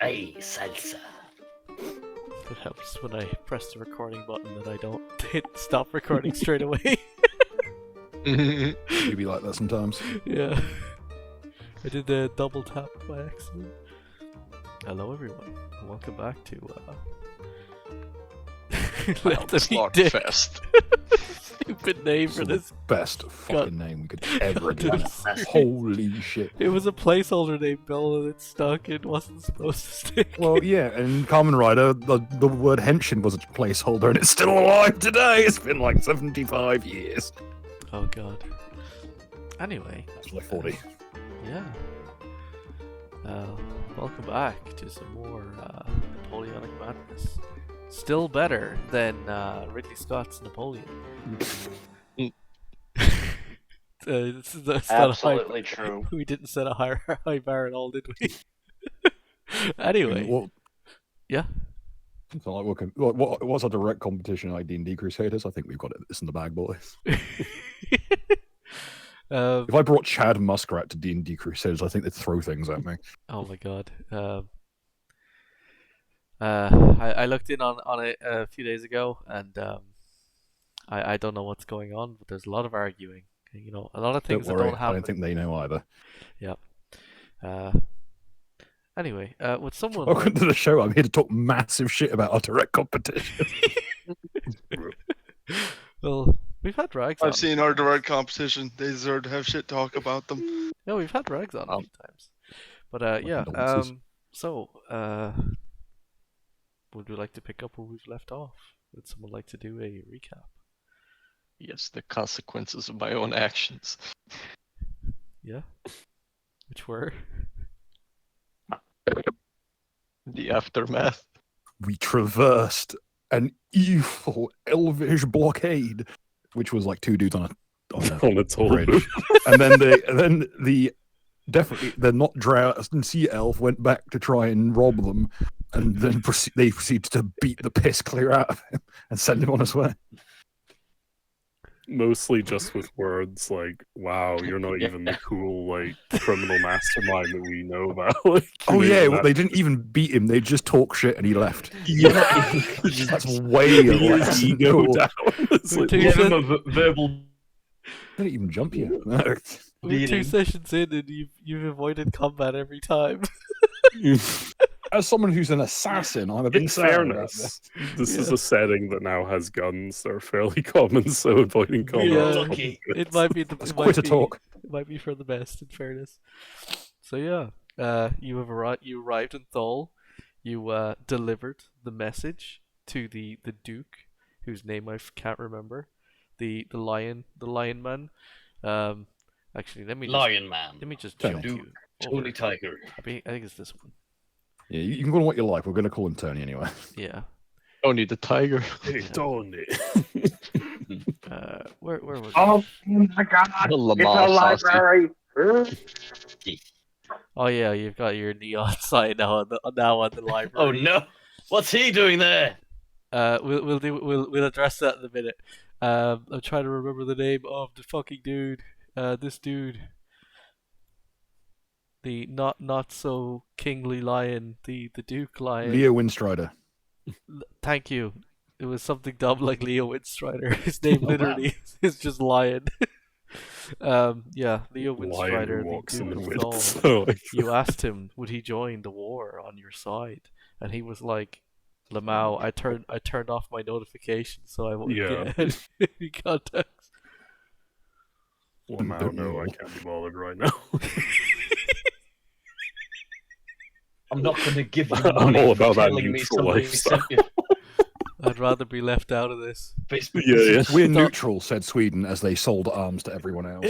Ay, salsa. It helps when I press the recording button that I don't hit stop recording straight away. You be like that sometimes. Yeah. I did the double tap by accident. Hello everyone, and welcome back to Let Them Eat Dick. Slugfest. Stupid name It's for the this. best fucking name we could ever do. Dude. Holy shit. It was a placeholder name, Bill, and it stuck. It wasn't supposed to stick. Well, yeah, and Kamen Rider, the word henshin was a placeholder, and it's still alive today. It's been like 75 years. Oh god. Anyway. That's like 40. Yeah. Welcome back to some more Napoleonic Madness. Still better than Ridley Scott's Napoleon. That's Absolutely true. We didn't set a high bar at all, did we? Anyway. Well, Yeah. so like, what's our direct competition like D&D Crusaders? I think we've got this in the bag, boys. If I brought Chad Muskrat to D&D Crusaders, I think they'd throw things at me. Oh my god. I looked in on it a few days ago, and I don't know what's going on, but there's a lot of arguing. You know, a lot of things Don't that worry, don't happen. I don't think they know either. Yep. Anyway, with someone. Welcome to the show. I'm here to talk massive shit about our direct competition. Well, we've had Rags on. I've seen our direct competition. They deserve to have shit talk about them. No, we've had Rags on a few times. But yeah, condolences. so would we like to pick up where we've left off? Would someone like to do a recap? Yes, the consequences of my own actions. Yeah. Which were? The aftermath. We traversed an evil elvish blockade, which was like two dudes on a tall bridge, and then the not drow and sea elf went back to try and rob them, and then they proceeded to beat the piss clear out of him and send him on his way. Mostly just with words like, wow, you're not even the cool, like, criminal mastermind that we know about. Like, Oh yeah, well, that- they didn't even beat him; they just talk shit and he left. Yeah. That's way His less ego cool. down. It's like, Give him a verbal Didn't even jump you. We're 2 Beating. sessions in, and you've avoided combat every time. As someone who's an assassin, I'm a big in fan of that. fairness, this is a setting that now has guns that are fairly common, so avoiding combat. Yeah. is Lucky. probably It might be the. Let's It quit might a be, talk. It might be for the best, in fairness. So yeah, you have arrived. You arrived in Thol. You delivered the message to the Duke, whose name I can't remember. The lion man. Actually, let me Lion Man. let me just Tony. jump you. Tony over. Tiger. I think it's this one. Yeah, you can call him what you like. We're going to call him Tony anyway. Yeah. Tony the Tiger. Hey, Tony. Where was it? Oh my god! The It's Lamar a sausage. library. Oh yeah, you've got your neon sign now on the library. Oh no! What's he doing there? We'll address that in a minute. I'm trying to remember the name of the fucking dude. This dude. The not so kingly lion, the Duke lion. Leo Windstrider. Thank you. It was something dumb like Leo Windstrider. His name Oh, literally is just lion. Yeah, Leo Lion Windstrider, who walks the in the Duke of woods. Thol. So, like, You asked him would he join the war on your side, and he was like, "Lamau, I turned off my notifications so I won't Yeah. get any contacts." Lamau, no, I can't be bothered right now. I'm not going to give you I'm money all for about that telling me neutral somebody lifestyle. sent you I'd rather be left out of this. Facebook. Yeah. We're Stop. neutral, said Sweden, as they sold arms to everyone else.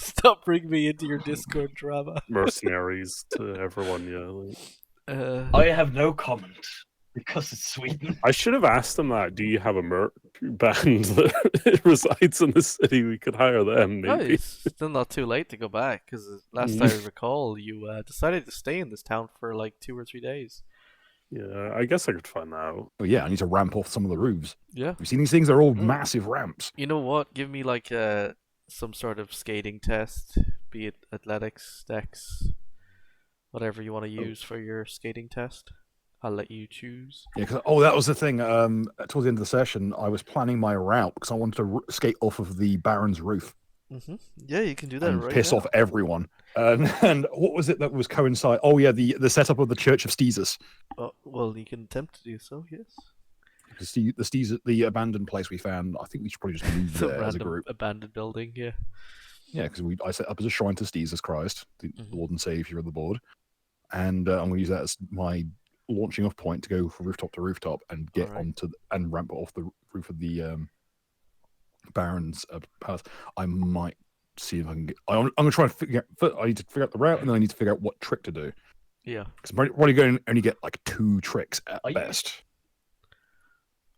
Stop bringing me into your Discord drama. Mercenaries to everyone, yeah. Like, I have no comment because it's Sweden. I should have asked them that. Do you have a merc band that resides in the city? We could hire them, No, maybe. it's still not too late to go back, because last I recall, you decided to stay in this town for like 2 or 3 days. Yeah, I guess I could find that out. Oh yeah, I need to ramp off some of the roofs. Yeah. You've seen these things? They're all massive ramps. You know what? Give me like some sort of skating test, be it athletics, dex, whatever you want to use for your skating test. I'll let you choose. Yeah, that was the thing. Towards the end of the session, I was planning my route because I wanted to skate off of the Baron's roof Yeah, you can do that and right piss now. off everyone. And what was it that was coincide? Oh yeah, the setup of the Church of Steezus. Oh, well, you can attempt to do so, yes. The abandoned place we found. I think we should probably just move Some there as a random group. abandoned building, yeah. Yeah, because I set up as a shrine to Steezus Christ, the Mhm. Lord and Savior of the board, and I'm going to use that as my launching off point to go from rooftop to rooftop and get Alright. onto and ramp off the roof of the Baron's palace. I might see if I can get. I'm going to try and figure out. I need to figure out the route, and then I need to figure out what trick to do. Yeah. Because I'm probably going to only get like 2 tricks at Are you- best.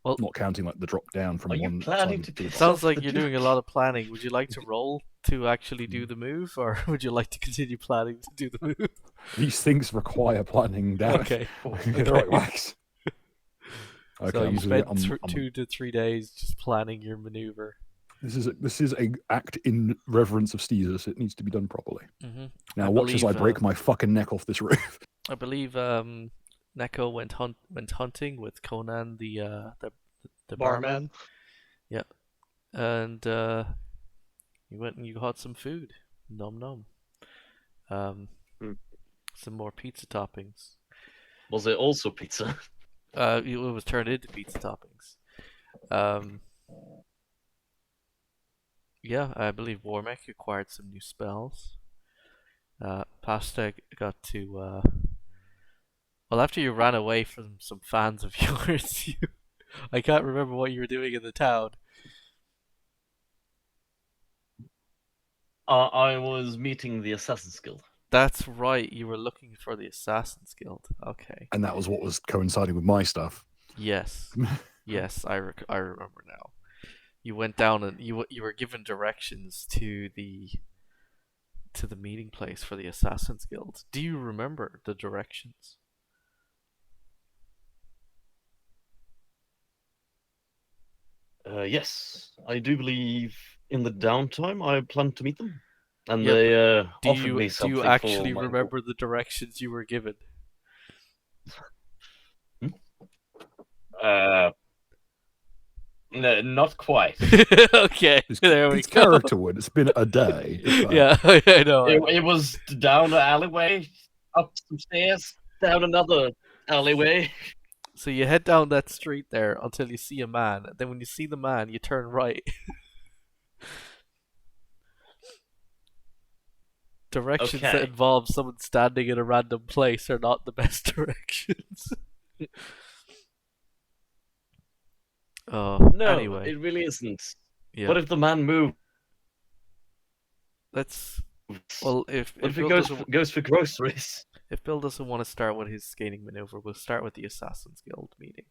Well, Not counting like the drop down from Are you one planning side to the it piss other. sounds off like the you're Duke? doing a lot of planning. Would you like to roll to actually do the move, or would you like to continue planning to do the move? These things require planning down. Okay. Get the right wax. Okay, So I'm you just gonna- spent I'm- 2 to 3 days just planning your maneuver. This is a act in reverence of Steezus. It needs to be done properly. Mm-hmm. Now watch as I break my fucking neck off this roof. I believe Neko went hunting with Conan the barman. Barman. And you went and you got some food. Nom nom. Some more pizza toppings. Was it also pizza? It was turned into pizza toppings. Yeah, I believe Warmech acquired some new spells. Pasta got to well, after you ran away from some fans of yours, I can't remember what you were doing in the town. I was meeting the Assassin's Guild. That's right, you were looking for the Assassin's Guild. Okay. And that was what was coinciding with my stuff. Yes. Yes, I remember now. You went down and you were given directions to the meeting place for the Assassin's Guild. Do you remember the directions? Yes, I do believe in the downtime I plan to meet them, and Yeah, they Do offered you me something actually for my... remember the directions you were given? No, not quite. Okay, there we It's go. character would. It's been a day. if that. Yeah, I know. It was down an alleyway, up some stairs, down another alleyway. So you head down that street there until you see a man. And then when you see the man, you turn right. Directions that Okay. involve someone standing in a random place are not the best directions. No, anyway, it really isn't. yeah. What if the man moves? Let's. Well, if What if he Bill goes doesn't, goes for groceries? if Bill doesn't want to start with his skating maneuver, we'll start with the Assassin's Guild meeting.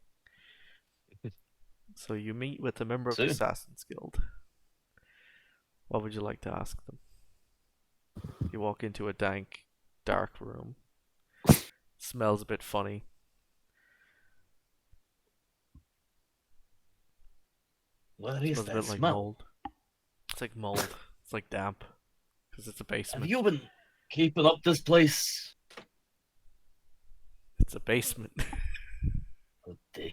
So you meet with a member of the Soon. Assassin's Guild. What would you like to ask them? You walk into a dank, dark room. Smells a bit funny. What is Smells a that bit like smell? mold. It's like mold. It's like damp. Because it's a Have basement. you been keeping up this place? It's a basement. Oh, dear.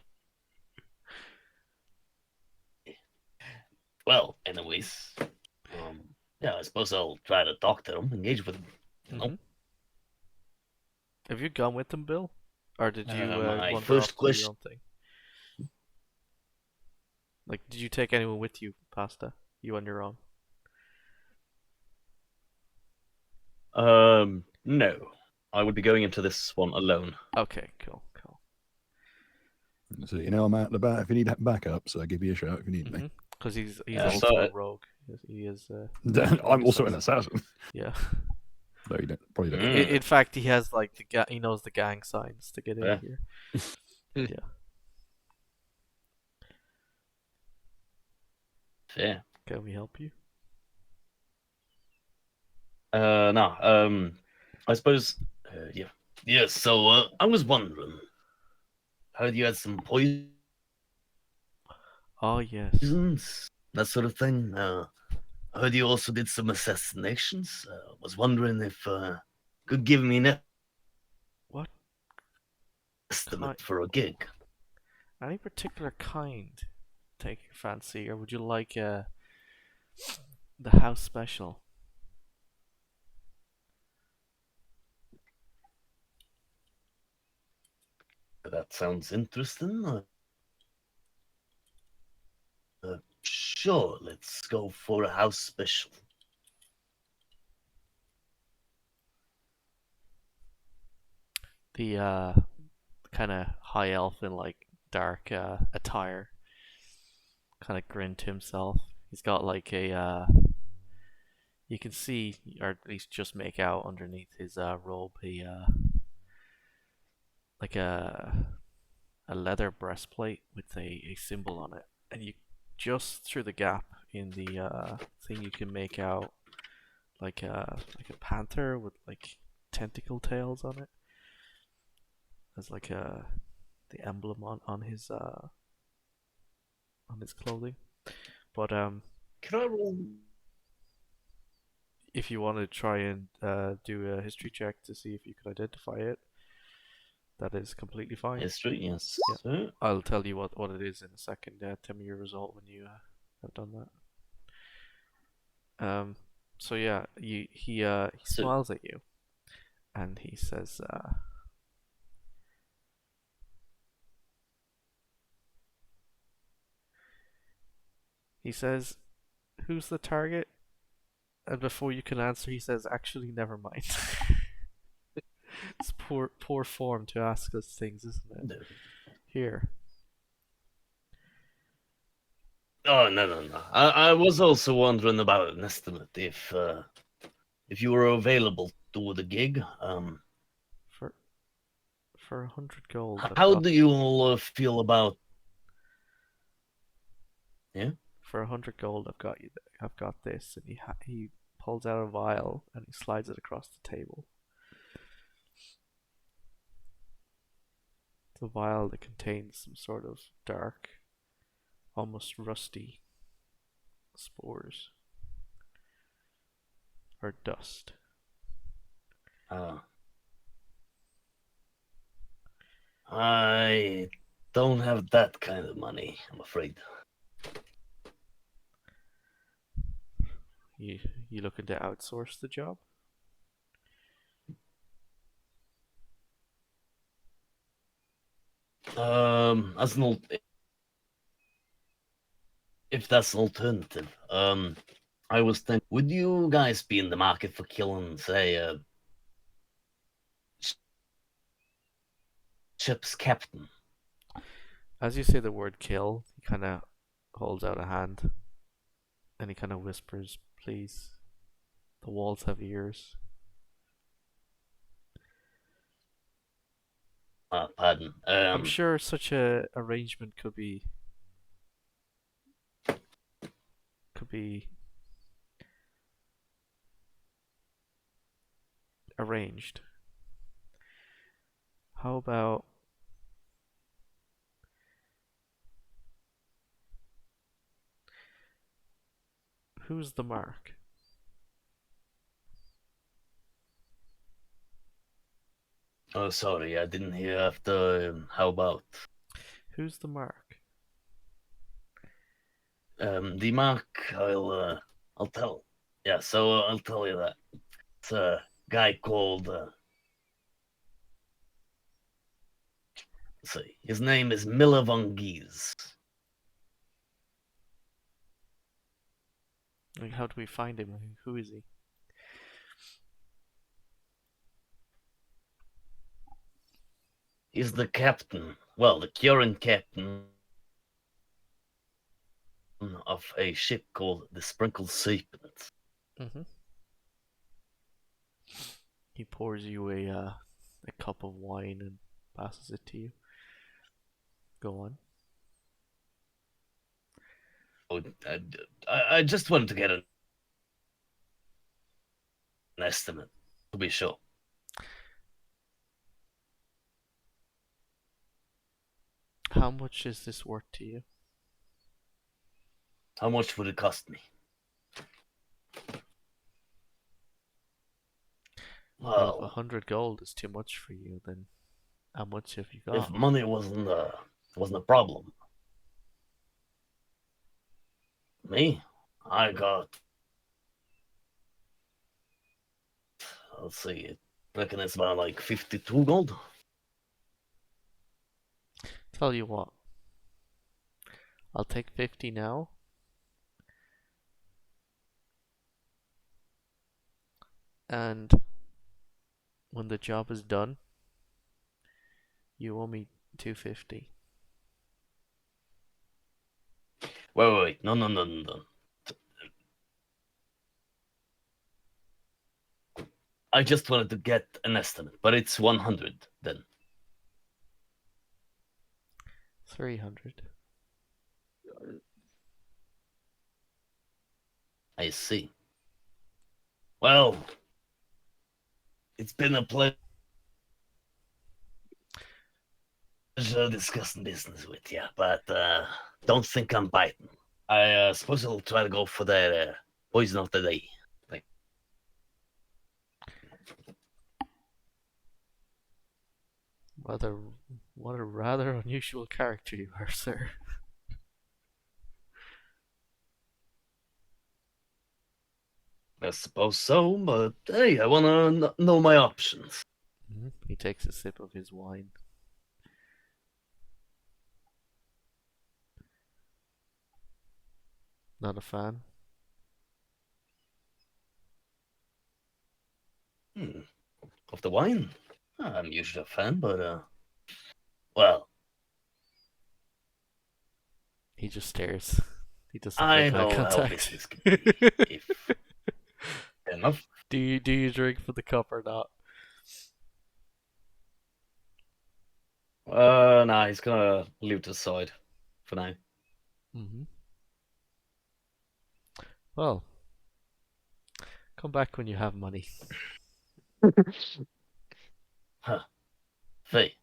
Well, anyways, yeah, I suppose I'll try to talk to him, engage with him. Mhm. Have you gone with them, Bill? Or did you My wander first off to do your question- own thing? Like, did you take anyone with you, Pasta? You on your own? No, I would be going into this one alone. Okay, cool. So you know I'm out and about if you need backup. So give me a shout if you need me. Because he's Yeah, also so- a rogue. He is. I'm also an assassin. Yeah. No, you don't. Probably don't. Mm. In fact, he has like he knows the gang signs to get in Yeah. here. Yeah. Yeah. Can we help you? No. I suppose. Yeah. Yeah. So, I was wondering. Heard you had some poisons, Oh yes. that sort of thing. I heard you also did some assassinations. Was wondering if could give me an estimate for a gig. Any particular kind take your fancy, or would you like the house special? That sounds interesting. Sure, let's go for a house special. The kind of high elf in like dark attire kind of grinned to himself. He's got like a you can see, or at least just make out underneath his robe, like a leather breastplate with a symbol on it, and you just through the gap in the thing you can make out like a panther with like tentacle tails on it. There's like the emblem on his clothing. But Can I roll? if you want to try and do a history check to see if you can identify it, that is completely fine. History, yes. Yeah. Sir. I'll tell you what it is in a second. Tell me your result when you have done that. So yeah, he smiles at you, and he says, "Who's the target?" And before you can answer, he says, "Actually, never mind." It's poor form to ask us things, isn't it? No. Here. Oh no. I was also wondering about an estimate if you were available to do the gig. For 100 gold. How do you all feel about? Yeah. For 100 gold, I've got this, and he pulls out a vial and he slides it across the table. It's a vial that contains some sort of dark, almost rusty spores or dust. I don't have that kind of money, I'm afraid. You looking to outsource the job? As an if that's an alternative, I was thinking, would you guys be in the market for killing, say, ship's captain? As you say the word kill, he kind of holds out a hand and he kind of whispers, "Please, the walls have ears." Pardon. I'm sure such a arrangement could be arranged. How about who's the mark? Oh, sorry, I didn't hear after. How about? Who's the mark? The mark, I'll tell. Yeah, so I'll tell you that. It's a guy called. Let's see, his name is Miller von Gies. Like, how do we find him? Who is he? He's the captain. Well, the current captain of a ship called the Sprinkled Serpent. Mm-hmm. He pours you a cup of wine and passes it to you. Go on. Oh, I just wanted to get an estimate, to be sure. How much is this worth to you? How much would it cost me? Well, if Well, 100 gold is too much for you, then How much have you If got? money wasn't a problem, me, I got. Let's see. I reckon it's about like 52 gold. Tell you what. I'll take 50 now. And when the job is done, you owe me 250. Wait. No. I just wanted to get an estimate, but it's 100 then. 300. I see. Well, it's been a pleasure discussing business with you, but don't think I'm biting. I suppose I'll try to go for that poison of the day. What a rather unusual character you are, sir. I suppose so, but hey, I want to know my options. He takes a sip of his wine. Not a fan. Of the wine? I'm usually a fan, but well, He just stares. He doesn't I make eye know how contact. business can be. If enough. Do you drink from the cup or not? Nah, he's gonna leave it aside for now. Well, come back when you have money. Huh. Fee.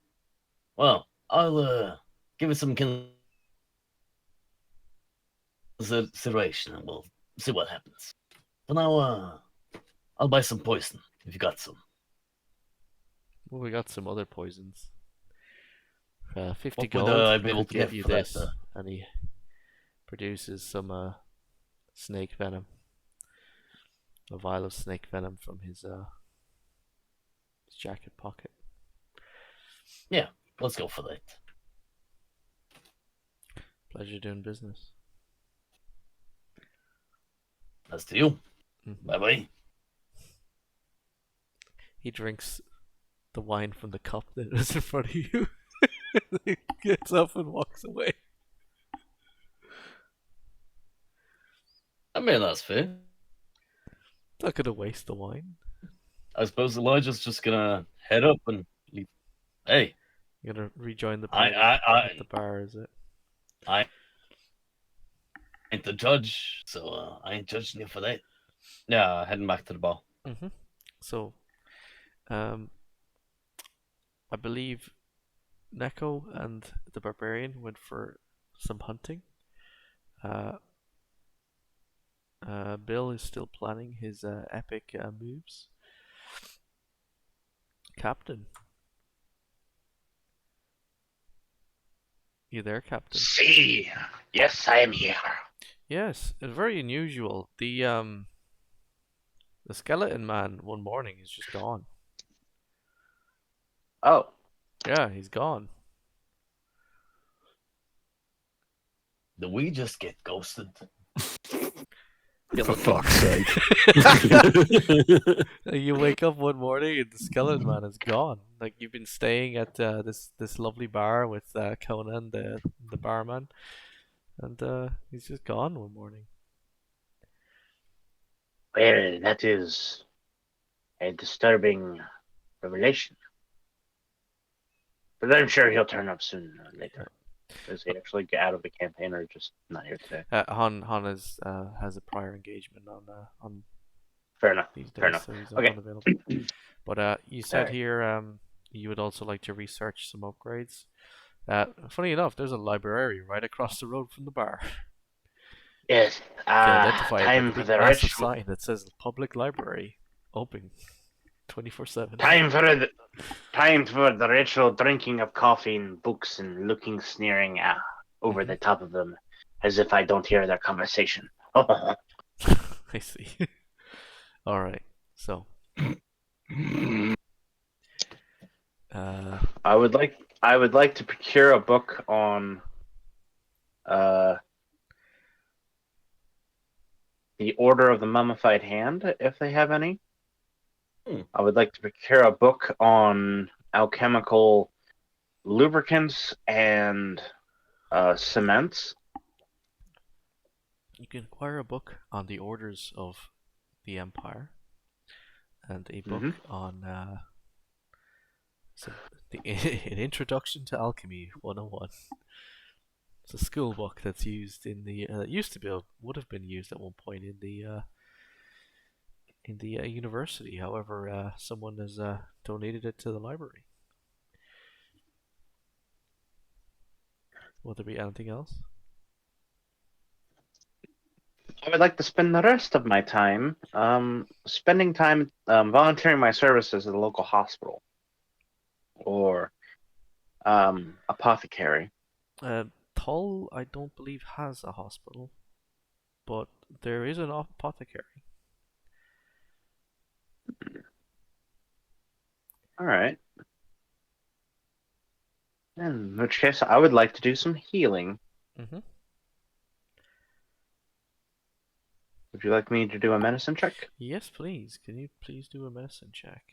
Well, I'll give it some consideration and we'll see what happens. For now, I'll buy some poison if you got some. Well, we got some other poisons. 50 What gold. would I be able I'll to get get you for that, this, and he produces some snake venom. A vial of snake venom from his jacket pocket. Yeah, let's go for that. Pleasure doing business. As to you. Bye bye. He drinks the wine from the cup that was in front of you. He gets up and walks away. I mean, that's fair. Not gonna waste the wine. I suppose Elijah's just gonna head up and leave. Hey, You're gonna rejoin the I the bar, is it? ain't the judge, so I ain't judging you for that. Yeah, heading back to the bar. So, I believe Neko and the barbarian went for some hunting. Bill is still planning his epic moves. Captain. You there, Captain? See, yes, I am here. Yes, very unusual. The skeleton man one morning is just gone. Oh, Yeah, he's gone. Do we just get ghosted? For fuck's sake. You wake up one morning and the skeleton man is gone. Like you've been staying at this lovely bar with Conan, the barman, and he's just gone one morning. well, that is a disturbing revelation. But I'm sure he'll turn up soon or later. Does he actually get out of the campaign or just not here today? Han has a prior engagement on Fair enough. these days, Fair enough. so he's Okay. unavailable. But you said Alright. here you would also like to research some upgrades. Funny enough, there's a library right across the road from the bar. Yes. You can identify it by Time the for big the massive rich. sign that says public library open. 24/7. Time for the ritual drinking of coffee and books and looking sneering over the top of them, as if I don't hear their conversation. I see. All right. So, I would like to procure a book on the Order of the Mummified Hand, if they have any. I would like to procure a book on alchemical lubricants and cements. you can acquire a book on the orders of the Empire, and a book on an Introduction to Alchemy 101. It's a school book that's used in the would have been used at one point in the university. However, someone has donated it to the library. Will there be anything else? I would like to spend the rest of my time volunteering my services at a local hospital or apothecary. Tull, I don't believe, has a hospital, but there is an apothecary. All right. In which case, I would like to do some healing. Mm-hmm. Would you like me to do a medicine check? Yes, please. Can you please do a medicine check?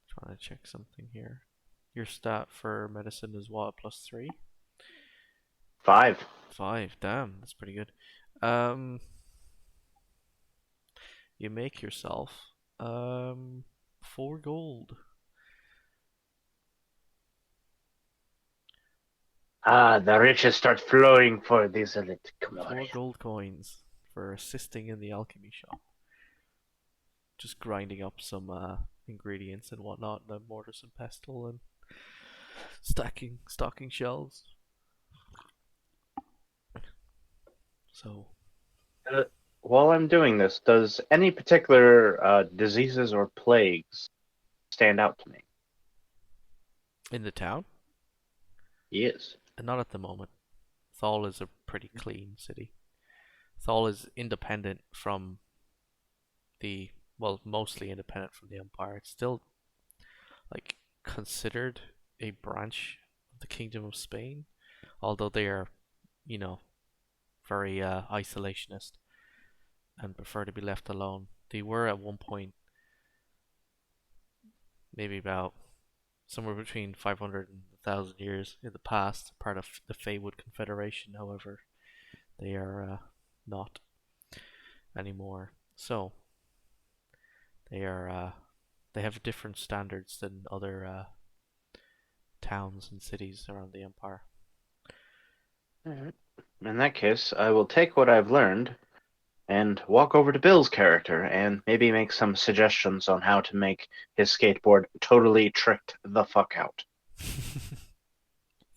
Trying to check something here. Your stat for medicine is what? +3? 5. 5. Damn, that's pretty good. You make yourself 4 gold. The riches start flowing for these elite 4 Commorian. gold coins for assisting in the alchemy shop. Just grinding up some ingredients and whatnot, the mortars and pestle, and stocking shelves. So, While I'm doing this, does any particular diseases or plagues stand out to me? in the town, Yes. not at the moment. Thal is a pretty clean city. Thal is independent from mostly independent from the Empire. It's still considered a branch of the Kingdom of Spain, although they are, very isolationist and prefer to be left alone. They were at one point, maybe about somewhere between 500 and 1,000 years in the past, part of the Feywood Confederation. However, they are not anymore. So they have different standards than other towns and cities around the Empire. Alright. In that case, I will take what I've learned and walk over to Bill's character and maybe make some suggestions on how to make his skateboard totally tricked the fuck out.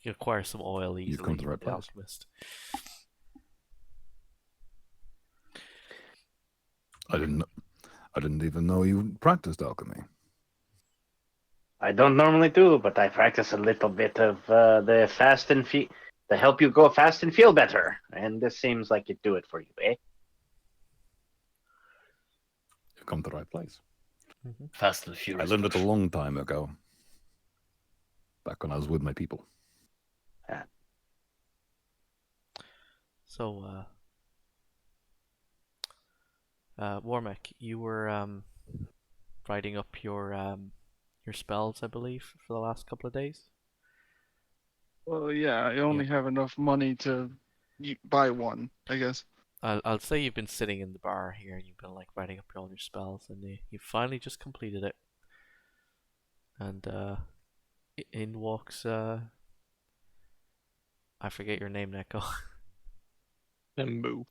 You acquire some oil easily. You've come to the right with place. Alchemist. I didn't even know you practiced alchemy. I don't normally do, but I practice a little bit of the fast and to help you go fast and feel better. And this seems like it'd do it for you, eh? You've come to the right place. Fast and I Furious. learned it a long time ago. Back when I was with my people. So, Warmech, you were writing up your spells, I believe, for the last couple of days. Well, yeah, I only have enough money to buy one, I guess. I'll say you've been sitting in the bar here and you've been writing up all your spells, and you finally just completed it. And in walks I forget your name, Neko. Simbu,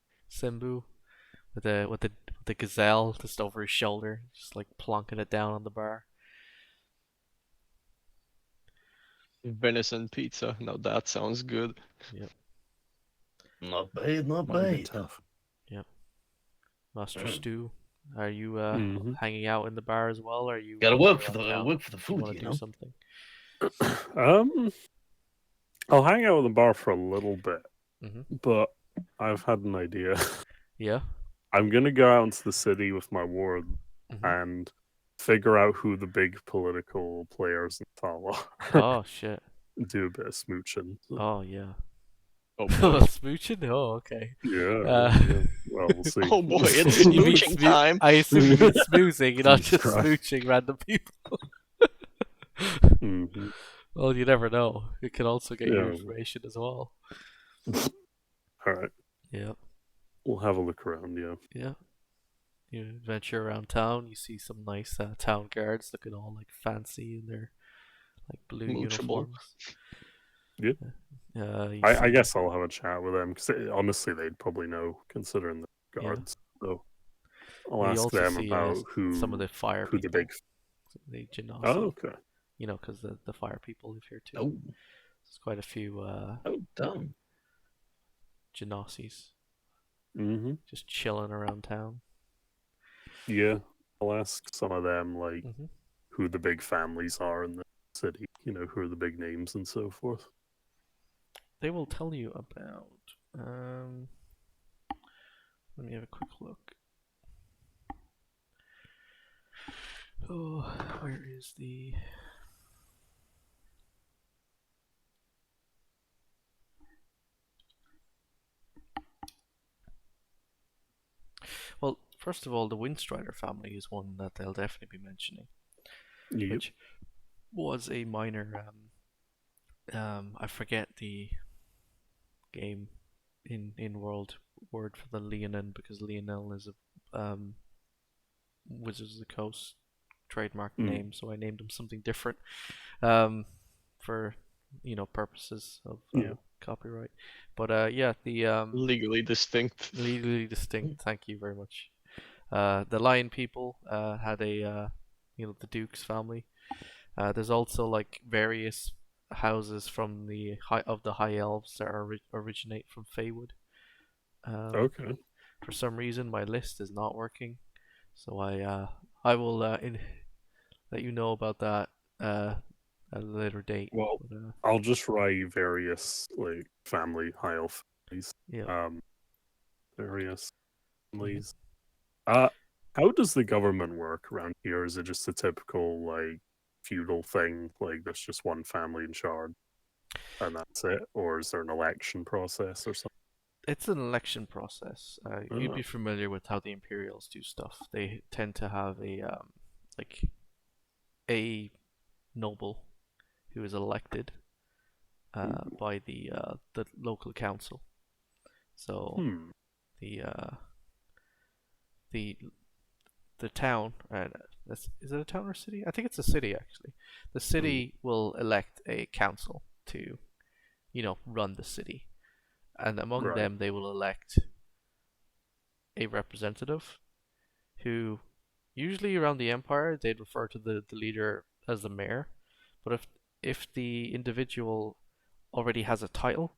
with the gazelle just over his shoulder, just plonking it down on the bar. Venison pizza. Now that sounds good. Yep. Not bad, not Might be a bad. bit tough. Yep. Master Stu, are you Mhm. hanging out in the bar as well? Or are you Gotta work for around the town? work for the You food, want you to do know. something? I'll hang out at the bar for a little bit, Mm-hmm. but I've had an idea. Yeah. I'm gonna go out into the city with my ward Mm-hmm. and figure out who the big political players in Tala are. Oh shit. Do a bit of smooching. Oh yeah. Oh boy. Smooching? Oh okay. Yeah, well, we'll see. Oh boy, it's You mean smooching time. I assume you mean smoozing, not Jesus just Christ. smooching random people. Mhm. Well, you never know. It can also get you Yeah. information as well. All right, Yeah. we'll have a look around. Yeah. Yeah. You adventure around town. You see some nice town guards looking all like fancy in their like blue Moochable. uniforms. Yeah. You I see- guess I'll have a chat with them because honestly, they'd probably know considering the Yeah. guards. So I'll you ask also them see about who some of the fire who people. the big. The Genasi. Oh, okay. You know, because the fire people live here too. Oh, There's quite a few damn. Genasis Mm-hmm. just chilling around town. Yeah, I'll ask some of them like Mm-hmm. who the big families are in the city. You know, who are the big names and so forth. They will tell you about. Let me have a quick look. Oh, where is the? Well, first of all, the Windstrider family is one that they'll definitely be mentioning, Yep. which was a minor. I forget the game in world word for the Leonin because Leonel is a Wizards of the Coast trademark name, so I named him something different for purposes of copyright. But yeah, the Legally distinct. legally distinct. Thank you very much. The Lion people had a the Duke's family. There's also like various houses from the High Elves that originate from Feywood. Okay. For some reason, my list is not working, so I will let you know about that at a later date. Well, But, I'll just write various like family high elf families. yeah. Various families. How does the government work around here? Is it just a typical like feudal thing? Like there's just one family in charge, and that's it, or is there an election process or something? It's an election process. You'd Oh. be familiar with how the Imperials do stuff. They tend to have a noble who is elected by the local council. So the town, is it a town or a city? I think it's a city actually. The city will elect a council to, run the city, and among them they will elect a representative, who usually around the Empire they'd refer to the leader as the mayor, but if the individual already has a title,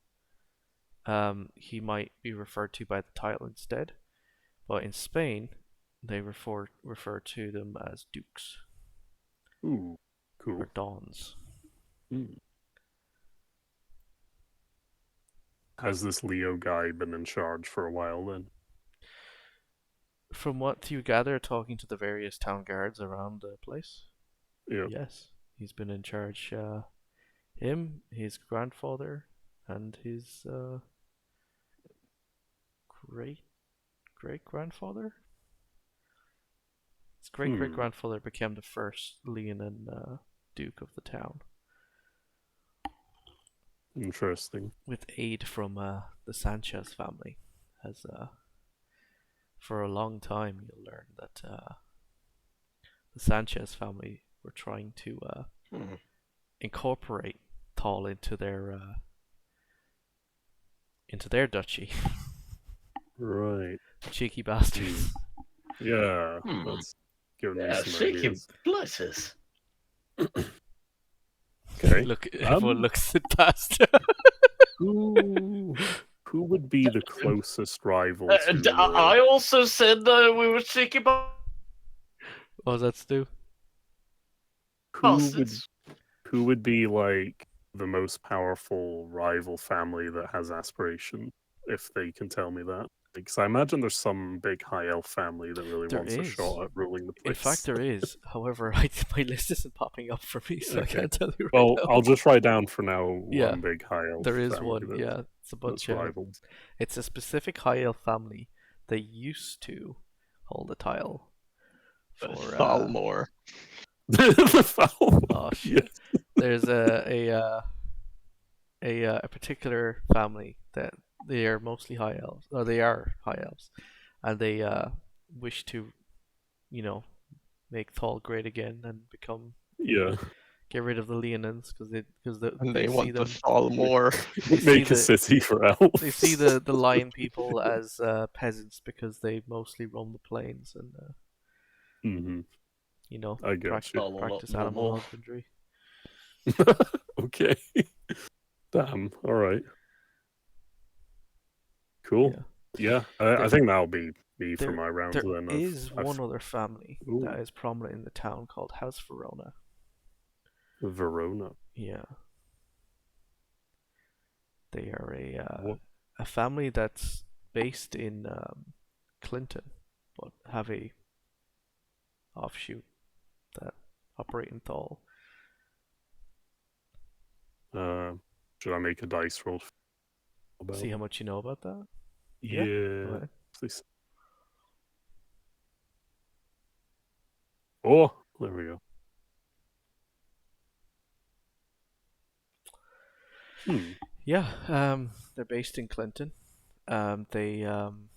he might be referred to by the title instead. But in Spain, they refer to them as dukes. Ooh, cool. Or dons. Has this Leo guy been in charge for a while then? From what you gather, talking to the various town guards around the place, yes, he's been in charge. Him, his grandfather, and his great grandfather. His great grandfather became the first Leonin Duke of the town. Interesting. With aid from the Sanchez family, as for a long time you'll learn that the Sanchez family were trying to incorporate Tal into their duchy. Right. Cheeky bastards. Yeah. That's giving me some ideas. Bless us. Okay. Look, everyone looks at past. Who Who would be the closest rival to? I also said that we were thinking about. What was that, Stu? Who would be like the most powerful rival family that has aspiration? If they can tell me that, because I imagine there's some big high elf family that really There wants a is. shot at ruling the place. In fact, there is. However, my list isn't popping up for me, so I Okay. can't tell you right Well, now. I'll just write down for now Yeah. one big high elf. There is family one, that- yeah. It's a bunch that's of. rivaled. It's a specific high elf family. They used to hold a tile for. Thalmor. The foul. Oh shit! There's a particular family that they are mostly high elves, or they are high elves, and they wish to, make Thal great again and become Yeah. get rid of the Leonins because And they see want the them. Thalmor. Make a city for elves. They see the lion people as peasants because they mostly roam the plains and Mhm. I get practice, you. practice animal husbandry. Okay. Damn. All right. Cool. Yeah. Yeah. I think that'll be me for There- my round. There then is one other family Ooh. that is prominent in the town called House Verona. Verona. Yeah. They are What? a family that's based in Clinton, but have a offshoot that operate in Thal. Should I make a dice roll? See how much you know about that. Yeah. Right. Please. Oh, there we go. Yeah, they're based in Clinton. They own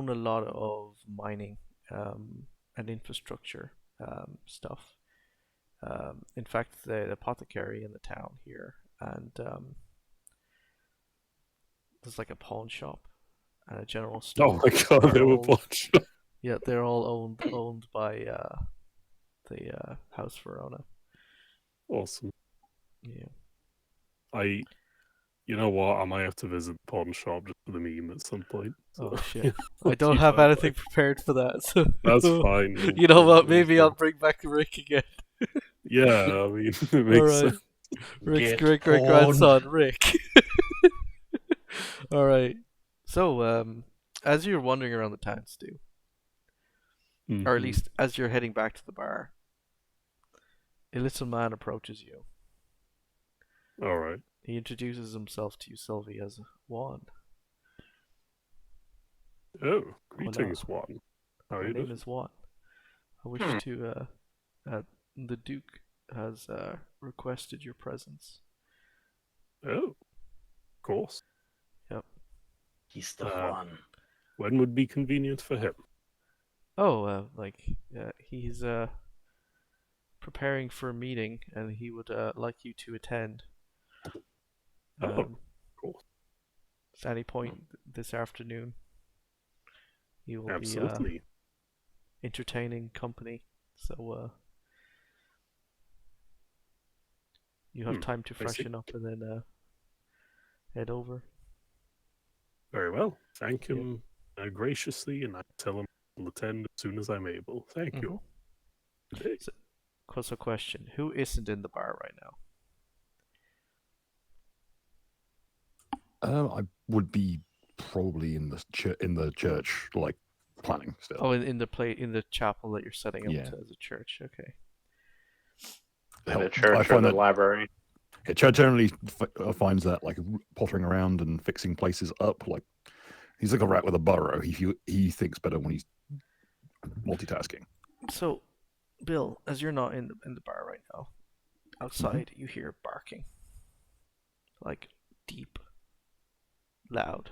a lot of mining and infrastructure stuff. In fact, the apothecary in the town here, and there's like a pawn shop and a general store. Oh my god, are they were all- bunch. Yeah, they're all owned by the House Verona. Awesome. Yeah. You know what? I might have to visit the pawn shop just for the meme at some point. So. Oh shit! I don't have anything prepared for that. So That's fine. You know what? Maybe I'll bring back Rick again. Yeah, I mean, it makes All right. sense. Rick's Get great grandson, Rick. All right. So, as you're wandering around the town, Stu, or at Mhm. least as you're heading back to the bar, a little man approaches you. All right. He introduces himself to you, Sylvie, as Juan. Oh, greetings, Juan. How are My you name doing? is Juan. I wish to. The Duke has requested your presence. Oh, of course. Yep. He's the one. When would be convenient for him? Oh, he's preparing for a meeting, and he would like you to attend. Cool. At any point this afternoon, he will Absolutely. be entertaining company. So you have time to I see. freshen up and then head over. Very well. Thank him graciously, and I tell him I'll attend as soon as I'm able. Thank you. Good day. So question: who isn't in the bar right now? I would be probably in the church, like planning still. Oh, in the chapel that you're setting up Yeah. to as a church. Okay. In a I church or find the that library. church generally finds that like pottering around and fixing places up. Like he's like a rat with a burrow. He thinks better when he's multitasking. So, Bill, as you're not in the bar right now, outside you hear barking, like deep, loud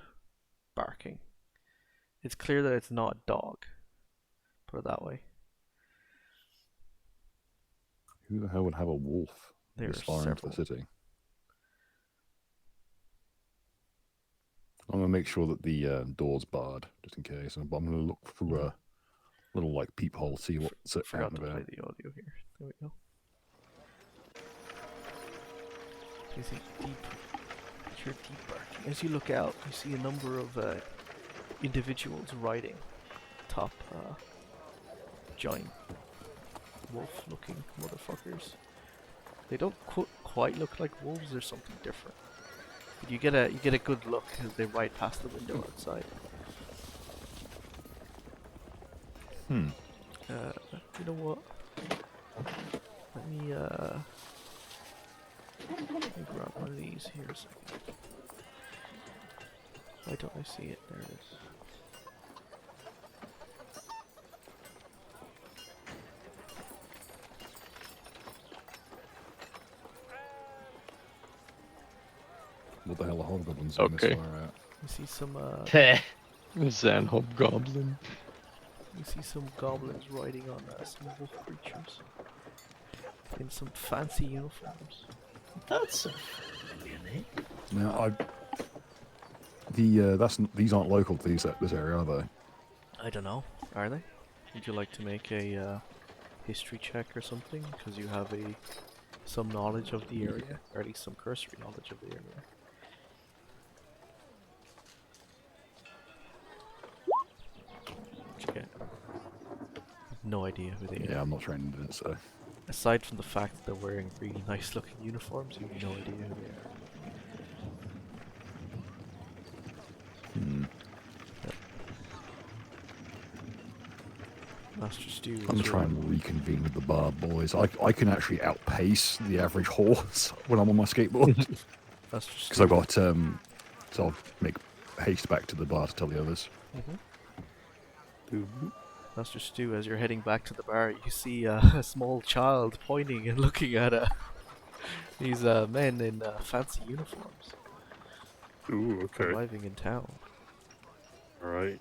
barking. It's clear that it's not a dog. Put it that way. Who the hell would have a wolf There this are far into the several. city? I'm gonna make sure that the door's barred just in case. I'm gonna look through a little like peephole, see what's out Forgot and to play about. the audio here. There we go. You see deep, hear deep barking. As you look out, you see a number of individuals riding top giant wolf-looking motherfuckers. They don't quite look like wolves. There's something different. But you get a good look as they ride past the window outside. You know what? Let me grab one of these here a second. Why don't I see it? There it is. What the hell are hobgoblins doing this Okay. far out? You see some Zan Hobgoblin. you see some goblins riding on some wolf creatures in some fancy uniforms. That's a name. Now, these aren't local to this area, are they? I don't know. Are they? Would you like to make a history check or something? Because you have some knowledge of the area, or at least some cursory knowledge of the area. What'd you get? No idea who they are. Yeah, I'm not trained in it, so. Aside from the fact that they're wearing really nice looking uniforms, you have no idea who they are. Master Stew. I'm gonna try and reconvene with the bar boys. I can actually outpace the average horse when I'm on my skateboard Master because Stew. I've got so I'll make haste back to the bar to tell the others. Master Stew, as you're heading back to the bar, you see a small child pointing and looking at these men in fancy uniforms Ooh, okay. arriving in town. Alright.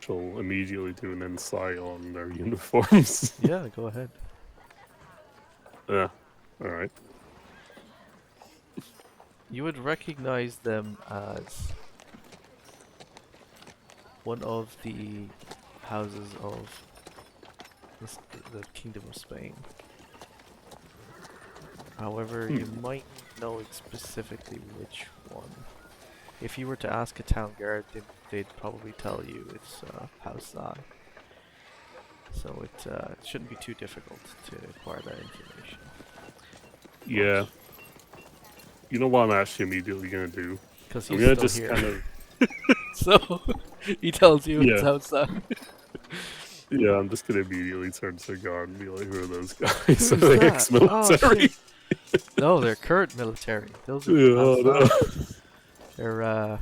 She'll immediately do an insight on their uniforms. Yeah, go ahead. Yeah. Alright. You would recognize them as one of the houses of the Kingdom of Spain. However, you might know specifically which one. If you were to ask a town guard, they'd probably tell you it's House Zai. So it shouldn't be too difficult to acquire that information. Yeah. You know what I'm actually immediately gonna do? Because I'm he's gonna still just here. kind of So he tells you it's Yeah. outside. yeah, I'm just gonna immediately turn to the guard and be like, who are those guys? Who's Are they that? ex-military? Oh, no, they're current military. Those are Yeah, oh, no. outside. They're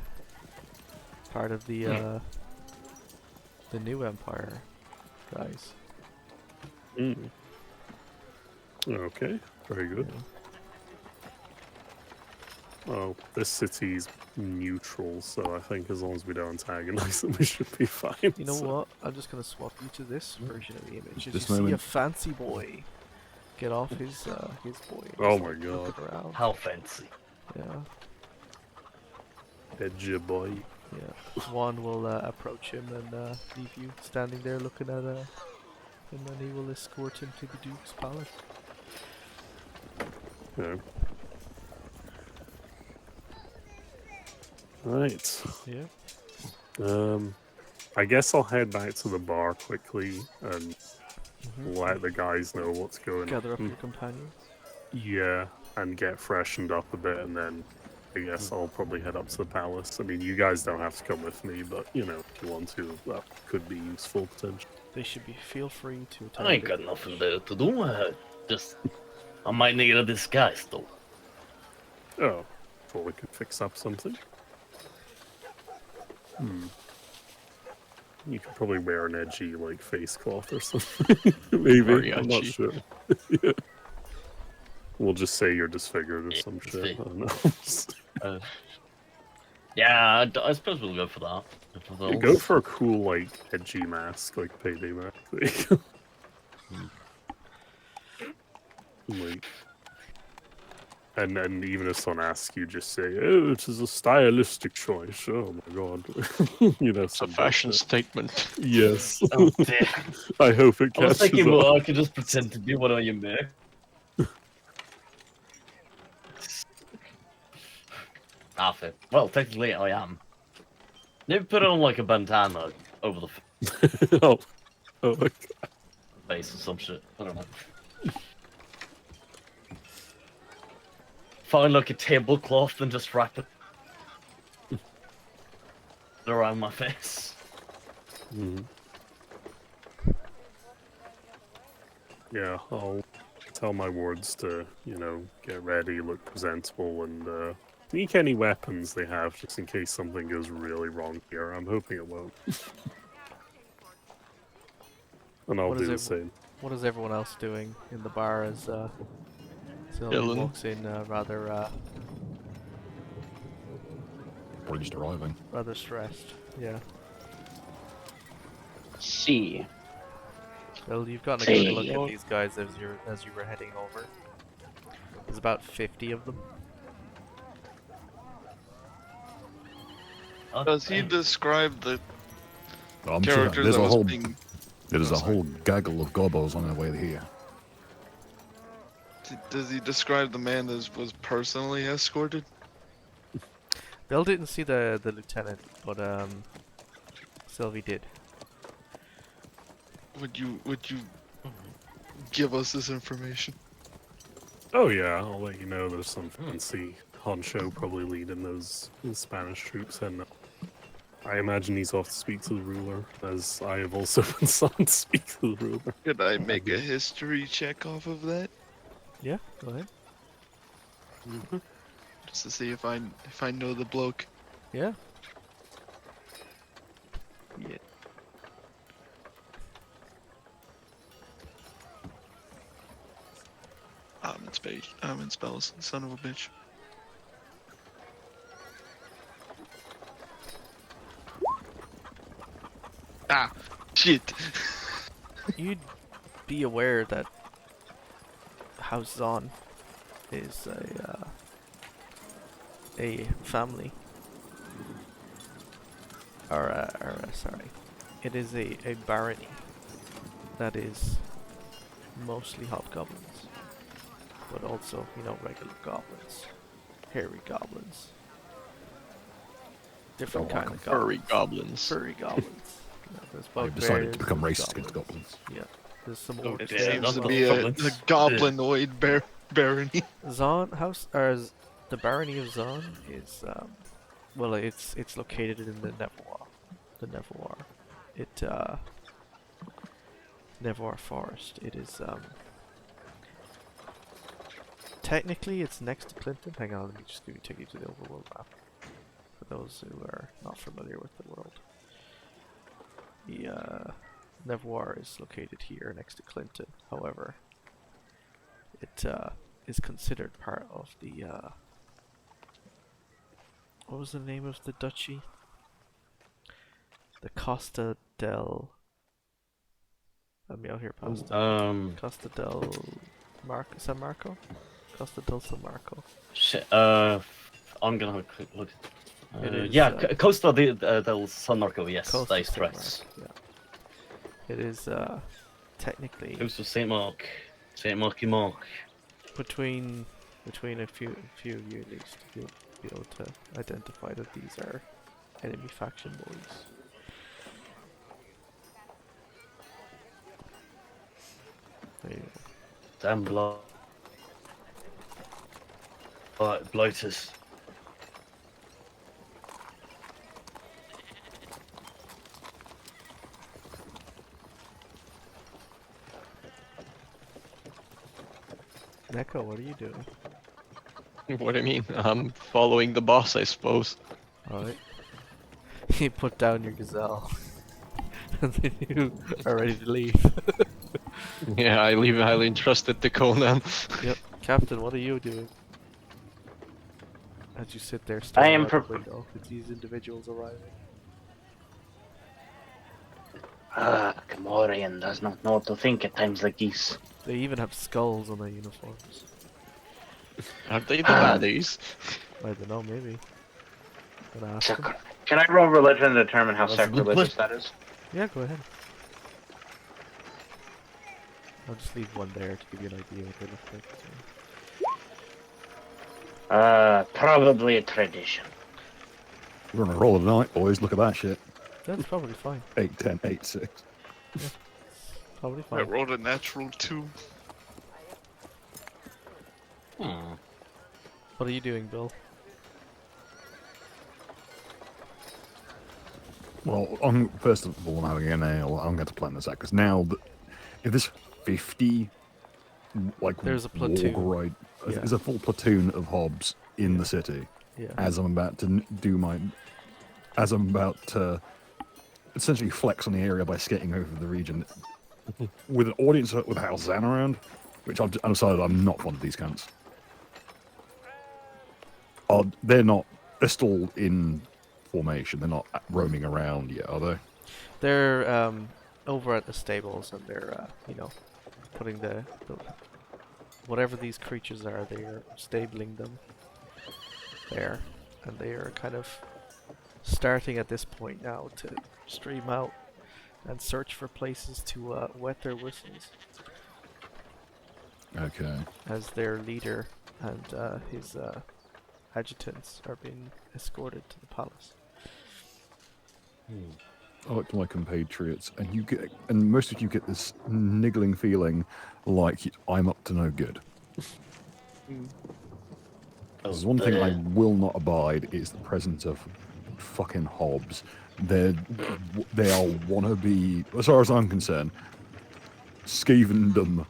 part of the new empire guys. Mm. Okay, very good. Yeah. Well, this city's neutral, so I think as long as we don't antagonize them, we should be fine. You know so. what? I'm just gonna swap you to this version of the image. As This you see a moment. fancy boy get off his boy. and Oh start my God. looking around. How fancy. Yeah, Edgy boy. yeah. Juan will approach him and leave you standing there looking at him, and then he will escort him to the Duke's palace. Yeah. Right. Yeah. I guess I'll head back to the bar quickly and Mhm. let the guys know what's going Gather up on. your companions. Yeah, and get freshened up a bit, and then I guess I'll probably head up to the palace. I mean, you guys don't have to come with me, but you know, if you want to, that could be useful potentially. They should be. Feel free to attend. I ain't it. got nothing better to do. Just, I might need a disguise though. Oh, thought we could fix up something. You could probably wear an edgy, like, face cloth or something. Maybe. I'm not Mariachi. sure. Yeah. We'll just say you're disfigured or some shit. I don't know. Yeah, I suppose we'll go for that. Yeah, go for a cool, like, edgy mask, like payday mask. There you go. Like, and then even if someone asks you, just say, "Oh, it is a stylistic choice." Oh my god, you know, It's a some fashion bullshit. statement. Yes, Oh dear. I hope it I was catches thinking, on. well, I could just pretend to be one of your men. half it. Well, technically I am. Maybe put on like a bandana over the oh, oh my God. face or some shit. I don't know. Find like a tablecloth and just wrap it around my face. Mhm. Yeah, I'll tell my wards to, get ready, look presentable, and sneak any weapons they have just in case something goes really wrong here. I'm hoping it won't. And I'll What do is the it- same. What is everyone else doing in the bar as Sylvie Chilling. walks in rather Or just arriving. rather stressed? Yeah. See. Well, you've gotten a Hey. good look at these guys as you were heading over. There's about 50 of them. Does he describe the I'm sure character there's that a was whole being? there's Oh, a sorry. whole gaggle of gobos on their way here. Does he describe the man that was personally escorted? Bill didn't see the lieutenant, but Sylvie did. Would you give us this information? Oh yeah, I'll let you know there's some fancy honcho probably leading those Spanish troops, and I imagine he's off to speak to the ruler, as I have also been summoned to speak to the ruler. Could I make a history check off of that, Yeah, go ahead. just to see if I know the bloke? Yeah. Yeah. I'm in spells, son of a bitch. Ah, shit. You'd be aware that House Zahn is a family. Sorry. It is a barony that is mostly hobgoblins, but also, regular goblins, hairy goblins, different Don't like kind of Furry goblins. goblins. Furry goblins. There's They've decided to bugbears, become there's racist against goblins. Yeah, there's some Oh, orcs It yeah, there. seems not to the be a goblins. goblinoid barony. Zahn House, or the barony of Zahn is, well, it's located in the Nevoir. The Nevoir. Nevoir Forest. It is, technically it's next to Clinton. Hang on, let me just take you to the overworld map. For those who are not familiar with the world. The, Nevoir is located here next to Clinton. However, it, is considered part of the, what was the name of the duchy? The Costa del... Let me out here, pasta. Costa del... San Marco? Costa del San Marco. Shit, I'm gonna have a quick look. It is, Costa del San Marco, yes, Costa that is San correct. Marco, yeah. It is, technically Costa Saint Mark. Saint Marky Mark. between a few of you at least, you'll be able to identify that these are enemy faction boys. There you go. Damn blighters. Neko, what are you doing? What do you mean? I'm following the boss, I suppose. Alright. You put down your gazelle. And then you are ready to leave. Yeah, I leave it highly entrusted to Conan. Yep. Captain, what are you doing? As you sit there I staring am out the window with these individuals arriving. Commorian does not know what to think at times like these. They even have skulls on their uniforms. Are they the baddies? I don't know, maybe. Gonna ask them. Can I roll religion to determine how That's a good sacrilegious question. that is? Yeah, go ahead. I'll just leave one there to give you an idea what they look like. So. Probably a tradition. We're on a roll of the night, boys. Look at that shit. That's probably fine. 8, 10, 8, 6. Probably I fine. rolled a natural 2. Hmm. What are you doing, Bill? Well, first of all, I'm having an ale. I'm going to plan this out because now, if there's 50, like There's a platoon. Wargride, Yeah. there's a full platoon of hobs in the city. Yeah. As I'm about to essentially flex on the area by skating over the region with an audience with House Zan around, which I've decided I'm not fond of these cunts. They're still in formation. They're not roaming around yet, are they? They're over at the stables, and they're putting the whatever these creatures are. They're stabling them there, and they are kind of starting at this point now to stream out and search for places to wet their whistles. Okay. As their leader and his adjutants are being escorted to the palace. I like to my compatriots, and most of you get this niggling feeling like I'm up to no good. There's one thing I will not abide is the presence of fucking hobs. They are wannabe. As far as I'm concerned, Skevendom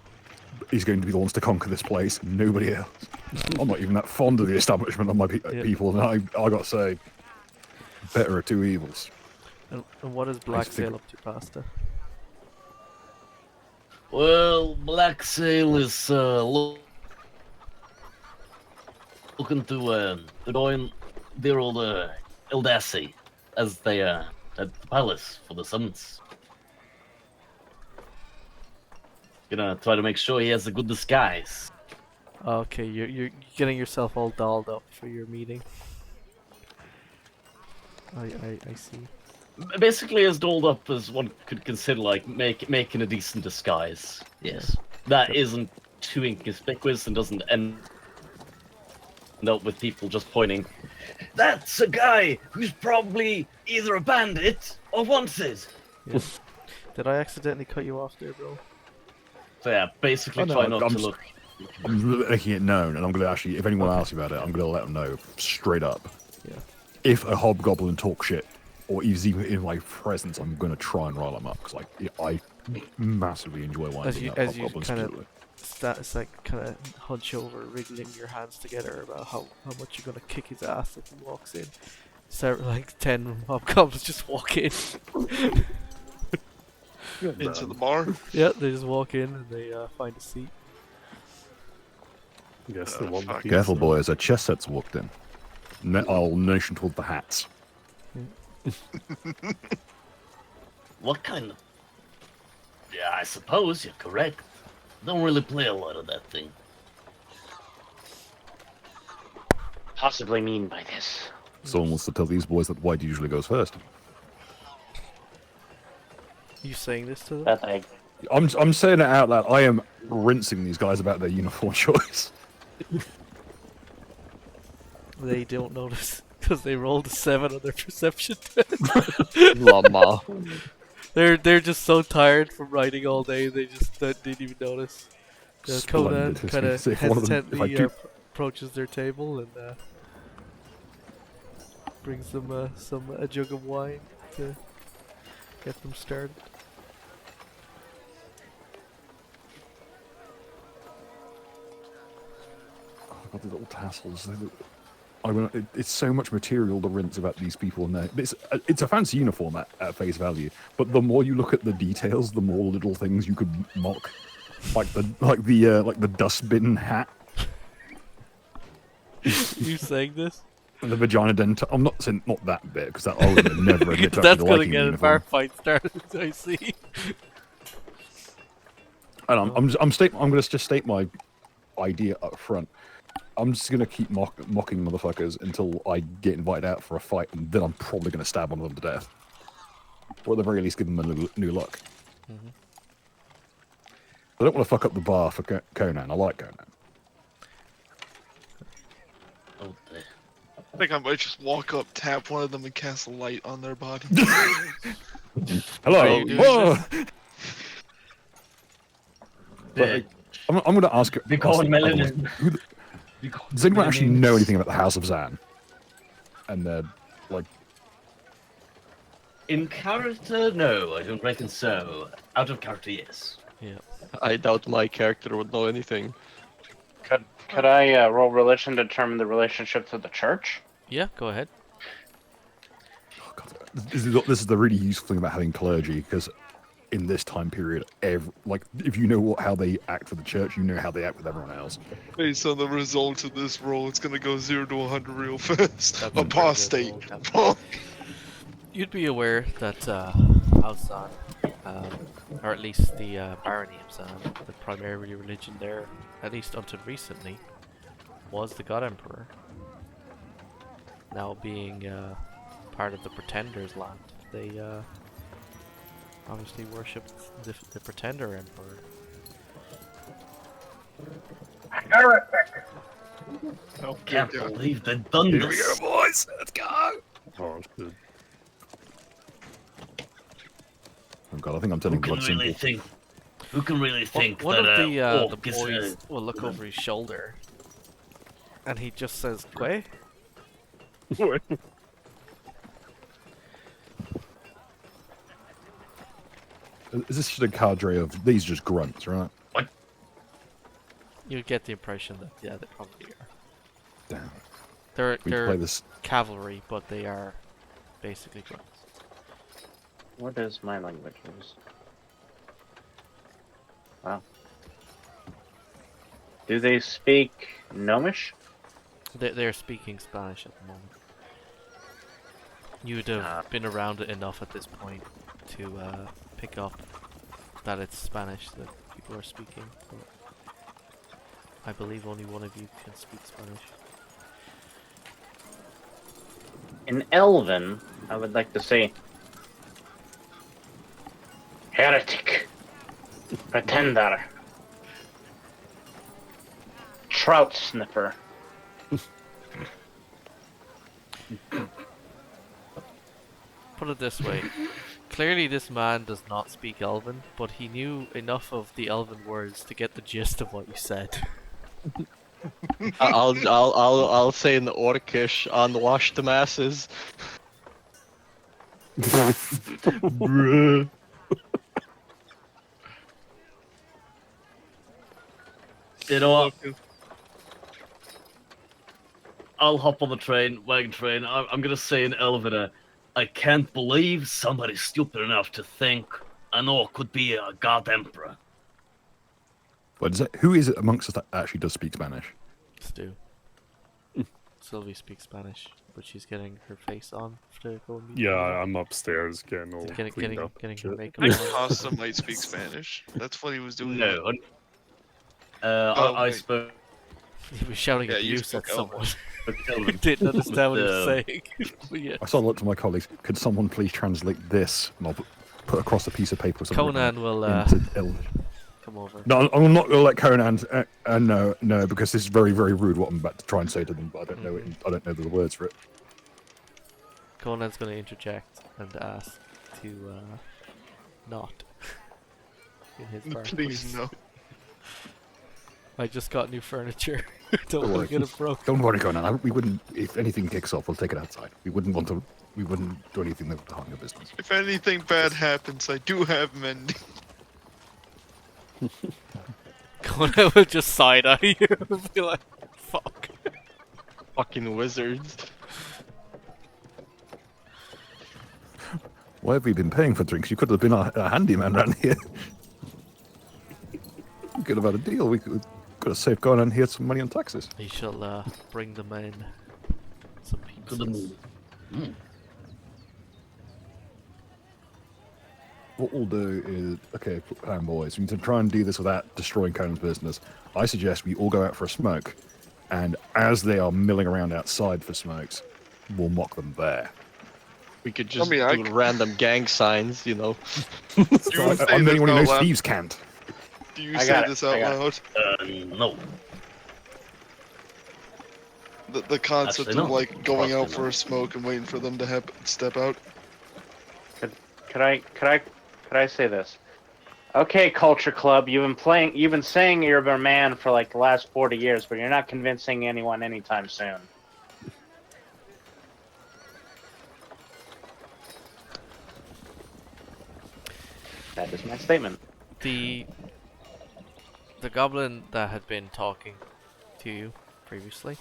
is going to be the ones to conquer this place. Nobody else. I'm not even that fond of the establishment of my people, and I got to say, better of two evils. And what is Black Sail up to, Pasta? Well, Black Sail is looking to join their old Eldassi as they at the palace for the summons. Gonna try to make sure he has a good disguise. Okay, you're getting yourself all dolled up for your meeting. I see. Basically as dolled up as one could consider, like making a decent disguise. Yes, that isn't too inconspicuous and doesn't end up with people just pointing. That's a guy who's probably either a bandit or wanted. Yeah. Did I accidentally cut you off there, bro? So yeah, basically try not to look. I'm making it known, and I'm going to actually, if anyone asks about it, I'm going to let them know straight up. Yeah. If a hobgoblin talks shit, or is even in my presence, I'm going to try and rile them up because I massively enjoy winding up hobgoblins. It's like kind of hunch over, wriggling your hands together about how much you're gonna kick his ass if he walks in. So like 10 hobgoblins just walk in. Into the bar. Yeah, they just walk in and they find a seat. Yes, the one. fuck. Careful, boys, a chess set's walked in. I'll nation toward the hats. What kind of? Yeah, I suppose you're correct. Don't really play a lot of that thing. Possibly mean by this? Someone wants to tell these boys that white usually goes first. You saying this to them? That I I'm saying it out loud. I am rinsing these guys about their uniform choice. They don't notice because they rolled a 7 on their perception. Llama. They're just so tired from riding all day they just didn't even notice. Conan Splendid. kind of If one of them- if I hesitantly do- approaches their table and brings them a jug of wine to get them started. Oh, God, the little tassels. It's so much material to rinse about these people in there. It's a fancy uniform at face value, but the more you look at the details, the more little things you could mock, like the dustbin hat. You saying this? The vagina dent. I'm not saying not that bit because I would never admit to That's actually gonna liking get the a uniform. bar fight started. I see. And I'm going to just state my idea up front. I'm just going to keep mocking motherfuckers until I get invited out for a fight, and then I'm probably going to stab one of them to death. Or at the very least, give them a new look. Mm-hmm. I don't want to fuck up the bar for Conan. I like Conan. Oh, I think I might just walk up, tap one of them, and cast a light on their body. Hello. Dude, Whoa! The, I'm going to ask. they call ask it the other melanin. ones, does anyone actually know anything about the House of Zan? And they're like, In character, no, I don't reckon so. Out of character, yes. Yeah. I doubt my character would know anything. Could I roll religion to determine the relationship to the church? Yeah, go ahead. oh God, this is the really useful thing about having clergy, because in this time period, if you know how they act with the church, you know how they act with everyone else. Based on the results of this roll, it's gonna go 0 to 100 real fast. That's a very good Apostate. roll, Captain. You'd be aware that House Zan, or at least the barony of Zan, the primary religion there, at least until recently, was the God Emperor. Now being part of the Pretender's land, they obviously worshipped the Pretender Emperor. Oh, Can't good God. believe they've done Here we this. go, boys. Let's go. Oh, shit. Oh God, I think I'm Who turning can blood really simple. think? Who can really think One that of the orc is boys will look over his shoulder, and he just says, "Quay." Is this just a cadre of these just grunts, right? You get the impression that yeah, they probably are. Damn. They're We play this. cavalry, but they are basically grunts. What is my language? Wow. Do they speak Gnomish? They're speaking Spanish at the moment. You'd have been around it enough at this point to pick up that it's Spanish that people are speaking. But I believe only one of you can speak Spanish. In Elven, I would like to say heretic, pretender, trout sniffer. Put it this way. Clearly this man does not speak Elven, but he knew enough of the Elven words to get the gist of what you said. I'll say in the Orcish, unwash the masses. Bruh. You know what? I'll hop on the wagon train. I'm gonna say in Elvina, I can't believe somebody stupid enough to think an orc could be a god emperor. What is it? Who is it amongst us that actually does speak Spanish? Stu. Sylvie speaks Spanish, but she's getting her face on to go and meet Yeah, you. I'm upstairs getting all Getting cleaned up. her Shit. makeup I on. think Costa might speak Spanish. That's what he was doing. No. Oh, I wait. spoke He was shouting Yeah, you abuse spoke at someone. Elven. Didn't understand what he was Um, saying. But yeah. I started to look to my colleagues. Could someone please translate this? And I'll put across a piece of paper. something Conan will into Elvish. come over. No, I'm not going to let Conan. No, because this is very, very rude. What I'm about to try and say to them, but I don't know it. I don't know the words for it. Conan's going to interject and ask to not. In his bar, Please no. I just got new furniture. Don't Don't want to get it broke. Don't worry, Conan. We wouldn't. If anything kicks off, we'll take it outside. We wouldn't want to. We wouldn't do anything that would harm your business. If anything bad happens, I do have mending. Conan will just side eye you and be like, fuck. Fucking wizards. Why have we been paying for drinks? You could have been a handyman around here. We could have had a deal. We could have saved Conan here some money on taxes. He shall bring them in some To the pieces. moon. What we'll do is, okay, boys, we need to try and do this without destroying Conan's business. I suggest we all go out for a smoke, and as they are milling around outside for smokes, we'll mock them there. We could just mean, I do c- random gang signs, you know. Do you I'm say the only this one who out knows loud? thieves can't. Do you I say got it, this I out got it. loud? No. The concept Actually, of no. like going out Possibly for not. a smoke and waiting for them to step out. Could I say this? Okay, Culture Club, you've been saying you're a man for like the last 40 years, but you're not convincing anyone anytime soon. That is my statement. The goblin that had been talking to you previously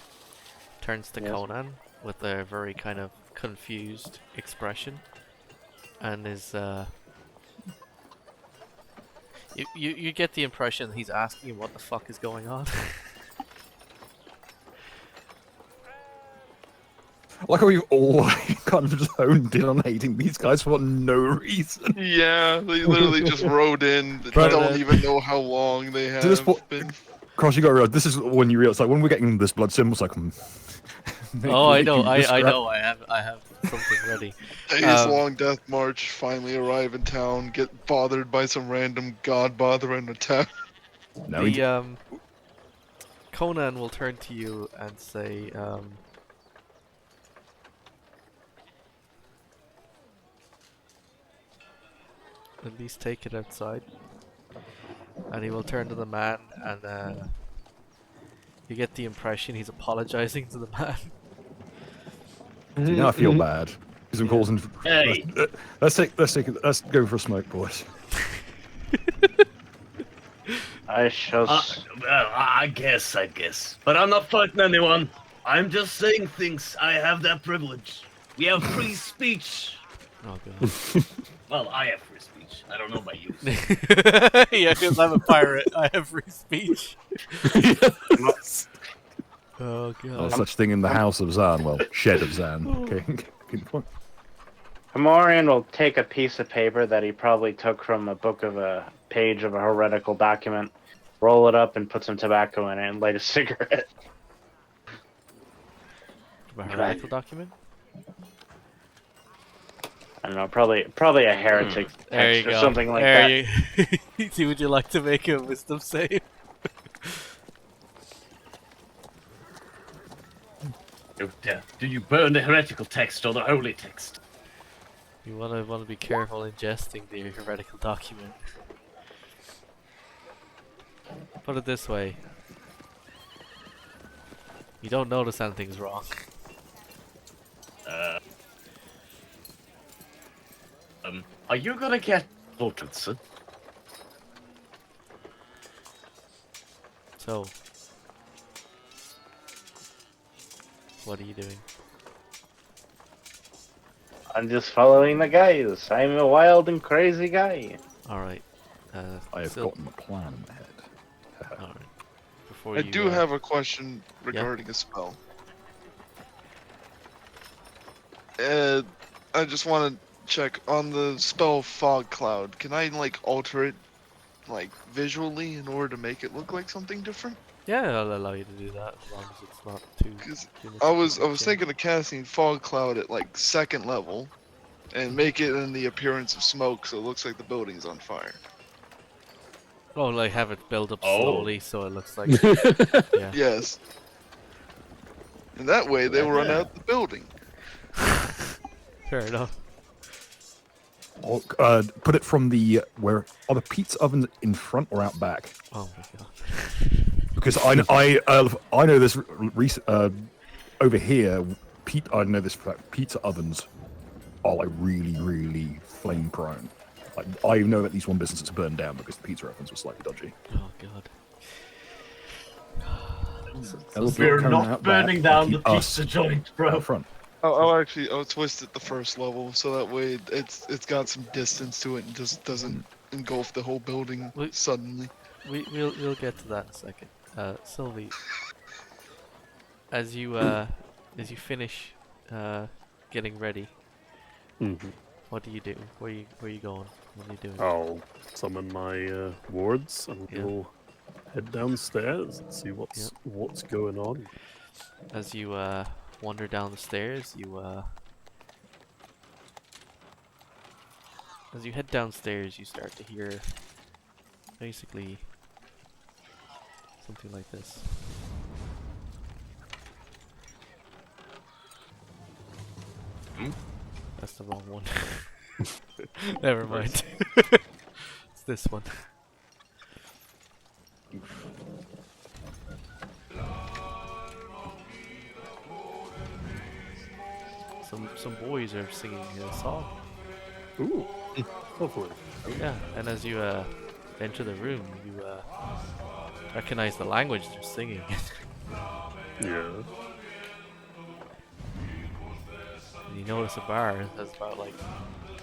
turns to Yes. Conan with a very kind of confused expression, and is you get the impression he's asking you what the fuck is going on. Like how we've all kind of just honed in on hating these guys for no reason. Yeah, they literally just rode in. Right. Don't even know how long they To this have point, been. Cross, you got to realize this is when you realize, like, when we're getting this blood symbol, it's like, Oh, I know, making this I crap. know, I have something ready. Days long death march, finally arrive in town, get bothered by some random god bothering a town. No, he The Conan will turn to you and say, at least take it outside. And he will turn to the man, and you get the impression he's apologizing to the man. See, now I feel bad because I'm causing. Hey. Let's go for a smoke, boys. I shall. Well, I guess. But I'm not fighting anyone. I'm just saying things. I have that privilege. We have free speech. Oh god. Well, I have free speech. I don't know about you. Yeah, because I'm a pirate. I have free speech. Oh god. No such thing in the House of Zan. Well, Shed of Zan. Okay. Good point. Commorian will take a piece of paper that he probably took from a book of a page of a heretical document, roll it up, and put some tobacco in it, and light a cigarette. A heretical document? I don't know, probably a heretic There you text or go. something like there that. You see, would you like to make a wisdom save? Do you burn the heretical text or the holy text? You wanna be careful ingesting the heretical document. Put it this way. You don't notice anything's wrong. Are you gonna get Wilkinson? So, what are you doing? I'm just following the guys. I'm a wild and crazy guy. Alright. I have Sil- gotten a plan in my head. Alright. Before I you, do have a question regarding a spell. I just want to check on the spell Fog Cloud. Can I like alter it, like visually, in order to make it look like something different? Yeah, I'll allow you to do that as long as it's not too. Because too much I was of a change. thinking of casting Fog Cloud at like 2nd level, and make it in the appearance of smoke, so it looks like the building's on fire. Oh, like have it build up Oh. slowly so it looks like. Yeah. Yes. And that way they will run out the building. Fair enough. Or, put it from the where are the pizza ovens in front or out back? Oh my god. Because I know this over here. I know this for fact. Pizza ovens are like really flame prone. Like I know at least one business that's burned down because the pizza ovens were slightly dodgy. Oh god. We're not burning down the pizza joint, bro. Out front. I'll twist it the 1st level, so that way it's got some distance to it and just doesn't engulf the whole building suddenly. We'll get to that in a second. Sylvie, as you finish getting ready, what do you do? Where you going? What are you doing? I'll summon my wards and Yeah. we'll head downstairs and see what's going on. As you wander down the stairs, as you head downstairs, you start to hear basically something like this. That's the wrong one. Never mind. It's this one. Some boys are singing a song. Ooh, hopefully. Yeah, and as you enter the room, you recognize the language they're singing. Yeah. And you notice a bar has about like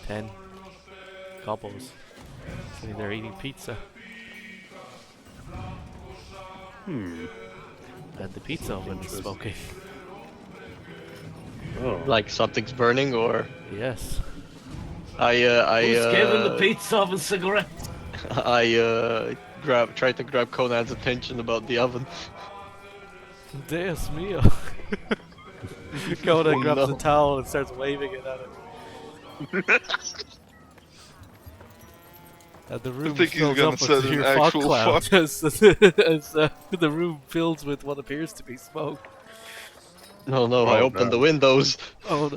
10 gobbles sitting there eating pizza. And the pizza oven is smoking. Oh. Like something's burning, or Yes. Who's giving the pizza oven cigarette? I tried to grab Conan's attention about the oven. Deus mio. Coda Oh, grabs no. a towel and starts waving it at him. And the room think he's fills gonna up set with an your fog actual cloud as the room fills with what appears to be smoke. No, I Oh, opened no. the windows. Oh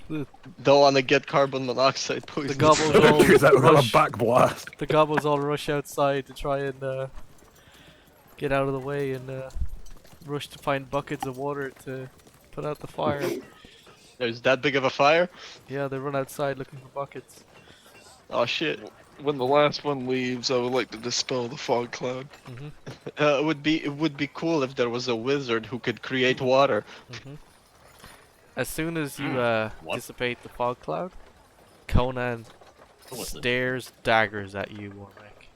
no, Don't want to get carbon monoxide the poisoning. gobbles all Because that was on a rush. back blast. The gobbles all rush outside to try and get out of the way and rush to find buckets of water to put out the fire. There's that big of a fire? Yeah, they run outside looking for buckets. Oh shit. When the last one leaves, I would like to dispel the fog cloud. It would be cool if there was a wizard who could create water. As soon as you What? dissipate the fog cloud, Conan What's it? stares daggers at you, Warmech.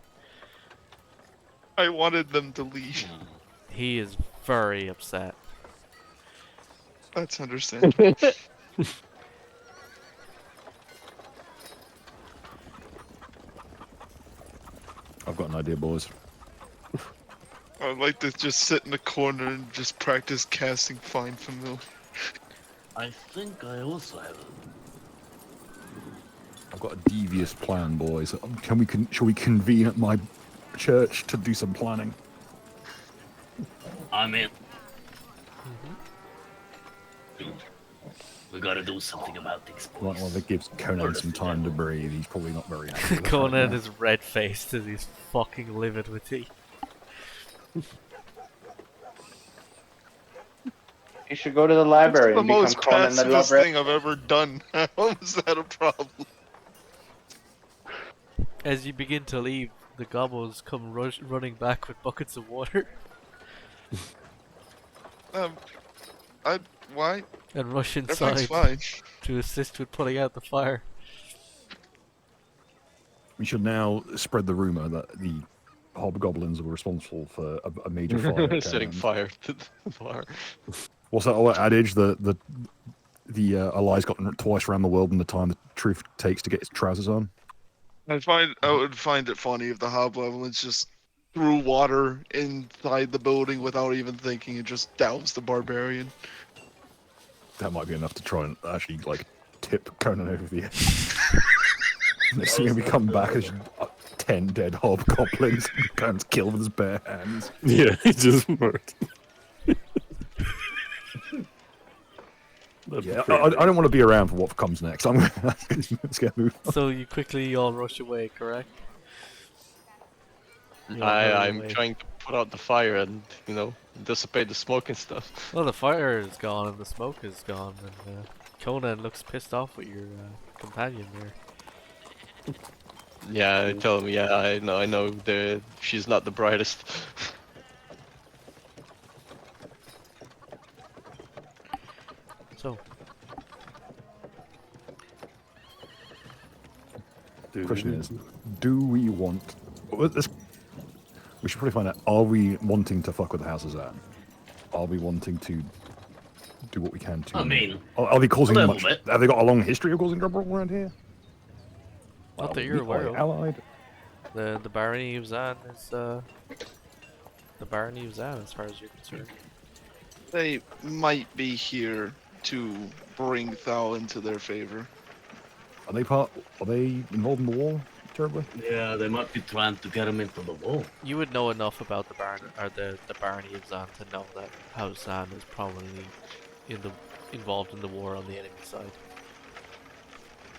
I wanted them to leave. He is very upset. That's understandable. I've got an idea, boys. I'd like to just sit in the corner and just practice casting Find Familiar. I think I also have it. I've got a devious plan, boys. Shall we convene at my church to do some planning? I'm in. We gotta do something about these Right, boys. well, that gives Conan some time to breathe. He's probably not very happy. with that Conan right now. is red-faced as he's fucking livid with tea. You should go to the library That's the and become most Conan the pacifist Lover. thing I've ever done. How is that a problem? As you begin to leave, the gobbles come running back with buckets of water Why? and rush Everything's inside fine. to assist with putting out the fire. We should now spread the rumor that the hobgoblins were responsible for a major fire. at Setting Conan. fire to the fire. What's that old adage? The a lie's got twice around the world in the time the truth takes to get its trousers on. I would find it funny if the hobgoblins just threw water inside the building without even thinking and just doused the barbarian. That might be enough to try and actually like tip Conan over the edge. Next thing we come back as 10 dead hobgoblins. Conan's killed with his bare hands. Yeah, he just worked. Yeah, I don't want to be around for what comes next. Let's get moved on. So you quickly all rush away, correct? You all hurry I'm away. trying to put out the fire and, dissipate the smoke and stuff. Well, the fire is gone and the smoke is gone, and Conan looks pissed off with your companion there. Yeah, I tell him, yeah, I know, she's not the brightest. So, The question is, do we want... well, we should probably find out, are we wanting to fuck with the House of Zan? Are we wanting to do what we can to... I mean, are they causing a little much... bit. Have they got a long history of causing trouble around here? not that Are you're we aware of. allied? The barony of Zan is the barony of Zan, as far as you're concerned. They might be here to bring Thal into their favor. Are they involved in the war terribly? yeah, they might be trying to get him into the wall. You would know enough about the barony or the barony of Zan to know that House Zan is probably involved in the war on the enemy side.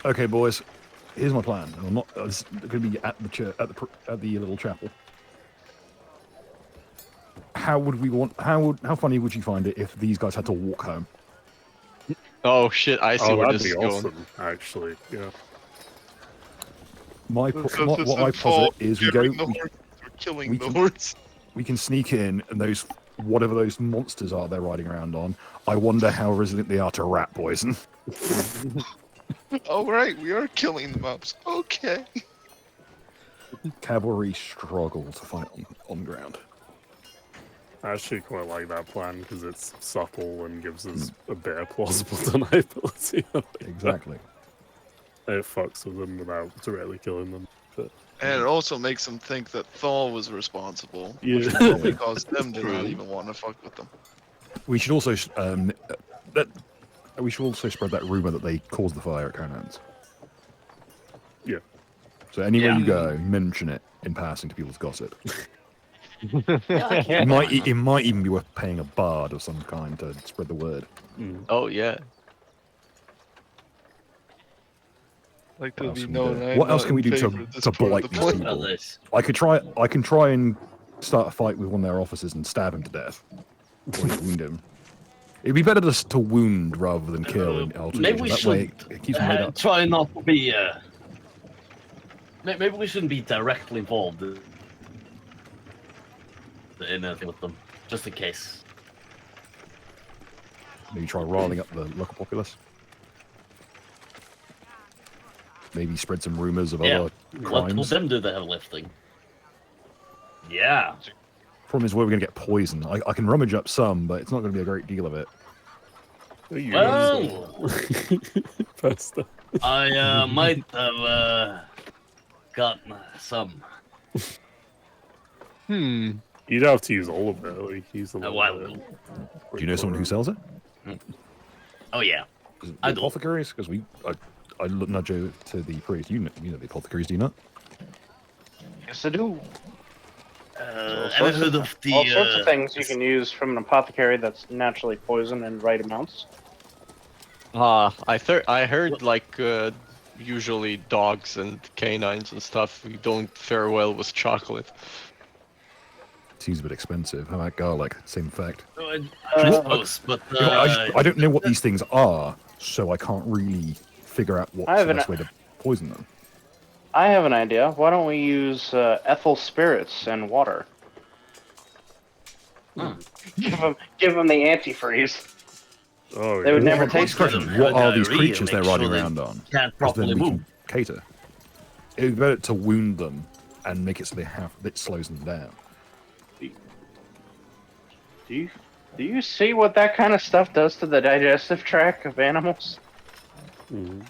Okay, boys. Here's my plan. I'm not. It's going to be at the church, at the little chapel. How would we want? How funny would you find it if these guys had to walk home? Oh shit! I see Oh, where that'd this be is going. awesome, actually. Yeah. What I fall posit is we carrying go. the horse or killing we the can- horse. We can sneak in, and those whatever those monsters are they're riding around on. I wonder how resilient they are to rat poison. Oh right, we are killing the mobs. Okay. Cavalry struggle to fight on ground. I actually quite like that plan because it's subtle and gives us a bit of plausible deniability. Exactly. It fucks with them without directly killing them. But And it also makes them think that Thal was responsible, Yeah. which probably caused them to not True. even want to fuck with them. We should also we should also spread that rumor that they caused the fire at Conan's. Yeah. So anywhere Yeah. you go, mention it in passing to people's gossip. Yeah, It might even be worth paying a bard of some kind to spread the word. Oh yeah. Like What to else be can we known. do? I'm What else not can we in do favor of this to part of blight the these plan. people? Well, this. I can try and start a fight with one of their officers and stab him to death, or wound him. It'd be better to wound rather than kill in altercation. Maybe we That should way it keeps them made up. try not to be. Maybe we shouldn't be directly involved in anything with them, just in case. Maybe try riling up the local populace. Maybe spread some rumors of Yeah. other Let crimes. them do the heavy lifting. Yeah. Problem is, where we're going to get poison. I can rummage up some, but it's not going to be a great deal of it. Well, First up. I might have gotten some. You'd have to use all of it. Like, use a little Well, bit. Do you know someone who sells it? oh yeah. Is it I the do. apothecaries? Because I nudge over to the priest. You know the apothecaries, do you not? Yes, I do. Ever heard of the? All sorts of things you can use from an apothecary that's naturally poison in right amounts. I heard like usually dogs and canines and stuff don't fare well with chocolate. Seems a bit expensive. How about garlic? Same effect. I suppose, but I don't know what these things are, so I can't really figure out what's I have the an- best way to poison them. I have an idea. Why don't we use ethyl spirits and water? Give them the antifreeze. Oh, They would yeah. never What- taste question, them. what are these Diarrhea, creatures make they're riding sure they around on? can't 'Cause then properly we move. can cater. It would be better to wound them and make it so it slows them down. Do you see what that kind of stuff does to the digestive tract of animals? Mhm.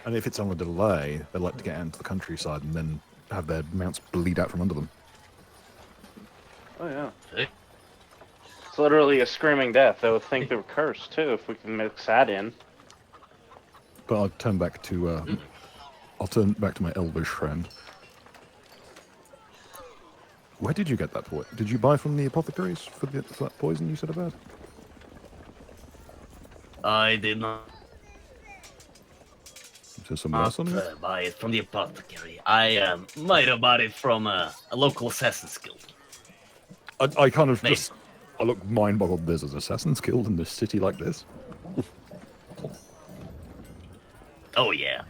And if it's on a delay, they like to get out into the countryside and then have their mounts bleed out from under them. Oh yeah. See? It's literally a screaming death. They would think they were cursed too if we can mix that in. But I'll turn back to my elvish friend. Where did you get that poison? Did you buy from the apothecaries for that poison you said about? I did not Is there somewhere else on it? buy it from the apothecary. I might have bought it from a local assassin's guild. I kind of Maybe. just I look mind boggled. There's an assassin's guild in this city like this. Oh yeah,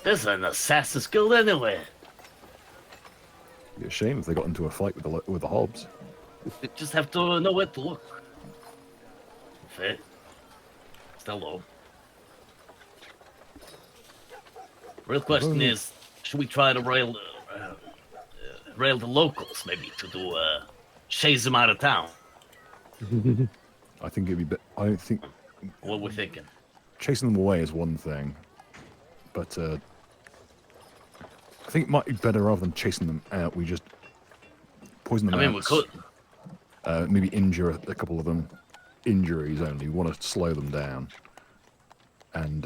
there's an assassin's guild anywhere. It'd be a shame if they got into a fight with the Hobbs. You just have to know where to look. Fair. Still low. Real question is, should we try to rail the locals maybe to do chase them out of town? I think it'd be. I think What we're thinking. chasing them away is one thing, but I think it might be better rather than chasing them out. We just poison them I mean, out. we could. Maybe injure a couple of them. Injuries only. We want to slow them down. And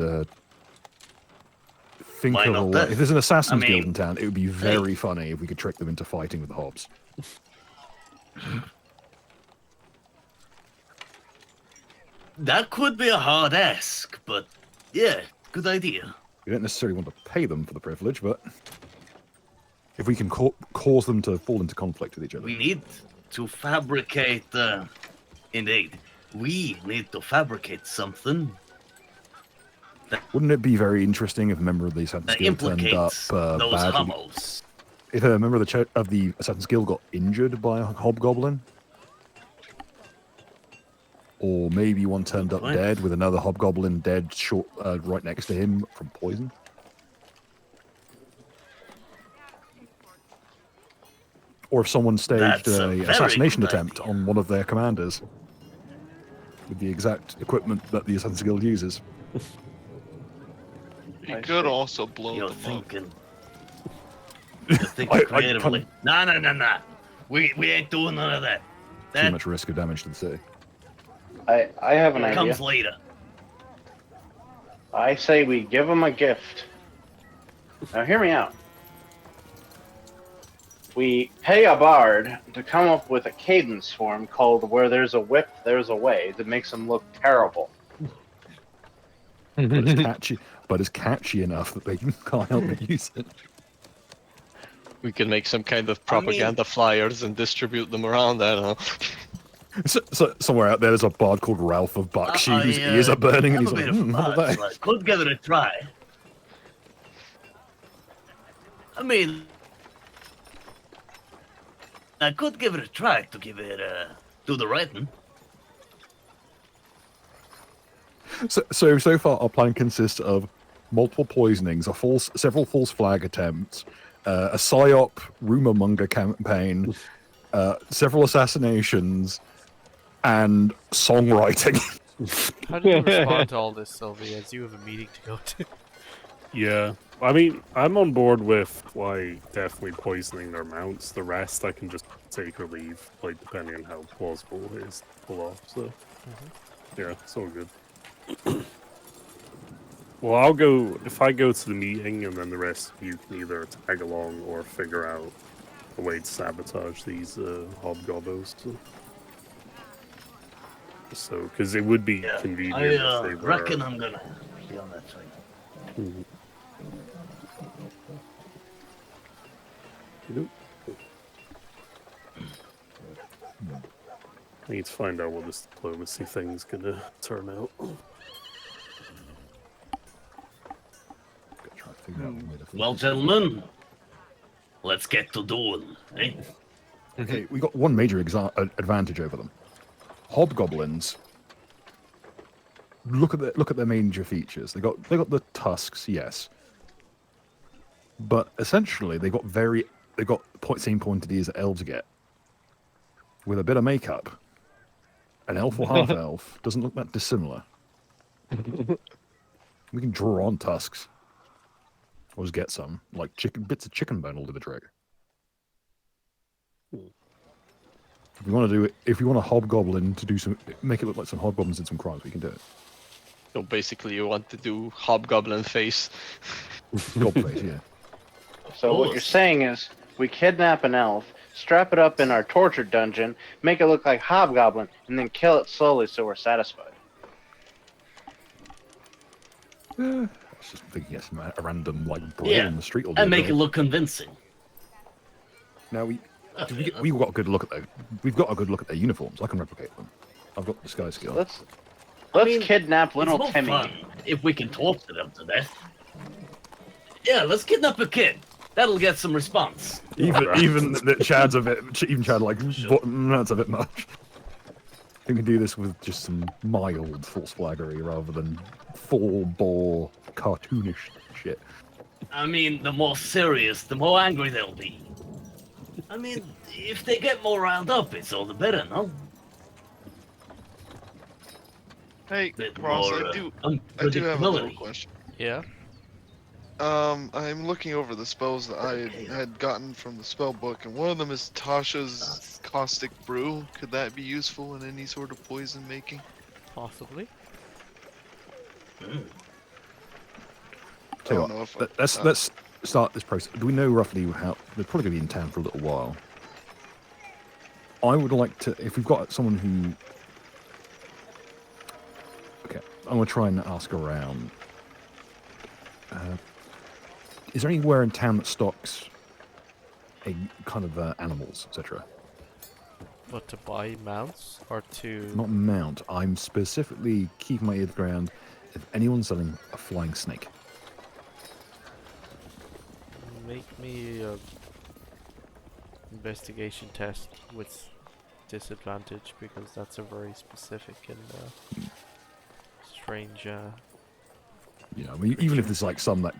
think Why of not a way. that? If there's an assassin's I mean, guild in town, it would be very funny if we could trick them into fighting with the Hobbs. That could be a hard ask, but yeah, Good idea. We don't necessarily want to pay them for the privilege, but if we can cause them to fall into conflict with each other. We need to fabricate. Indeed, we need to fabricate something Wouldn't it be very interesting if a member of the Assassin's that Guild turned up implicates those badly? homos. If a member of the Assassin's Guild got injured by a hobgoblin? Or maybe one turned up Right. dead with another hobgoblin dead right next to him from poison? Or if someone staged That's a an very assassination good attempt idea. on one of their commanders with the exact equipment that the Assassin's Guild uses. You I could see. also blow You're them up. thinking. You're thinking I creatively. can't- Nah. We ain't doing none of that. Too That much risk of damage to the city. I have an idea. comes later. I say we give them a gift. Now hear me out. We pay a bard to come up with a cadence form called "Where There's a Whip, There's a Way" that makes them look terrible. But it's catchy. But it's catchy enough that they can't help but use it. We can make some kind of propaganda flyers and distribute them around. I don't know. So somewhere out there's a bard called Ralph of Buckshee whose ears are burning, and he's like, how about that? Could give it a try. I mean, I could give it a try to give it do the writing. So far, our plan consists of multiple poisonings, several false flag attempts, a psyop rumor monger campaign, several assassinations, and songwriting. How do you respond to all this, Sylvie, as you have a meeting to go to? Yeah, I mean, I'm on board with like definitely poisoning their mounts. The rest I can just take or leave, like depending on how plausible it is to pull off. So, yeah, it's all good. Well, I'll go if I go to the meeting, and then the rest of you can either tag along or figure out a way to sabotage these hobgoblins. So, because it would be convenient I if they were. reckon I'm gonna be on that side. Mhm. I need to find out what this diplomacy thing's gonna turn out. Well, gentlemen, let's get to doing, eh? Okay, we got one major advantage over them. Hobgoblins. Look at their major features. They got the tusks, yes, but essentially they got same pointed ears that elves get. With a bit of makeup, an elf or half elf doesn't look that dissimilar. We can draw on tusks, or just get some like bits of chicken bone will do the trick. If we want a hobgoblin to make it look like some hobgoblins did some crimes, we can do it. So basically, you want to do hobgoblin face. Gobface, yeah. So what you're saying is we kidnap an elf, strap it up in our torture dungeon, make it look like Hobgoblin, and then kill it slowly so we're satisfied. I was just thinking, yes, a random like brawl in the street will do and make it. it look convincing. Now we've got a good look at their uniforms. I can replicate them. I've got disguise skill. Let's mean, kidnap little it's more Timmy. fun if we can talk to them to death. Yeah, let's kidnap a kid. That'll get some response. Even that Chad's a bit. Even Chad like that's a bit much. We can do this with just some mild false flaggery rather than full bore cartoonish shit. I mean, the more serious, the more angry they'll be. I mean, if they get more riled up, it's all the better, no? Hey, Bit Ross, more I do have a little unpredictability. question. Yeah. I'm looking over the spells that I had gotten from the spell book, and one of them is Tasha's Caustic Brew. Could that be useful in any sort of poison making? Possibly. Tell you I don't know what, if let's start this process. Do we know roughly how they're probably going to be in town for a little while? I would like to, if we've got someone who, okay, I'm going to try and ask around. Is there anywhere in town that stocks a kind of animals, etc.? What, to buy mounts or to? Not mount. I'm specifically keeping my ear to the ground if anyone's selling a flying snake. Make me a investigation test with disadvantage because that's a very specific and strange. I mean, even if there's like some that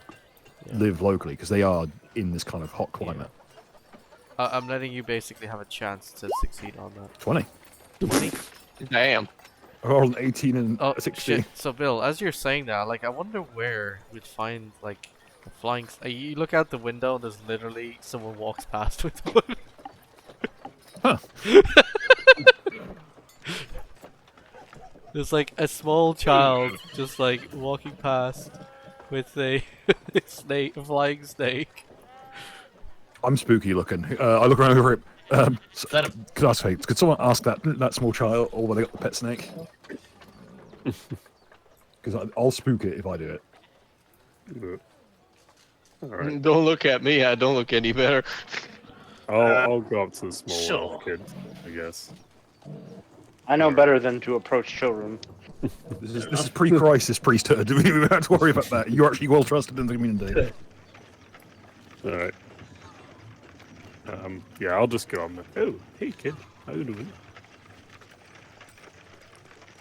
live locally, because they are in this kind of hot climate. I'm letting you basically have a chance to succeed on that. 20. 20? Damn. Or an 18 and 16. Shit. So Bill, as you're saying that, like I wonder where we'd find like a flying. You look out the window and there's literally someone walks past with one. Huh. There's like a small child just like walking past with a snake, a flying snake. I'm spooky looking. I look around over it. Could someone ask that small child or where they got the pet snake? Because I'll spook it if I do it. All right. Don't look at me. I don't look any better. I'll go up to the small Sure. kid, I guess. I know better than to approach children. This is pre-crisis priesthood. We don't have to worry about that. You're actually well trusted in the community. All right. Yeah, I'll just go on there. Oh, hey kid, how you doing?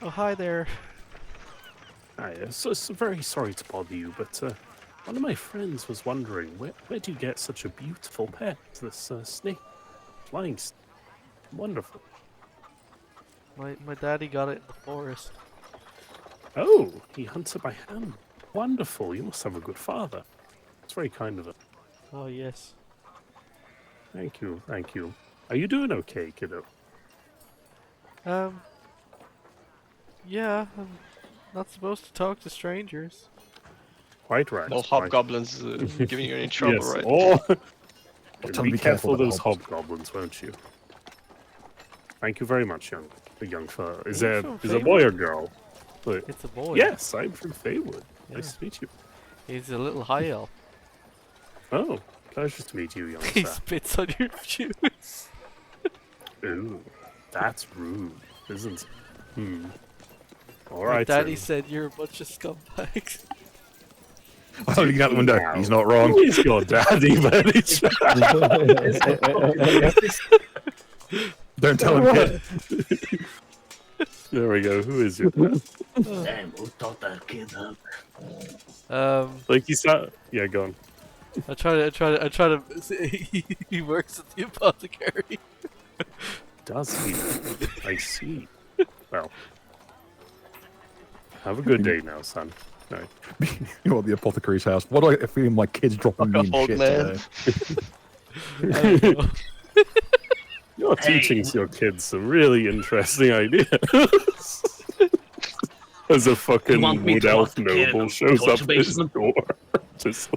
Oh, hi there. Hi, so very sorry to bother you, but one of my friends was wondering where do you get such a beautiful pet? This snake, flying snake. Wonderful. My daddy got it in the forest. Oh, he hunts it by hand. Wonderful. You must have a good father. It's very kind of him. Oh yes. Thank you, thank you. Are you doing okay, kiddo? Yeah, I'm not supposed to talk to strangers. Quite right. No quite. hobgoblins giving you any trouble, Yes. right? Oh. Tell Be me careful of about those the hobs. hobgoblins, won't you? Thank you very much, young fellow. Is Are you there from is a Feywood? boy or girl? But, It's a boy. yes, I'm from Feywood. Yeah. Nice to meet you. He's a little high elf. Oh, pleasure to meet you, young He sir. spits on your shoes. Ooh, that's rude, isn't it? All My right, daddy then. said you're a bunch of scumbags. I'm looking out the window. He's not wrong. He's your daddy, but he's... Don't tell him, kid. There we go. Who is your dad? Damn, who taught that kid up? Like he's not... Yeah, go on. I try to. He works at the apothecary. Does he? I see. Well, have a good day now, son. No. You know what, the apothecary's house. What do I feel my kids dropping me in Old shit man. today? I don't know. You're Hey. teaching your kids some really interesting ideas. As a fucking want me wood to elf lock the kid in noble the shows torture up at his basement? door. Just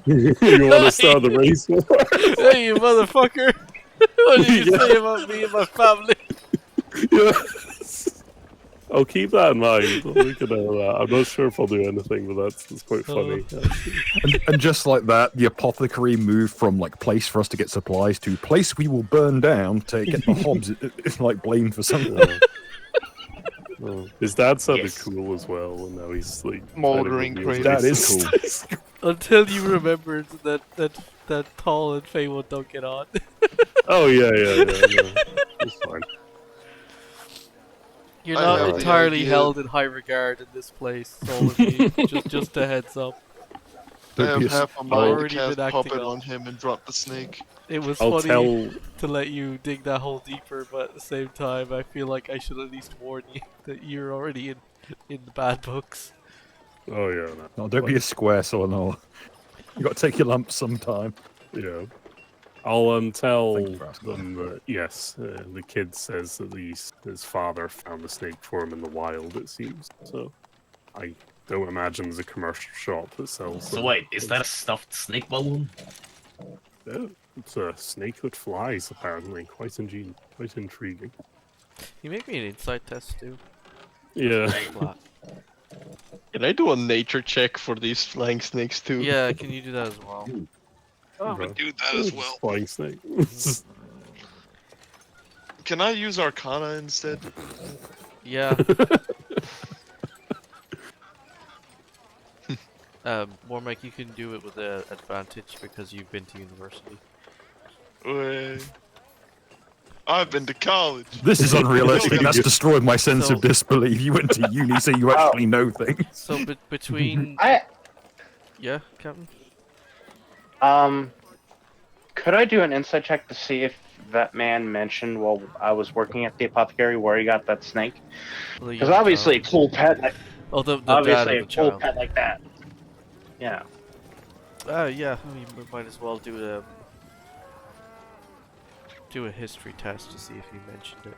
you want to start the race war? Hey, you motherfucker! What did you say about me and my family? Yes. I'll keep that in mind. We can, I'm not sure if I'll do anything, but that's quite funny. And just like that, the apothecary moved from like place for us to get supplies to place we will burn down to get the hobs. It's like blamed for something. Oh, his dad sounded Yes. cool as well, and now he's like Mouldering his crazy. dad is Cool. Until you remembered that Tall and Feywood don't get on. Oh yeah. No. It's fine. You're I not have the entirely idea. held in high regard in this place, all of you. just a heads up. I Don't be have a half a I've mind already to cast been acting puppet up. on him and drop the snake. It was I'll funny tell. to let you dig that hole deeper, but at the same time, I feel like I should at least warn you that you're already in the bad books. Oh yeah. No, don't be a square, so no. You got to take your lumps sometime. Yeah. I'll tell Thank you for asking. them that yes, the kid says that his father found the snake for him in the wild. It seems so. I don't imagine there's a commercial shop that sells. So them. wait, is that a stuffed snake balloon? Yeah, it's a snake that flies. Apparently, quite intriguing. You make me an insight test too. Yeah. Flat. Can I do a nature check for these flying snakes too? Yeah, can you do that as well? Oh, we do that as well. Flying snake. Can I use Arcana instead? Yeah. Warmech, you can do it with an advantage because you've been to university. I've been to college. This is unrealistic. That's destroyed my sense So- of disbelief. You went to uni, so you actually know things. So between yeah, Captain. Could I do an insight check to see if that man mentioned while I was working at the apothecary where he got that snake? Because obviously a cool pet, like the dad obviously of a the cool child. pet like that. Yeah. Yeah, we might as well do a history test to see if he mentioned it.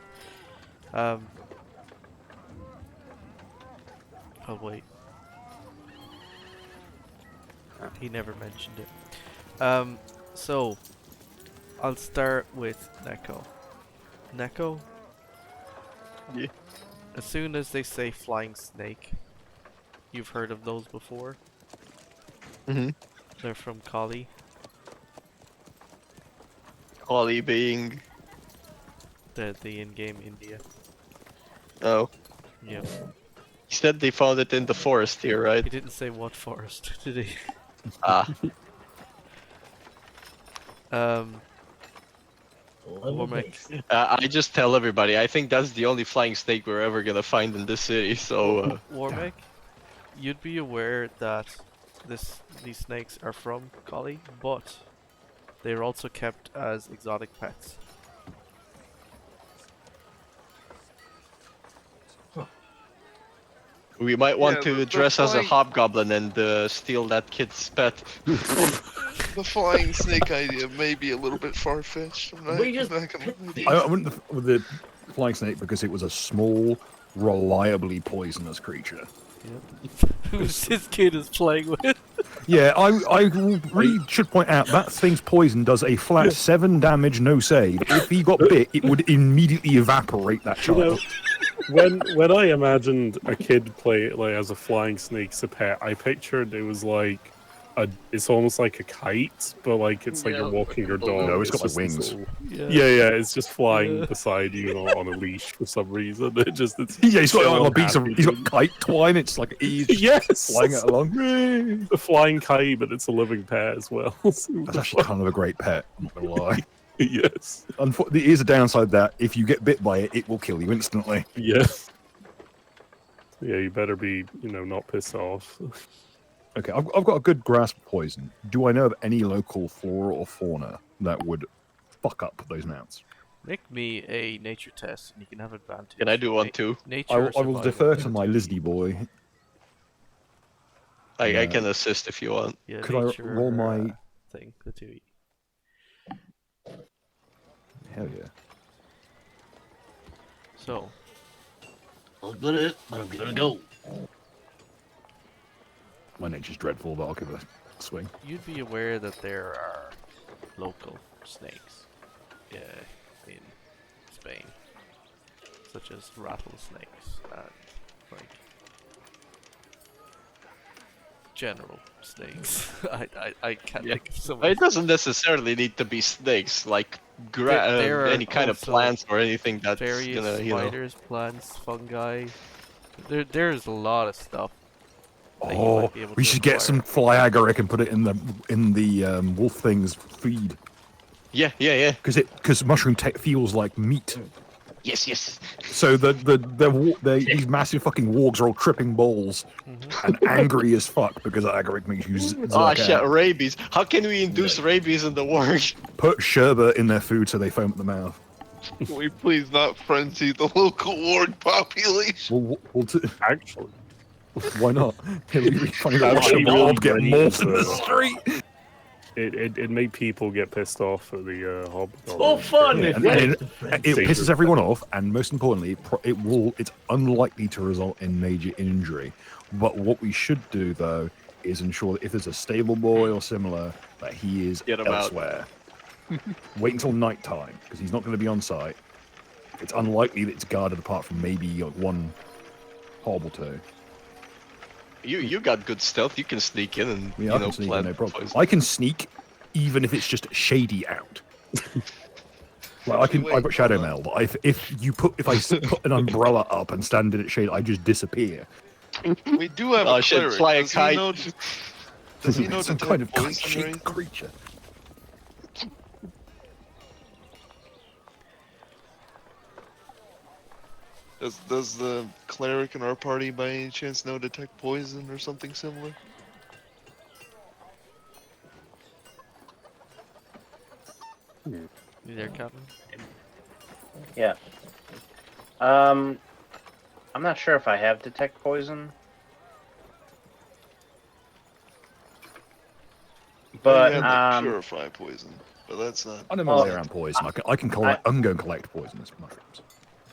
Oh wait. He never mentioned it. So I'll start with Neko. Neko? Yeah. As soon as they say flying snake, you've heard of those before? Mm-hmm. They're from Kali. Kali being... The in-game India. Oh. Yeah. He said they found it in the forest here, right? He didn't say what forest, did he? Ah. Warmech. I just tell everybody, I think that's the only flying snake we're ever gonna find in this city, so... Warmech, you'd be aware that these snakes are from Kali, but they are also kept as exotic pets. We might want Yeah, to the dress as a flying- hobgoblin and steal that kid's pet. The flying snake idea may be a little bit far-fetched. I'm not, We just I'm not gonna lie to you. I went with the flying snake because it was a small, reliably poisonous creature. Who's this kid is playing with? Yeah, I really should point out that thing's poison does a flat 7 damage, no save. If he got bit, it would immediately evaporate that You know, child. when I imagined a kid play like as a flying snake as a pet, I pictured it was like it's almost like a kite, but like it's like Yeah, you're walking your dog. No, it's got, like, just this wings. little- Yeah, it's just flying beside you on a leash for some reason. It's Yeah, he's got so like a piece of, happy. he's got kite twine. It's like he's yes, flying it along. the flying kite, but it's a living pet as well. That's actually kind of a great pet. I'm not gonna lie. Yes, There is a downside that if you get bit by it, it will kill you instantly. yeah, yeah. You better be, not pissed off. Okay, I've got a good grasp of poison. Do I know of any local flora or fauna that would fuck up those mounts? Make me a nature test, and you can have advantage. Can I do one too? Nature. I or will survival. defer to my Lizdy boy. I can assist if you want. Yeah, Could I nature, roll my- thing? The two. Hell yeah. So I'll put it, but I'm gonna go. My nature's dreadful, but I'll give it a swing. you'd be aware that there are local snakes, in Spain, such as rattlesnakes and like general snakes. I can't Yeah. think of some. It doesn't necessarily need to be snakes, like There are any kind of also plants or anything that's various gonna, spiders, plants, fungi. There's a lot of stuff. that you Oh, might be able we to should get some acquire. fly agaric and put it in the wolf thing's feed Yeah. because mushroom feels like meat. Yes. So these massive fucking wargs are all tripping balls and angry as fuck because agaric makes you Oh zerk shit, out. rabies. How can we induce rabies in the world? Put sherbet in their food so they foam at the mouth. Can we please not frenzy the local ward population? Actually, Why not? It'll be funny to watch a Actually, mob get really mauled in the good. street. it made people get pissed off at the hobgoblin. Oh, fun! Yeah, if and we- it pisses everyone off, and most importantly, it's unlikely to result in major injury. But what we should do, though, is ensure that if there's a stable boy or similar, that he is Get him out. elsewhere. Wait until night time, because he's not going to be on site. It's unlikely that it's guarded apart from maybe one hob or two. You got good stealth. You can sneak in and Yeah, I can sneak in, plant no problem. poison. I can sneak, even if it's just shady out. Like Actually, I've got wait, shadow hold mail, but if I put an umbrella up and stand in its shade, I just disappear. We do have I a should cleric. fly a Does he kite. know? Does he know Some detect kind of poison or kite-shaped anything? creature. Does the cleric in our party by any chance know detect poison or something similar? You there, Captain? Yeah. I'm not sure if I have detect poison, but I have purify poison, but that's not. I know my way around poison. I can collect. I can go and collect poisonous mushrooms.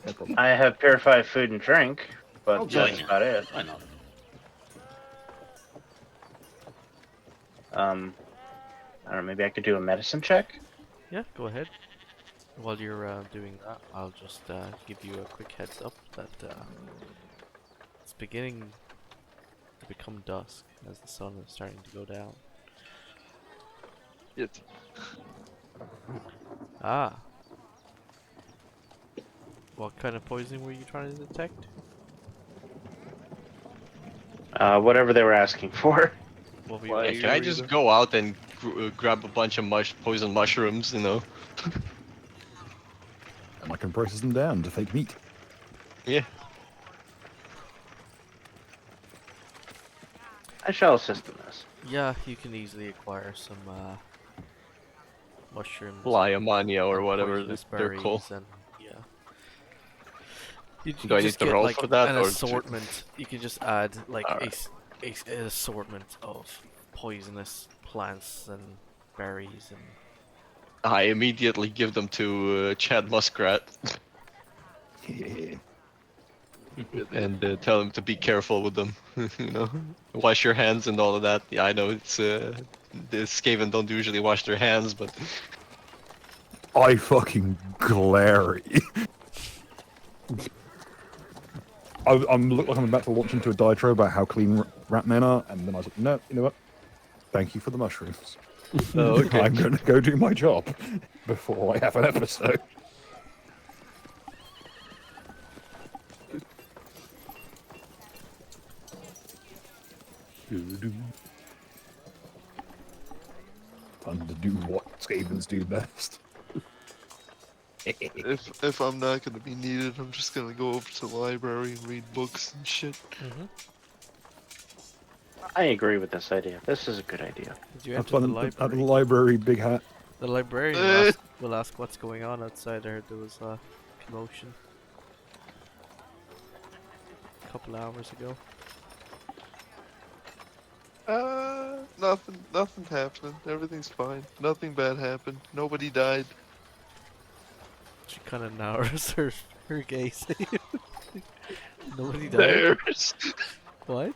No problem. I have purified food and drink, but I'll join that's you. about it. Why not? I don't know. Maybe I could do a medicine check. Yeah, go ahead. While you're doing that, I'll just give you a quick heads up that it's beginning to become dusk as the sun is starting to go down. It. Ah. What kind of poison were you trying to detect? Whatever they were asking for. What were Yeah, you can I just go out and grab a bunch of poison mushrooms? And I can process them down to fake meat. Yeah. I shall assist in this. Yeah, you can easily acquire some mushrooms. Liamania or and whatever poisonous they're called. berries and yeah. You Do I need just to get roll like for that, an or assortment. You can just add like Alright. an assortment of poisonous plants and berries and I immediately give them to Chad Muskrat and tell him to be careful with them. Wash your hands and all of that. Yeah, I know it's the Skaven don't usually wash their hands, but I fucking glare. I'm look like I'm about to launch into a diatribe about how clean rat men are, and then I was like, no, you know what? Thank you for the mushrooms. Oh, okay. I'm going to go do my job before I have an episode. Time to do what Skavens do best. If I'm not gonna be needed, I'm just gonna go over to the library and read books and shit. I agree with this idea. This is a good idea. Did you Have enter the fun at the library? library, big hat. The librarian will ask what's going on outside. I heard there was a commotion a couple hours ago. Nothing happening. Everything's fine. Nothing bad happened. Nobody died. She kind of narrows her gaze. Nobody died. there's What?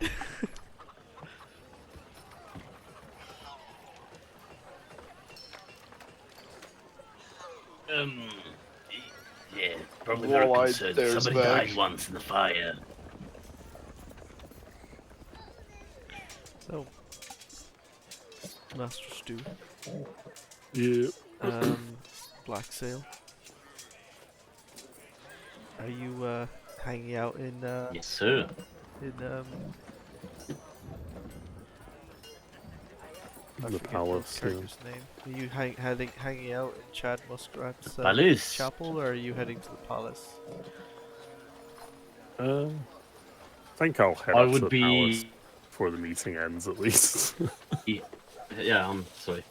Yeah, probably very Wall-eyed concerned. stares Somebody back. died once in the fire. So, Master Stew. Yeah. Black Sail. Are you hanging out in Yes, sir. in I The forget palace, yeah. character's name. Are you hanging out in Chad Muskrat's Palace. chapel, or are you heading to the palace? I think I'll head I up to would the palace be. before the meeting ends, at least. Yeah, I'm sorry.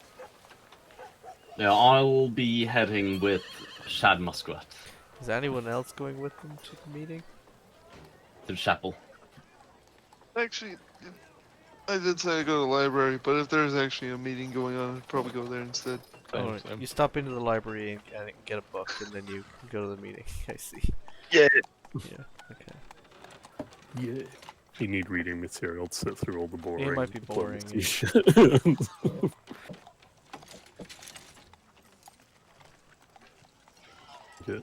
Yeah, I'll be heading with Shad Muskrat Is anyone else going with them to the meeting? to the chapel. Actually, I did say I go to the library, but if there's actually a meeting going on, I'd probably go there instead. Alright, you stop into the library and get a book, and then you go to the meeting. I see. Yeah. Yeah. Okay. Yeah. You need reading material to sit through all the boring. might be boring, diplomacy yeah. shit. Yeah.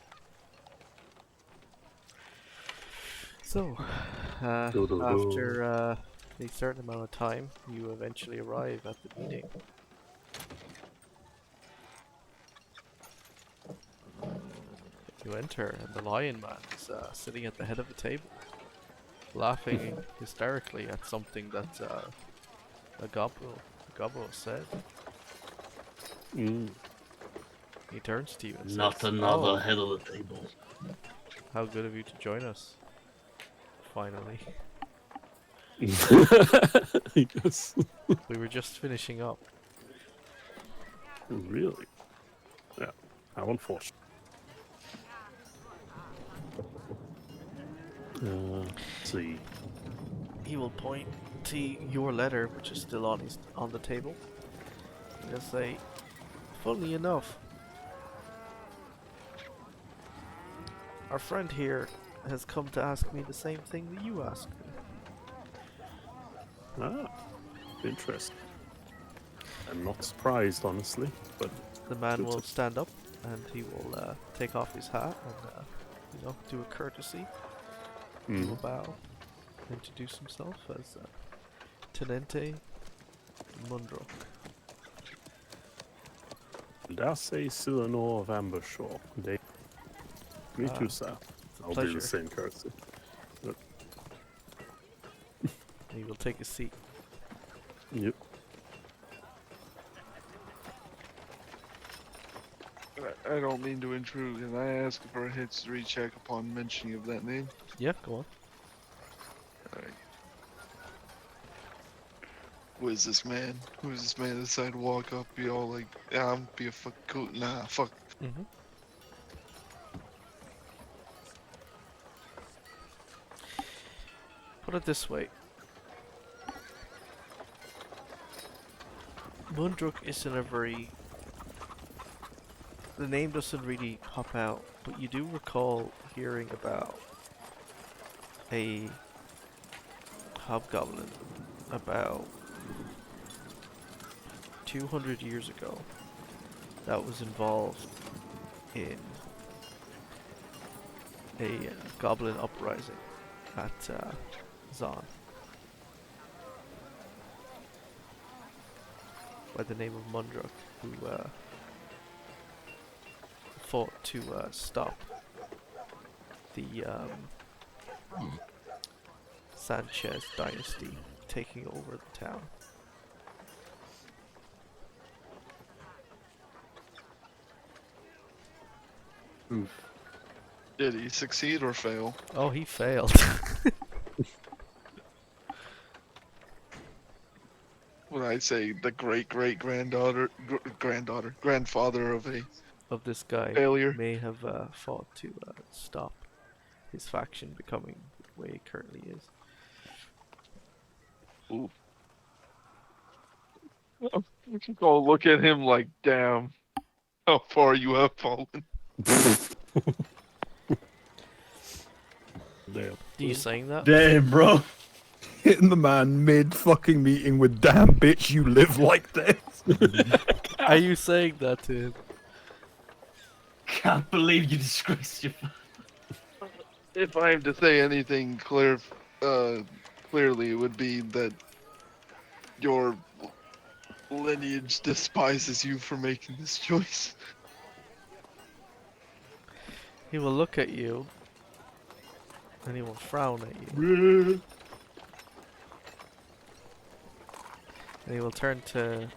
So, Do-do-do. after a certain amount of time, you eventually arrive at the meeting. You enter, and the Lion Man is sitting at the head of the table, laughing hysterically at something that a gobbo said. Mm. He turns to you and Not says, another "Oh, head of the table. how good of you to join us." Finally. Yes. We were just finishing up. Really? Yeah. How unfortunate. Let's see. He will point to your letter, which is still on the table. He'll say, "Funnily enough, our friend here has come to ask me the same thing that you asked me." Ah, interesting. I'm not surprised, honestly, but The man Good will to- stand up and he will take off his hat and do a courtesy. He will bow, introduce himself as Tenente Mundrock. Dace Silanor of Ambershaw. They meet you, sir. It's a I'll do pleasure. the same courtesy. He will take a seat. Yep. I don't mean to intrude. Can I ask for a history check upon mentioning of that name? Yeah, go on. Alright. Who is this man? Who is this man that decided to walk up, be all like, yeah, I'm be a fuck cool. Nah, fuck. Mm-hmm. Put it this way. Mundruk isn't a very... The name doesn't really pop out, but you do recall hearing about a hobgoblin about 200 years ago that was involved in a goblin uprising at Zon by the name of Mundruk, who fought to stop the Sanchez dynasty taking over the town. Oof. Did he succeed or fail? Oh, he failed. When I say the grandfather of a Of this guy failure. may have fought to stop his faction becoming the way it currently is. Ooh. We can go look at him like, damn, how far you have fallen. Damn. Do you saying that? Damn, bro. Hitting the man mid fucking meeting with "damn bitch, you live like this." Are you saying that to him? Can't believe you disgraced your If I have to say anything clearly, it would be that your lineage despises you for making this choice. He will look at you and he will frown at you. And he will turn to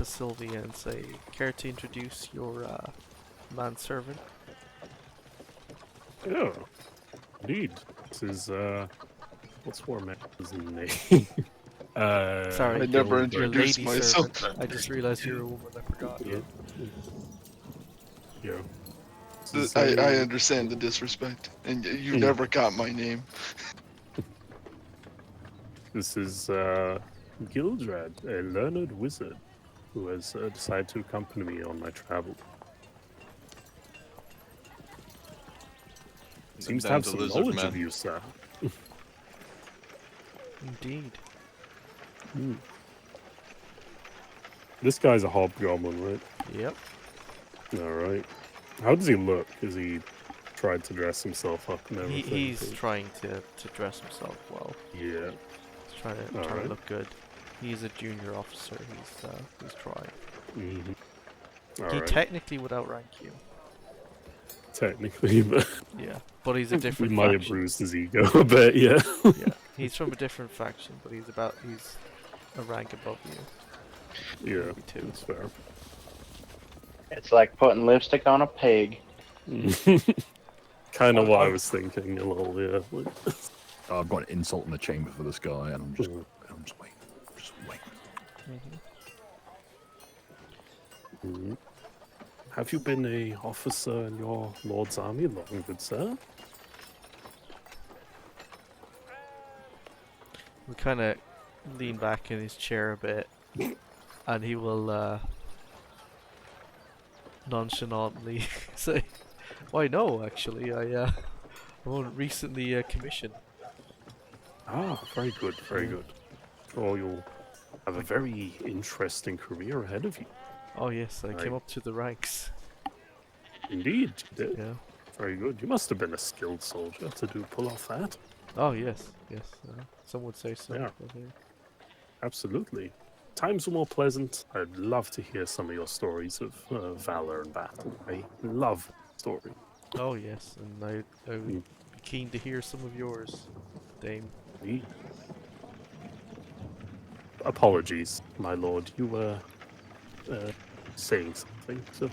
Sylvia and say, "Care to introduce your manservant?" Yeah. Indeed. This is, what's Warmech's name? Sorry, I never Ghildred. your introduced lady myself. servant. I just realized you're a woman. I forgot. Yeah. Yeah. I understand the disrespect, and you never got my name. This is Ghildred, a learned wizard who has decided to accompany me on my travel. Seems to Down have to some lizard knowledge man. of you, sir. Indeed. This guy's a hobgoblin, right? Yep. Alright. How does he look? Has he tried to dress himself up and everything? He's trying to dress himself well. Yeah. He's trying to Alright. look good. He's a junior officer. He's trying. Mhm. He Alright. technically would outrank you. Technically, but Yeah, but he's a we different might have faction. bruised his ego a bit, yeah. Yeah, he's from a different faction, but he's a rank above you. Yeah, Maybe two. that's fair. It's like putting lipstick on a pig. Kind of what I was thinking a little, yeah. Like, I've got an insult in the chamber for this guy, and I'm just waiting. Just waiting. Mm-hmm. mhm. Have you been a officer in your lord's army long, good sir? We kind of lean back in his chair a bit, and he will nonchalantly say, "Why no, actually, I was recently commissioned." Ah, very good, very good. Oh, you'll have a very interesting career ahead of you. Oh yes, I came Right. up to the ranks. Indeed, you did. Yeah. Very good. You must have been a skilled soldier to pull off that. Oh yes, yes. Some would say so. Yeah. but, Absolutely. Times were more pleasant. I'd love to hear some of your stories of valor and battle. I love story. oh yes, and I would Mm. be keen to hear some of yours, Dame. Indeed. Apologies, my lord. You were saying something. So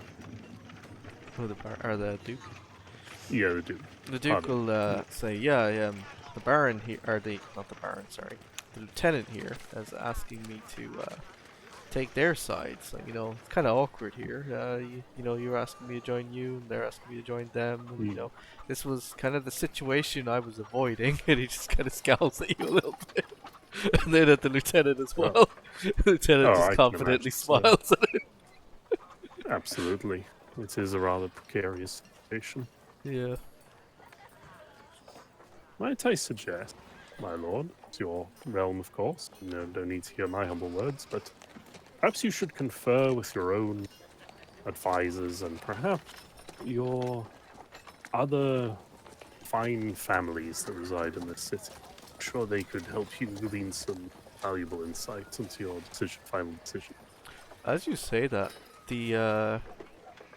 Oh, the Duke. yeah, the dude. The Duke Pardon. will say, yeah, the Baron here, or not the Baron, sorry, the Lieutenant here is asking me to take their sides. Like, it's kind of awkward here. You're asking me to join you, and they're asking me to join them. And, Mm. this was kind of the situation I was avoiding, and he just kind of scowls at you a little bit. And then at the Lieutenant as well. The Lieutenant Oh, I just can confidently imagine, smiles at him. Absolutely. It is a rather precarious situation. Yeah. Might I suggest, my lord, it's your realm, of course. No, don't need to hear my humble words, but perhaps you should confer with your own advisors and perhaps your other fine families that reside in this city. I'm sure they could help you glean some valuable insights into your final decision. As you say that, the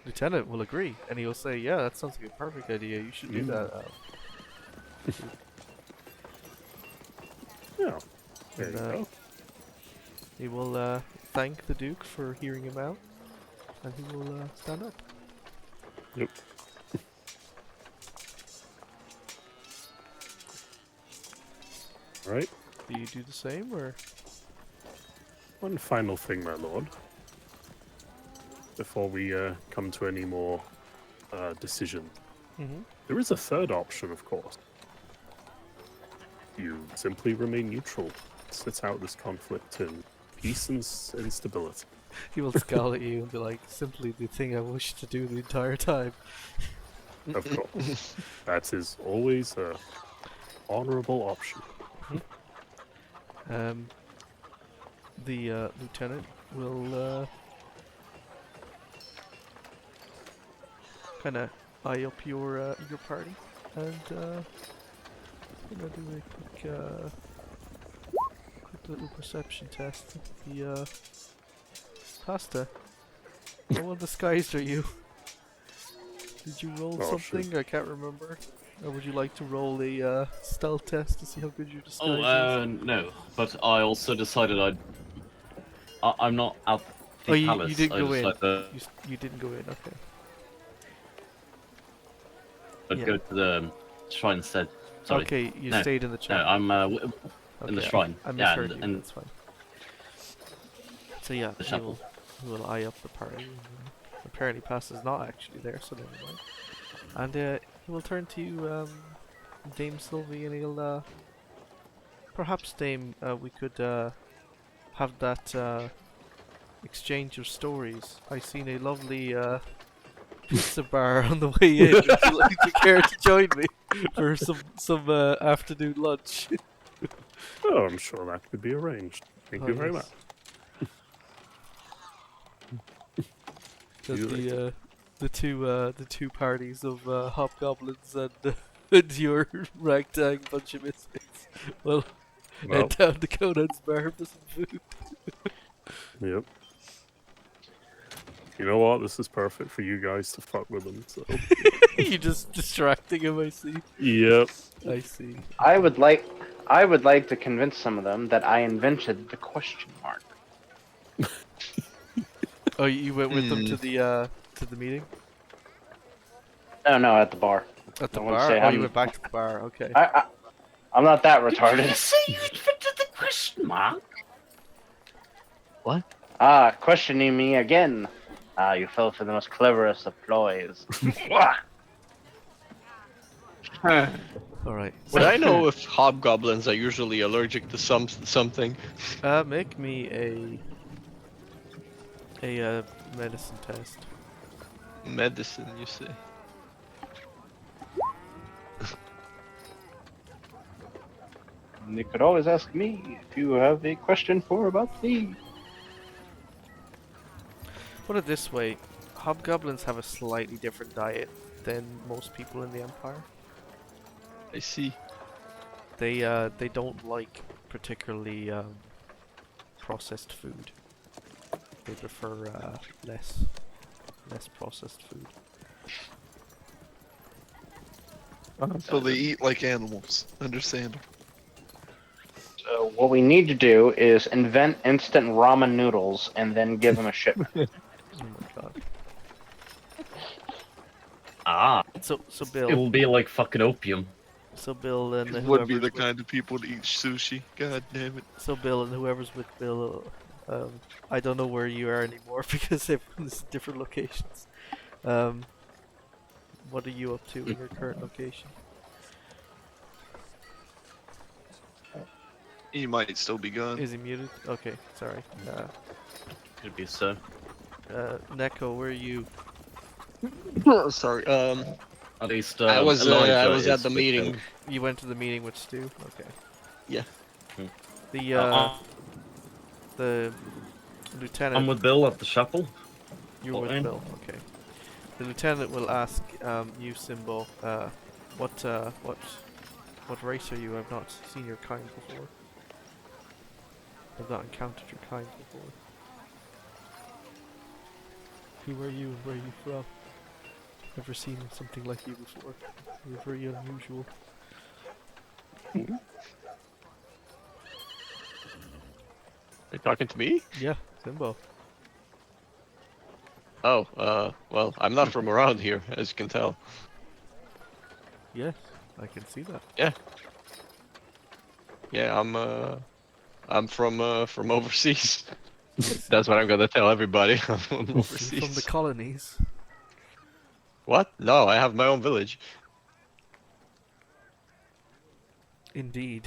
Lieutenant will agree, and he'll say, yeah, that sounds like a perfect idea. You should do that. Yeah, there And, you go. He will thank the Duke for hearing him out, and he will stand up. Yep. Right. Do you do the same, or? One final thing, my lord. Before we come to any more decision. Mm-hmm. There is a third option, of course. You simply remain neutral. Sit out this conflict in peace and stability. He will scowl at you and be like, simply the thing I wish to do the entire time. Of course. That is always a honorable option. The Lieutenant will kind of eye up your party and gonna do a quick little perception test. The pasta. How well disguised are you? Did you roll Oh, something? shit. I can't remember. Or would you like to roll a stealth test to see how good your disguise Oh, is? no. But I also decided I'm not at the Oh, you palace. didn't I go in. decided You didn't go in. Okay. I'd Yeah. go to the shrine instead. Sorry. Okay, you No, stayed in the No, chat. I'm in the Okay, shrine. I Yeah, misheard you. and That's fine. So yeah, the he chapel. will eye up the party. Apparently, Pass is not actually there, so never mind. And he will turn to you, Dame Sylvie, and he'll perhaps, Dame, we could have that exchange of stories. I seen a lovely pizza bar on the way in. Would you care to join me for some afternoon lunch? Oh, I'm sure that could be arranged. Thank you very much. That You the two parties of hobgoblins and and your ragtag bunch of misfits. Well, Well, Head down to Conan's bar for some food. yep. You know what? This is perfect for you guys to fuck with them. So. You just distracting him, I see. Yep. I see. I would like to convince some of them that I invented the question mark. Oh, you went with them to the meeting? No, at the bar. At the I wouldn't bar? say Oh, I'm- you went back to the bar, okay. I'm not that Did retarded. you say you invented the question mark? What? Questioning me again. You fell for the most cleverest of ploys. Alright. Would I know if hobgoblins are usually allergic to something? Make me a medicine test. Medicine, you say? You could always ask me if you have a question about me. Put it this way, hobgoblins have a slightly different diet than most people in the Empire. I see. They don't like particularly processed food. They prefer less processed food. So they eat like animals. Understandable. So what we need to do is invent instant ramen noodles and then give them a shipment. Oh my god. Ah, So it Bill, will be like fucking opium. and It would be whoever's the kind of people to eat sushi. God damn it. and whoever's with Bill, I don't know where you are anymore because everyone's in different locations. What are you up to in your current location? He might still be gone. Is he muted? Okay, sorry. Could be so. Neko, where are you? Sorry. At least I was Elijah at is the with meeting. them. You went to the meeting with Stu? Okay. Yeah. The lieutenant. I'm with Bill at the chapel. You're with Fine. Bill. Okay. The lieutenant will ask you, Simbo, what race are you? I've not seen your kind before. I've not encountered your kind before. Who are you and where are you from? Never seen something like you before. You're very unusual. Are you talking to me? Yeah, Simbo. Oh, well, I'm not from around here, as you can tell. Yes, I can see that. Yeah, I'm from overseas. That's what I'm gonna tell everybody. I'm from You're overseas. from the colonies. What? No, I have my own village. Indeed.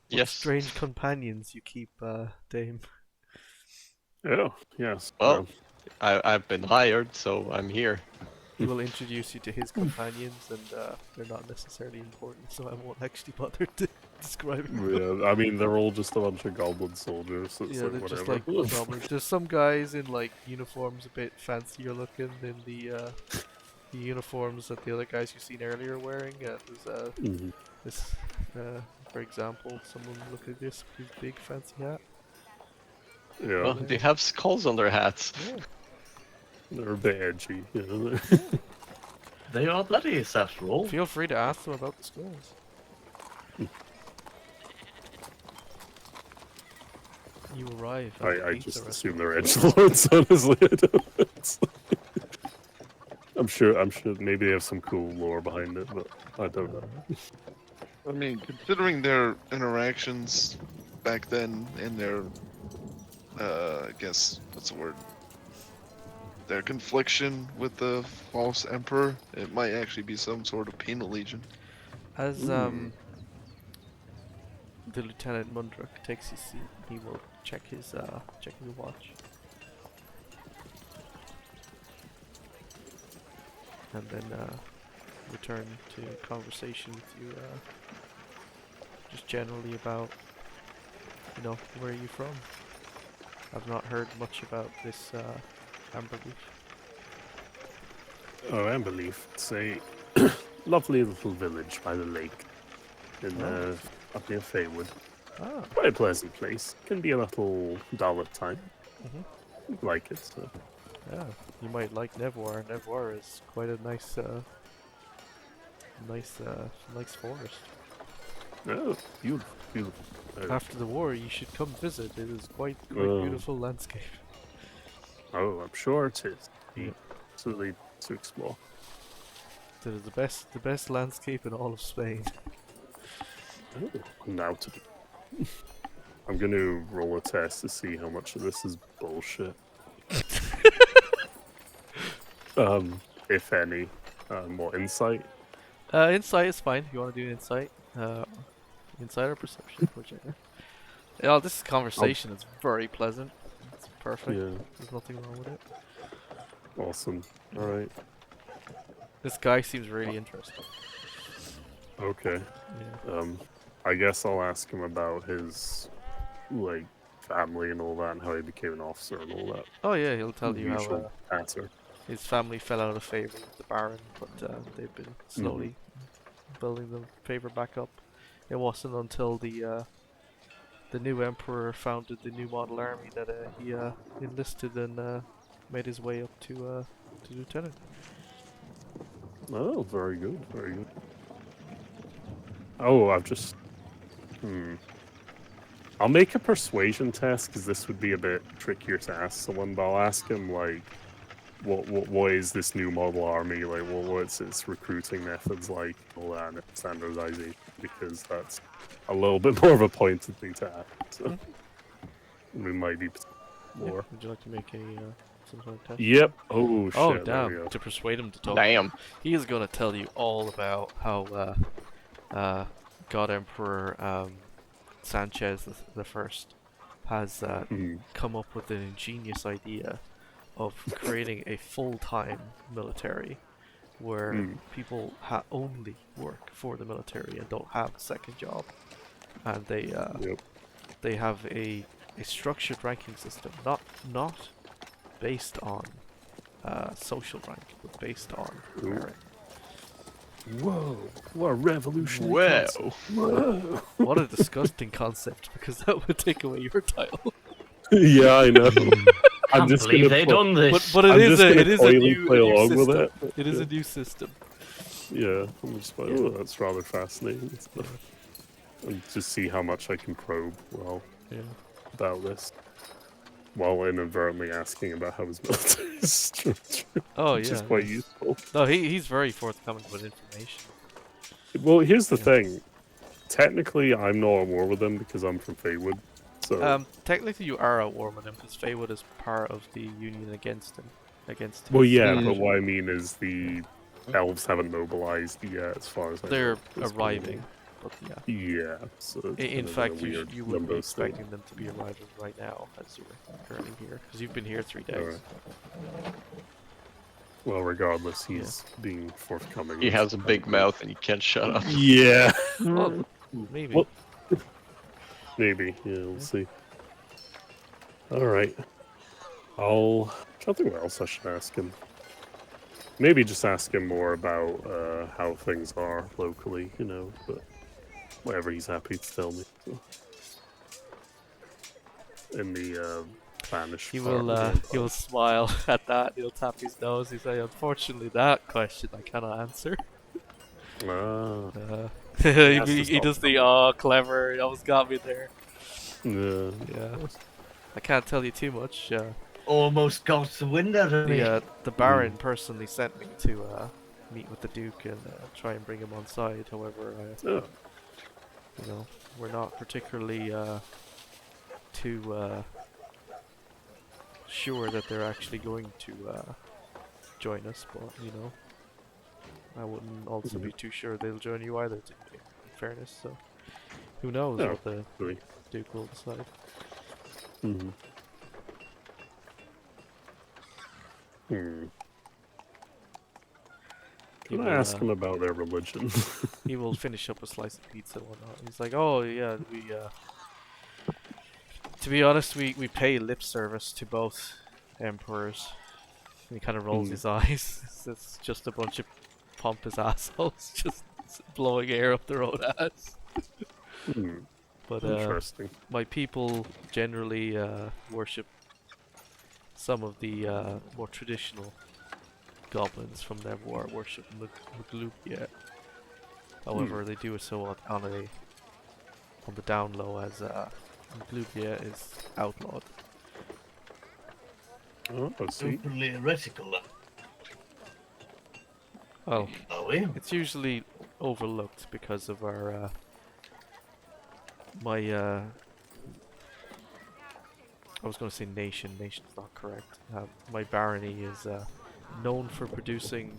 What Yes. strange companions you keep, Dame. Oh, yes. Well, I've been hired, so I'm here. He will introduce you to his companions, and they're not necessarily important, so I won't actually bother to describe them. yeah, I mean, they're all just a bunch of goblin soldiers, so it's Yeah, like they're whatever. just like goblins. There's some guys in like uniforms a bit fancier looking than the uniforms that the other guys you've seen earlier wearing. There's Mhm. this, for example, someone look at this with his big fancy hat. Yeah, Well, they have skulls on their hats. Yeah. they're a bit edgy, you know. They are bloodies after all. Feel free to ask them about the skulls. You arrive. at the I pizza just restaurant. assume they're edgelords, honestly. I don't. I'm sure. Maybe they have some cool lore behind it, but I don't know. I mean, considering their interactions back then and their, I guess, what's the word? Their confliction with the false emperor, it might actually be some sort of penal legion. As the Lieutenant Mundruk takes his seat, he will check his watch. And then return to conversation with you, just generally about, where are you from? I've not heard much about this Amber Leaf. Oh, Amber Leaf. Say, lovely little village by the lake in Oh. up near Feywood. Ah. Quite a pleasant place. Can be a little dull at times. Like it. So. Yeah, you might like Nevoir. Nevoir is quite a nice, nice forest. Oh, beautiful, beautiful. After the war, you should come visit. It is quite Oh. beautiful landscape. Oh, I'm sure it is. Yeah. Absolutely to explore. It is the best landscape in all of Spain. Oh, now to be. I'm going to roll a test to see how much of this is bullshit. If any. What, insight? Insight is fine. If you want to do insight, insight or perception, whichever. Yeah, this conversation is very pleasant. It's perfect. Yeah, There's nothing wrong with it. awesome. Alright, This guy seems really interesting. okay. Yeah. I guess I'll ask him about his, like, family and all that, and how he became an officer and all that. Oh yeah, he'll tell you how Usual answer. his family fell out of favor with the Baron, but they've been slowly building the favor back up. It wasn't until the new emperor founded the new model army that he enlisted and made his way up to lieutenant. Oh, very good, very good. Oh, I've just... I'll make a persuasion test, because this would be a bit trickier to ask someone, but I'll ask him, like, what is this new model army, like, what's its recruiting methods like, all that, and standardization, because that's a little bit more of a pointed thing to ask, so we might be Yeah. more. Would you like to make a some sort of test? Yep. Oh, shit. Oh there we damn! go. To persuade him to talk. Damn. He is gonna tell you all about how God Emperor Sanchez the First has come up with an ingenious idea of creating a full-time military where people only work for the military and don't have a second job, and they have a structured ranking system, not based on social rank, but based on merit. Whoa, what a revolutionary concept. Whoa. Whoa. What a disgusting concept, because that would take away your title. Yeah, I know. I'm Can't just believe gonna they put- done this. But I'm it is just a gonna it is a coyly new, play a new along system. with it. It is a new system. Yeah, I'm just like, oh, that's rather fascinating. and stuff. And just see how much I can probe about this, while inadvertently asking about how his military is structured, Oh which yeah. is quite useful. No, he's very forthcoming with information. Well, here's the thing. Technically, I'm not at war with him because I'm from Feywood. So, Technically you are at war with him because Feywood is part of the union against him. Against him. well, yeah, but what I mean is the elves haven't mobilized yet, as far as I know. They're at this point. arriving. But yeah. Yeah, so it's In kind of fact, a weird you wouldn't be limbo state. expecting them to be arriving right now as you're currently here, because you've been here 3 days. Alright. Well, regardless, he's being forthcoming. He has a big mouth and he can't shut up. Yeah. Well, maybe. Well, maybe. Yeah, we'll see. Alright. I'm trying to think what else I should ask him. Maybe just ask him more about how things are locally, you know, but whatever he's happy to tell me. So. In the Spanish He part will of the he will smile at that. He'll tap his nose. He'll say, "Unfortunately, that question I cannot answer." Ah, He does the clever. He almost got me there. yeah. Yeah, I can't tell you too much. Almost got the wind out of me. The Baron personally sent me to meet with the Duke and try and bring him on side. However, Oh, you know, we're not particularly too sure that they're actually going to join us, but you know, I wouldn't also be too sure they'll join you either, in fairness, so who knows No, what the really. Duke will decide. Hmm. Hmm. He Can I will, ask him about their religion? he will finish up a slice of pizza and whatnot. He's like, oh yeah, to be honest, we pay lip service to both emperors. And he kind of rolls his eyes. It's just a bunch of pompous assholes just blowing air up their own ass. Hmm, But interesting. my people generally worship some of the more traditional goblins from Neverwar. Worship Maglubia. However, they do it so on the down low, as Maglubia is outlawed. Oh, I see. Openly heretical, Well, are we? it's usually overlooked because of our my I was going to say nation. Nation's not correct. My barony is known for producing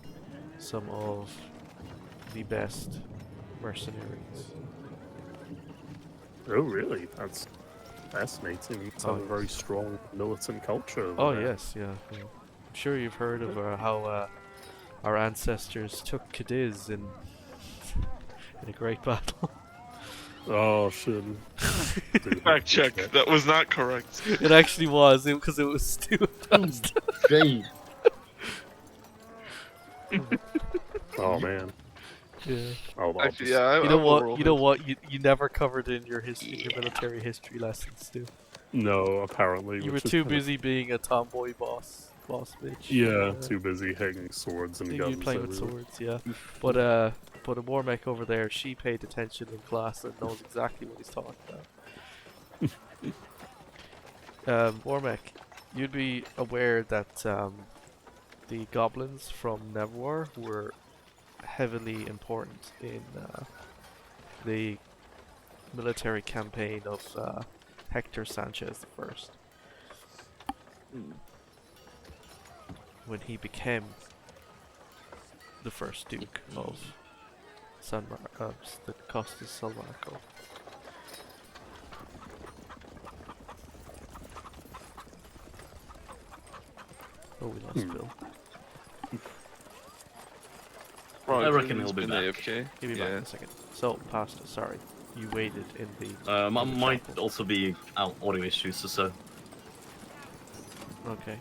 some of the best mercenaries. Oh, really? That's fascinating. You have a yes. very strong militant culture. over Oh there. yes, yeah. I'm sure you've heard of how our ancestors took Cadiz in a great battle. Oh, shit. Fact check. That was not correct. It actually was, because it was Stu. Jade. Oh, man. Yeah. I'll Actually, just- yeah. I You know what? overruled You know it. what? You never covered in your your military history lessons, Stu. No, apparently. You were which is too kind of- busy being a tomboy boss bitch. Yeah, too busy hanging swords and You guns. playing with everywhere. swords, yeah. But a Warmech over there, she paid attention in class and knows exactly what he's talking about. Warmech, you'd be aware that the goblins from Neverwar were heavily important in the military campaign of Hector Sanchez I. When he became the first Duke of the Costa San Marco. Oh, we lost Bill. Right, I reckon he's he'll be been back. AFK. He'll be back in a second. So, Pasta, sorry. You waited in the... Might chapel. also be audio issues or so. Okay.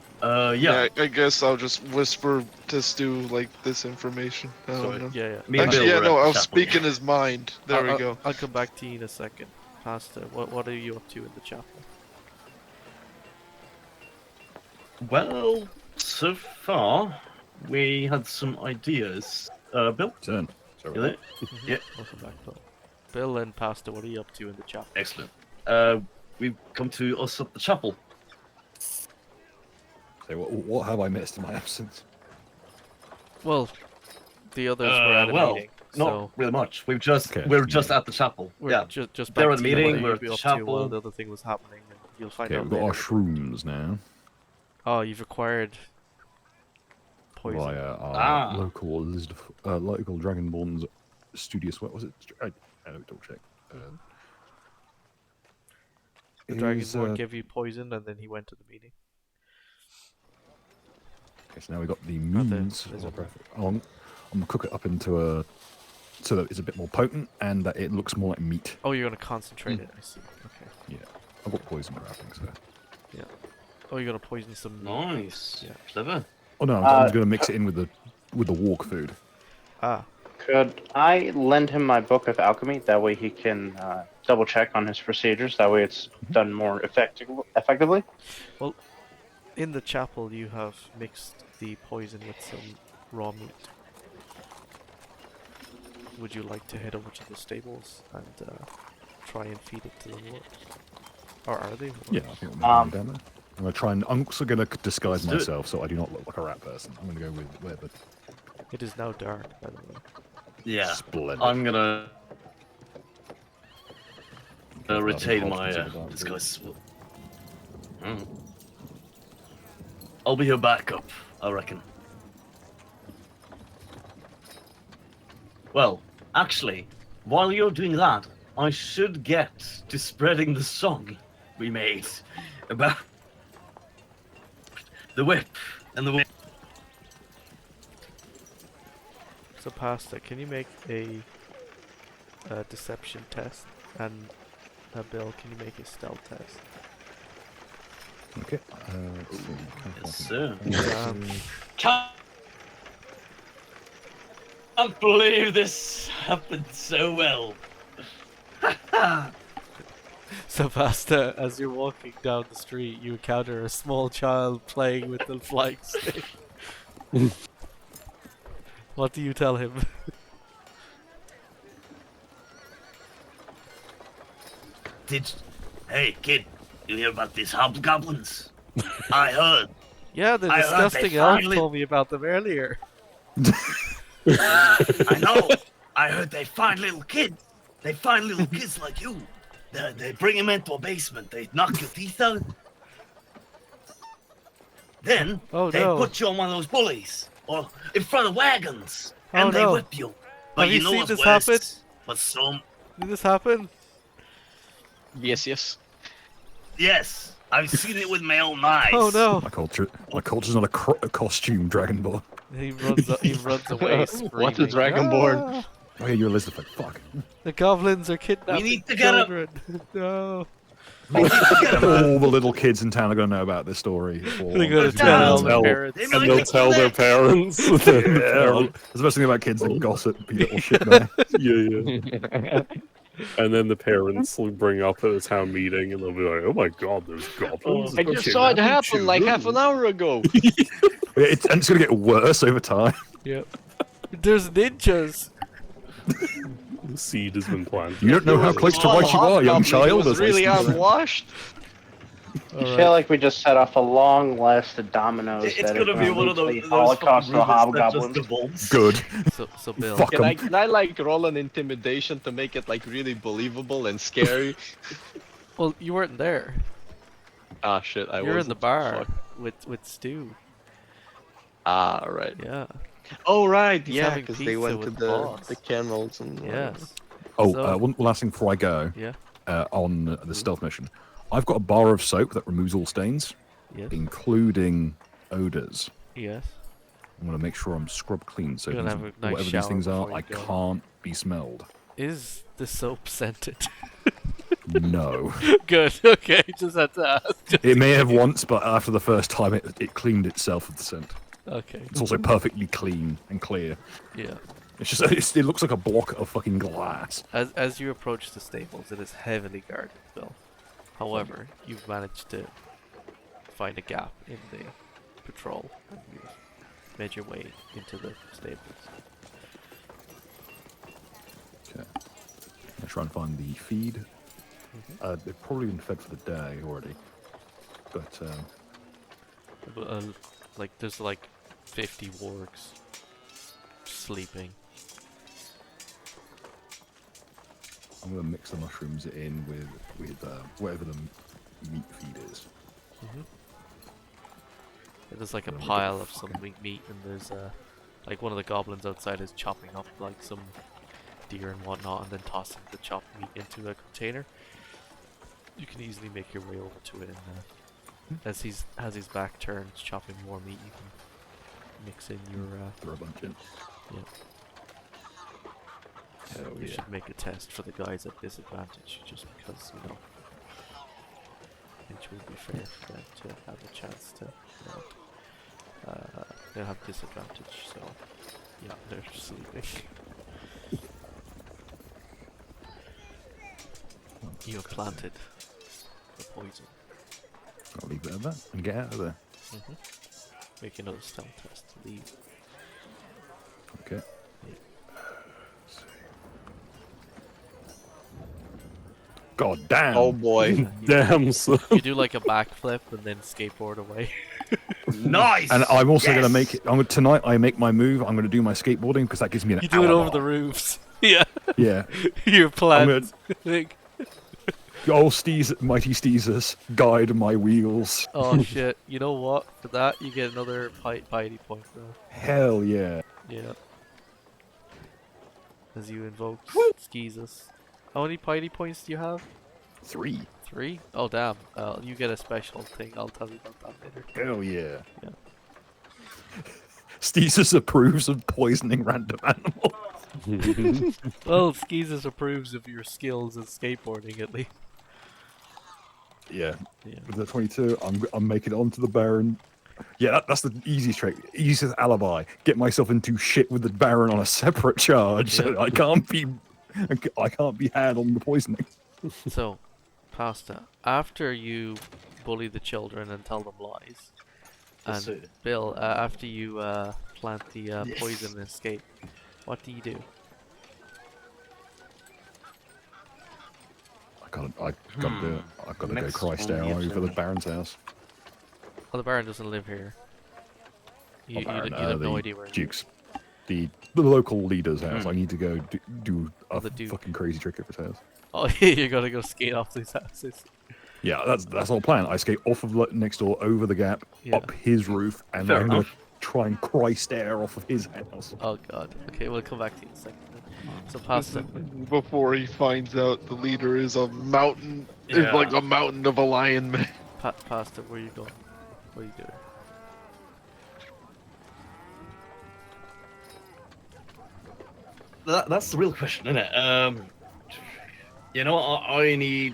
Yeah. I guess I'll just whisper to Stu like this information. I don't Sorry. know. Yeah. Me and Actually, Bill yeah, were no, at the I'll chapel. speak in his mind. There we go. I'll come back to you in a second. Pasta, what are you up to in the chapel? Well, so far, we had some ideas. Bill? Turn. Sorry. You there? Yeah. Welcome back, Bill. Bill and Pasta, what are you up to in the chapel? Excellent. We've come to us at the chapel. So what have I missed in my absence? Well, the others were at a well, meeting, not so really much. We're just Okay. at the chapel. we're Yeah. just They're back at the to you meeting, what we're you'll at be the up to while chapel. the other thing was happening, and you'll find Okay, out we've got our later. shrooms now Oh, you've acquired poison. via our Ah. local local Dragonborn's studious. What was it? I double check. The Is, Dragonborn gave you poison, and then he went to the meeting. Okay, so now we got the Not the means. lizard man. I'm gonna cook it up into a so that it's a bit more potent and that it looks more like meat. Oh, you're gonna concentrate it. I see. Okay. Yeah, I've got poison wrapping, so. Oh, you're gonna poison some meat. Nice. Yeah. Clever. Oh no, I'm just gonna mix it in with the walk food. Ah, Could I lend him my book of alchemy? That way he can double check on his procedures. That way it's done more effectively. in the chapel you have mixed the poison with some raw meat. Would you like to head over to the stables and try and feed it to the ward? Or are they? Yeah, I think we'll down there. I'm gonna try and. I'm also gonna disguise Let's do it. myself so I do not look like a rat person. I'm gonna go with where the It is now dark, by the way. Yeah. splendid. I'm gonna retain Nothing my positive about it. disguise. I'll be your backup, I reckon. Well, actually, while you're doing that, I should get to spreading the song we made about the whip and the whip. So, Pasta, can you make a deception test? And Bill, can you make a stealth test? Okay. Let's see. Yes, sir. Um, can't believe this happened so well. So Vasta, as you're walking down the street, you encounter a small child playing with the flying stick. What do you tell him? Hey, kid, you hear about these hobgoblins? I heard. Yeah, the I heard they disgusting elf finally- told me about them earlier. I know. I heard they find little kids. They find little kids like you. They bring them into a basement. They knock your teeth out. Then Oh, they no. put you on one of those bullies or in front of wagons, Oh, and they no. whip you. But Have you you know seen what's this worse? happen? But some, Did this happen? Yes. yes, I've seen it with my own eyes. Oh no! My culture's not a costume, Dragonborn. He runs away screaming. What a dragonborn. "Ah, Oh yeah, you're Elizabeth. Fuck. the goblins are kidnapping need to get up. children. No. All the little kids in town are going to know about this story. They're gonna tell Tell. their parents. They And might they'll make tell you their laugh. parents. Yeah, there's the best thing about kids that gossip, you little shit there. Yeah. And then the parents will bring up at a town meeting and they'll be like, oh my god, there's goblins. I just saw it happen like half an hour ago. And it's going to get worse over time. Yep. There's ninjas. The seed has been planted. You don't know how close to right you are, young child. was as I really speak. unwashed. I feel like we just set off a long list of dominoes. It's that are gonna be one of lead to those the Holocaust of the fucking rumors that just hobgoblins. evolves. Good. So Bill. Fuck Can 'em. can I like roll an intimidation to make it like really believable and scary? Well, you weren't there. Ah shit, I was. You're in the bar with Stu. Ah right. Yeah. Oh right, He's yeah, having because they pizza went to with the boss. the kennels and. Yes. Oh, So- one last thing before I go. Yeah. On the stealth mission, I've got a bar of soap that removes all stains, Yes. including odors. Yes. I'm going to make sure I'm scrub clean, so You're gonna these- have a nice whatever shower these things are, before I you go. can't be smelled. Is the soap scented? No. Good. Okay. Just had to ask. It may have once, but after the first time, it cleaned itself of the scent. Okay. It's also perfectly clean and clear. Yeah. It's just, it looks like a block of fucking glass. As you approach the stables, it is heavily guarded, Bill. However, you've managed to find a gap in the patrol, and you've made your way into the stables. Okay. I try and find the feed. They've probably been fed for the day already. But, Like there's like 50 wargs sleeping. I'm going to mix the mushrooms in with whatever the meat feed is. There's like a Then we pile get of some fucking- meat, and there's like one of the goblins outside is chopping up like some deer and whatnot, and then tossing the chopped meat into a container. You can easily make your way over to it, and as his back turned, chopping more meat, you can mix in your. Throw a bunch in. Yeah. Hell You yeah. should make a test for the guys at disadvantage, just because you know. It would be fair for them to have a chance to. They'll have disadvantage, so yeah, they're sleeping. You have planted the poison. I'll leave it at that and get out of there. Make another stealth test to leave. Okay. God damn. Oh boy. Damn, son. You do like a backflip and then skateboard away. Nice. And I'm also Yes! going to make it. Tonight, I make my move. I'm going to do my skateboarding because that gives me an You do it over hour. the roofs. Yeah, Yeah. your plan. I'm Like, Oh, mighty Steezers, guide my wheels. oh shit! You know what? For that, you get another piety point though. Hell yeah. Yeah. As you invoke Skeezus. How many piety points do you have? 3. 3? Oh damn. You get a special thing. I'll tell you about that later. Hell yeah. Yeah. Steezers approves of poisoning random animals. Well, Skeezus approves of your skills in skateboarding at least. Yeah. Yeah. With the 22, I'm making it onto the Baron. Yeah, that's the easiest trick. Easiest alibi. Get myself into shit with the Baron on a separate charge, so I can't be had on the poisoning. So, Pasta, after you bully the children and tell them lies, and Yes, sir. Bill, after you plant the Yes. poison and escape, what do you do? I've got to go Next Christ on down the over the agenda. Baron's house. Well, the Baron doesn't live here. You Baron, have no the idea where he is. Duke's, the local leader's house. I need to go do a the Duke. fucking crazy trick at his house. Oh, you're gonna go skate off these houses. Yeah, that's our plan. I skate off of next door, over the gap, Yeah. up his roof, and Fair I'm going enough. to try and Christ air off of his house. Oh god. Okay, we'll come back to you in a second. So Pasta, Before he finds out the leader is a mountain, is Yeah. like a mountain of a lion man. Pasta, where are you going? What are you doing? That's the real question, isn't it? You know, I need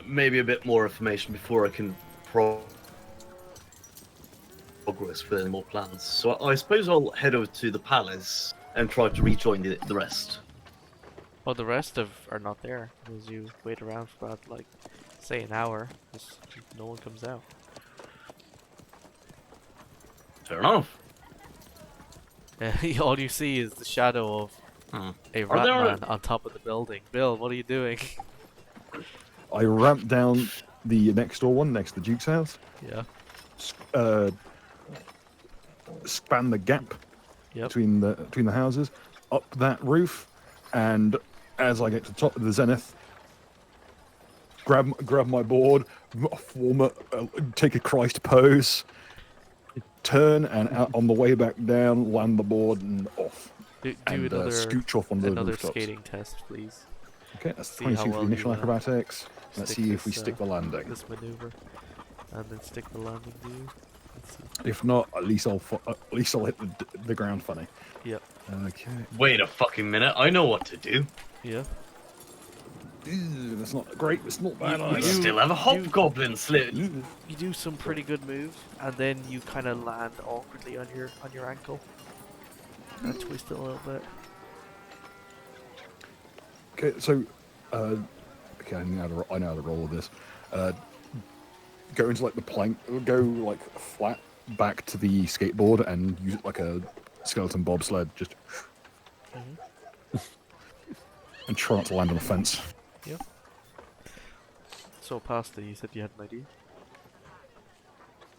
maybe a bit more information before I can progress with any more plans. So I suppose I'll head over to the palace and try to rejoin the rest. Well, the rest are not there because you wait around for about like, say, an hour. Because no one comes out. Fair enough. All you see is the shadow of a Are rat there- man on top of the building. Bill, what are you doing? I ramp down the next door one, next to the Duke's house, Yeah. span the gap Yep. between the houses, up that roof, and as I get to the top of the zenith, grab my board, take a Christ pose, turn, and out on the way back down, land the board and off. Do And another scooch off on the another rooftops. skating test, please. Okay, that's See how 22 for well the initial you, acrobatics. Let's stick see if we this, stick the landing. This maneuver, and then stick the landing view. Let's see. If not, at least I'll hit the ground funny. Yep. Okay. Wait a fucking minute, I know what to do. Yeah. Ew, that's not great. It's not bad We either. still have a hobgoblin slit. You do some pretty good moves, and then you kind of land awkwardly on your ankle, and twist it a little bit. Okay, so, okay, I know how to roll with this. Go into like the plank, go like flat back to the skateboard and use it like a skeleton bobsled, just and try not to land on a fence. Yeah. So, Pasta, you said you had an idea?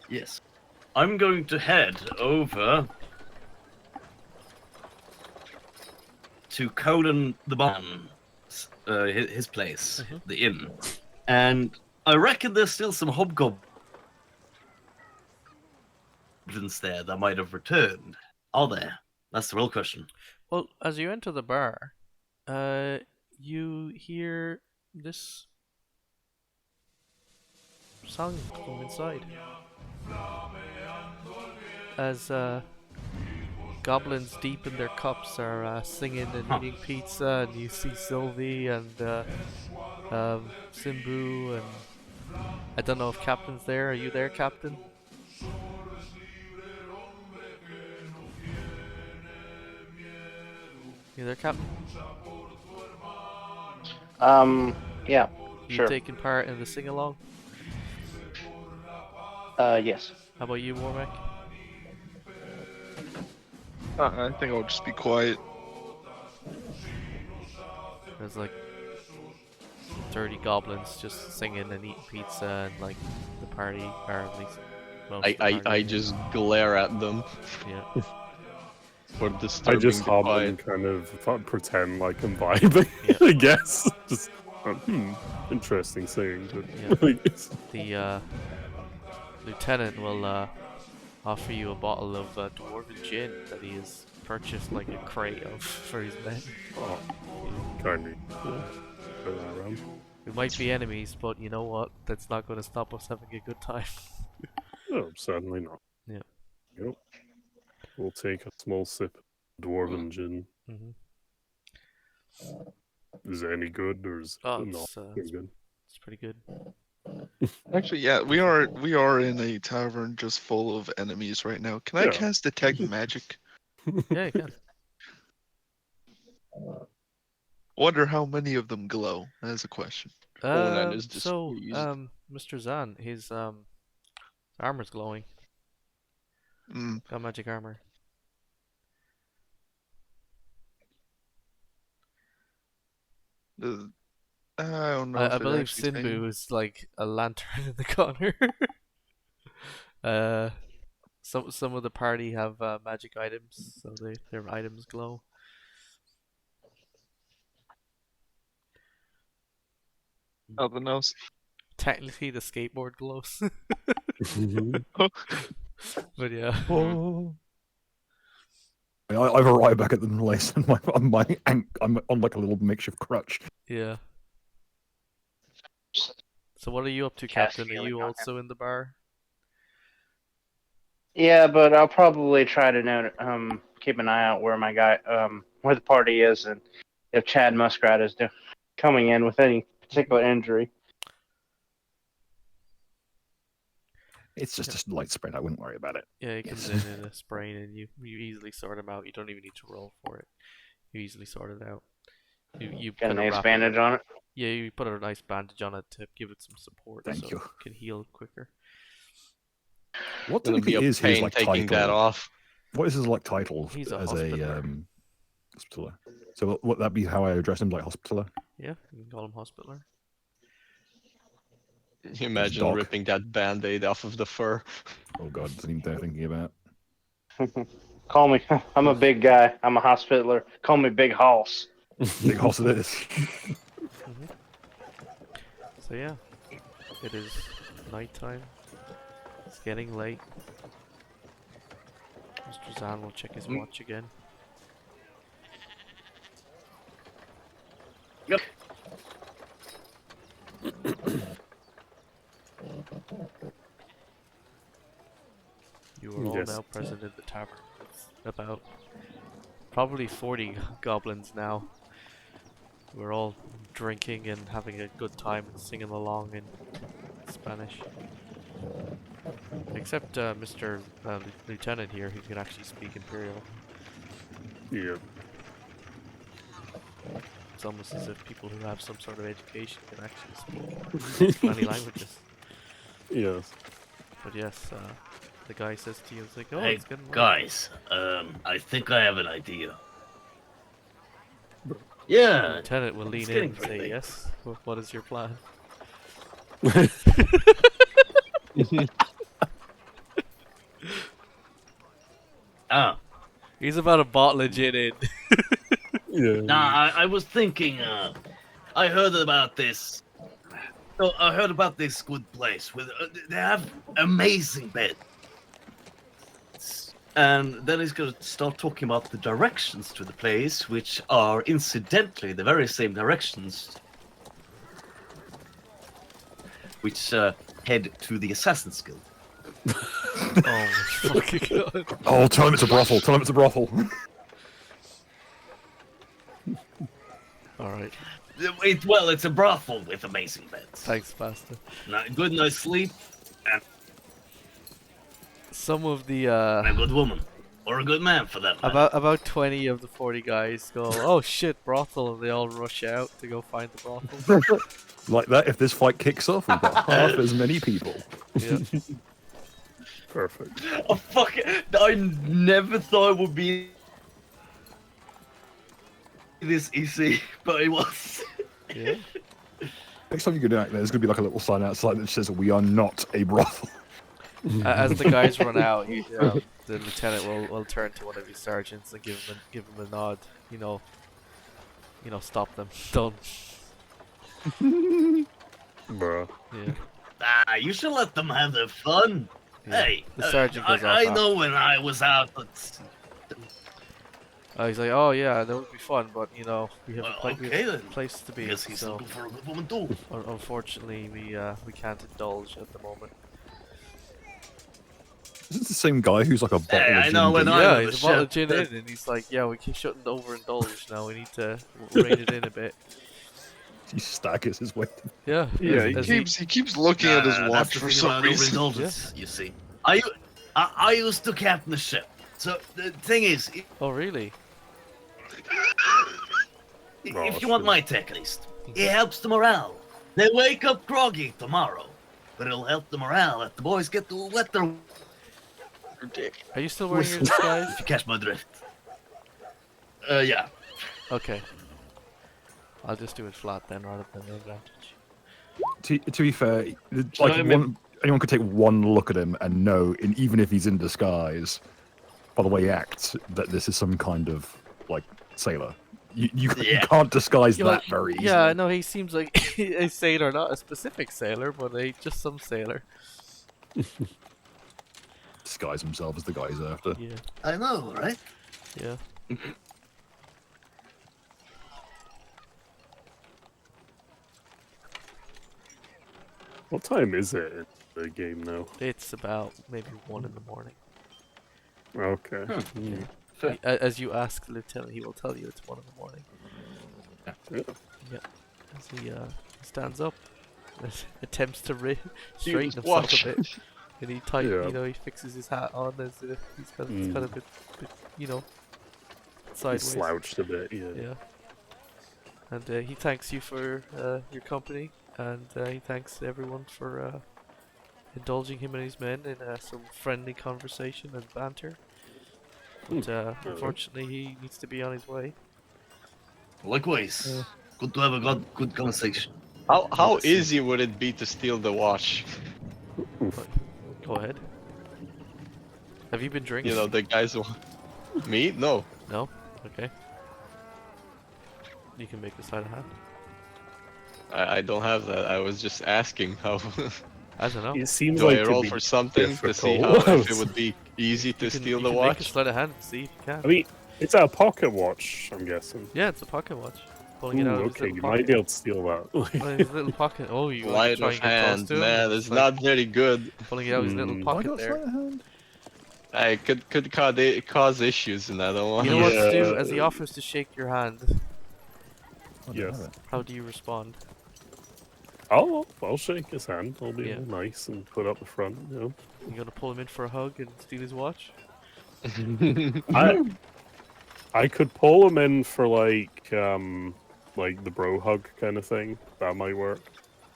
Yes. I'm going to head over to Conan the Man, his place, the inn. And I reckon there's still some hobgoblins there that might have returned. Are there? That's the real question. Well, as you enter the bar, you hear this song from inside. As goblins deep in their cups are singing and eating pizza, and you see Sylvie and Simbu, and I don't know if Captain's there. Are you there, Captain? You there, Captain? Yeah, You sure. taking part in the sing-along? Yes. How about you, Warmech? I think I'll just be quiet. There's like 30 goblins just singing and eating pizza, and like the party, or at least most of the I party. just glare at them Yeah. for I disturbing just the hum quiet. and kind of pretend like I'm vibing, Yeah. I guess. Just, interesting singing. But Yeah. like, it's- The lieutenant will offer you a bottle of dwarven gin that he has purchased like a crate of for his men. oh, kindly. Yeah. Go that around. We might be enemies, but you know what? That's not going to stop us having a good time. No, certainly not. Yeah. Yep. We'll take a small sip of dwarven gin. hmm Is it any good or is Oh, it not it's very good? it's pretty good. Actually, yeah, we are in a tavern just full of enemies right now. Can I Yeah. cast detect magic? Yeah, you can. Wonder how many of them glow. That's a question. Conan is So, displeased. Mr. Zan, his armor's glowing. Mm, Got magic armor. I don't know I if it believe actually Sinbu is like a lantern in the corner. uh, some of the party have magic items, so their items glow. nothing else. Technically, the skateboard glows, but yeah. Oh. I've arrived back at the place, and I'm on like a little makeshift crutch. Yeah. So what are you up to, Cast Captain? Are healing you on him. also in the bar? Yeah, but I'll probably try to keep an eye out where my guy, where the party is, and if Chad Muskrat is coming in with any particular injury. It's just a light spread. I wouldn't worry about it. Yeah, he comes in a sprain, and you easily sort him out. You don't even need to roll for it. You easily sort it out. You Got a put a nice wrap bandage on it. Yeah, you put a nice bandage on it to give it some support, Thank so you. it can heal quicker. What Gonna be typically a is his pain like taking that title? off. What is his like title He's a as hospitaller. a hospitaller? So would that be how I address him, like hospitaller? Yeah, you can call him hospitaller. You imagine dog. ripping that band-aid off of the fur. Oh god, doesn't even dare thinking about. Call me. I'm a big guy. I'm a hospitaller. Call me Big Hoss. Big hoss it is. So yeah, it is nighttime. It's getting late. Mr. Zan will check his watch again. Yep. You are all Yes. now present in the tavern. It's about probably 40 goblins now. We're all drinking and having a good time and singing along in Spanish. Except Mr. Lieutenant here, who can actually speak Imperial. Yeah. It's almost as if people who have some sort of education can actually speak many languages. Yes. But yes, the guy says to you, it's like, oh, Hey, it's getting late. guys, I think I have an idea. Yeah, Lieutenant will lean it's in getting and say, pretty late. yes, what is your plan? ah, He's about a bottle of gin in. Yeah. nah, I was thinking, I heard about this. So I heard about this good place with they have amazing beds. And then he's going to start talking about the directions to the place, which are incidentally the very same directions which head to the Assassin's Guild. Oh my fucking god. Oh, tell him it's a brothel. Tell him it's a brothel. Alright, It's a brothel with amazing beds. thanks, Master. Good night's sleep, and Some of the a good woman. Or a good man, for that matter. about 20 of the 40 guys go, oh shit, brothel, and they all rush out to go find the brothel. Like that, if this fight kicks off, we've got half as many people. Yeah. Perfect. Oh, fuck it. I never thought it would be this easy, but it was. Yeah. Next time you go down there's going to be like a little sign outside that says, "We are not a brothel." As the guys run out, the lieutenant will turn to one of his sergeants and give him a nod. You know, stop them. Don't. Bruh. Yeah. You should let them have their fun. Yeah. Hey, The sergeant goes I off know when I was out, but He's like, oh yeah, that would be fun, but we have Well, we okay have a then. place to I be. guess he's So looking for a good woman too. unfortunately, we can't indulge at the moment. Is this the same guy who's like a bottle Hey, of I gin know when deep? I Yeah, was he's a bottle of a gin chef. in, and he's like, yeah, we shouldn't overindulge now. We need to rein it in a bit. He staggers his way. Yeah. Yeah, as He keeps looking at his That's watch the for thing some about reason. overindulgence, you see. I used to captain the ship. So the thing is, Oh, really? if you want my take at least, it helps the morale. They wake up groggy tomorrow, but it'll help the morale if the boys get to wet their dick. Are you still wearing your disguise? If you catch my drift. Yeah. Okay. I'll just do it flat then, rather than the advantage. To be fair, I like mean- anyone could take one look at him and know, and even if he's in disguise, by the way he acts, that this is some kind of like sailor. You Yeah. can't disguise Yeah, well, that very easily. Yeah, no, he seems like a sailor, not a specific sailor, but just some sailor. Disguise himself as the guy he's after. Yeah, I know, right? yeah. What time is it in the game now? It's about maybe 1 in the morning. Okay. Fair. As you ask the lieutenant, he will tell you it's 1 in the morning. Yeah. As he stands up, attempts to straighten Use himself watch. a bit, and he Yeah. he fixes his hat on as if he's kind Mm. of a bit, He sideways. slouched a bit, yeah. Yeah. And he thanks you for your company, and he thanks everyone for indulging him and his men in some friendly conversation and banter. But unfortunately, he needs to be on his way. Likewise. Good to have a good conversation. How easy would it be to steal the watch? But go ahead. Have you been drinking? You know, the guys who... Me? No. No? Okay. You can make a sleight of hand. I don't have that. I was just asking how... I don't know. It seems Do like I it'd roll be for something to see how difficult. if it would be easy to steal you the can make a watch? sleight of hand and see if you can. I mean, it's a pocket watch, I'm guessing. Yeah, it's a pocket watch. Pulling it Ooh, out of his okay, little you pocket. might be able to steal that. Oh, his little pocket. Oh, you want to Sleight try of and get close hand, to him? man, It's it's like not very good. pulling it out of his little Mm. pocket there. I could cause issues, and I don't want. You know what to do? Yeah. As he offers to shake your hand, Yes. how do you respond? I'll shake his hand. I'll be Yeah. all nice and put up the front, you know. You gonna pull him in for a hug and steal his watch? I could pull him in for like the bro hug kind of thing. That might work.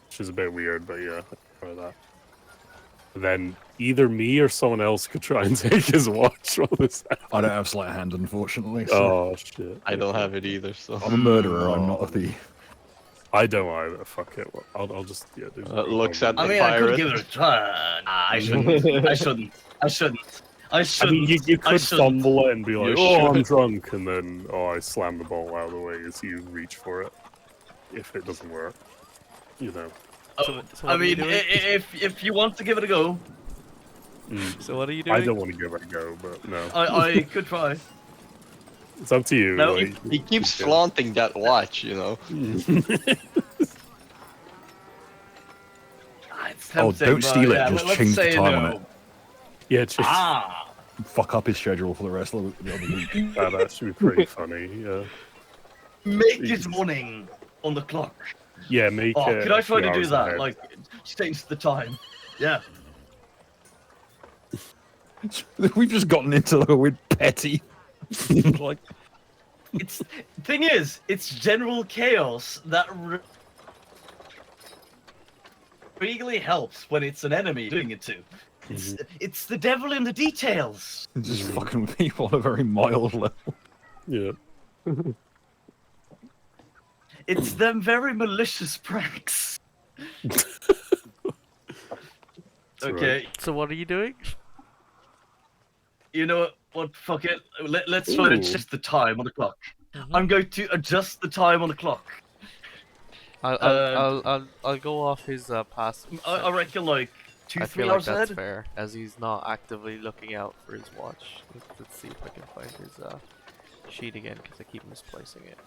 Which is a bit weird, but yeah, I'd try that. And then either me or someone else could try and take his watch while this happens. I don't have sleight of hand, unfortunately. So Oh shit. I don't have it either, so. I'm a murderer. I'm not a thief. I don't either. Fuck it. I'll just do the bro Looks hug. at I the mean, I could pirate. give it a try. Nah, I shouldn't. I I mean, you I could shouldn't. fumble it and be like, You "Oh, I'm should. drunk," and then, I slam the ball out of the way as you reach for it. If it doesn't work, you know. So I what are you mean, doing? if you want to give it a go, So what are you doing? I don't want to give it a go, but no, I could try. it's up to you. No, like, He keeps yeah. flaunting that watch, you know. It's Oh, tempting, don't but steal it, yeah, just let's change the say time on no. it. Yeah, just Fuck up his schedule for the rest of the other week. that'd actually be pretty funny. Yeah, Make it running on the clock. yeah. Make Oh, it could I a try few to do hours that? ahead. Like, change the time. Yeah. We've just gotten into like a weird petty. like, It's thing is, it's general chaos that really helps when it's an enemy doing it to. It's the devil in the details. just fucking with people on a very mild level. yeah. It's them very malicious pranks. Okay, So what are you doing? you know what? Fuck it. Let's try to Ooh. adjust the time on the clock. I'm going to adjust the time on the clock. I'll go off his past. I reckon like I 2-3 feel like hours that's ahead. fair, as he's not actively looking out for his watch. Let's see if I can find his sheet again, because I keep misplacing it.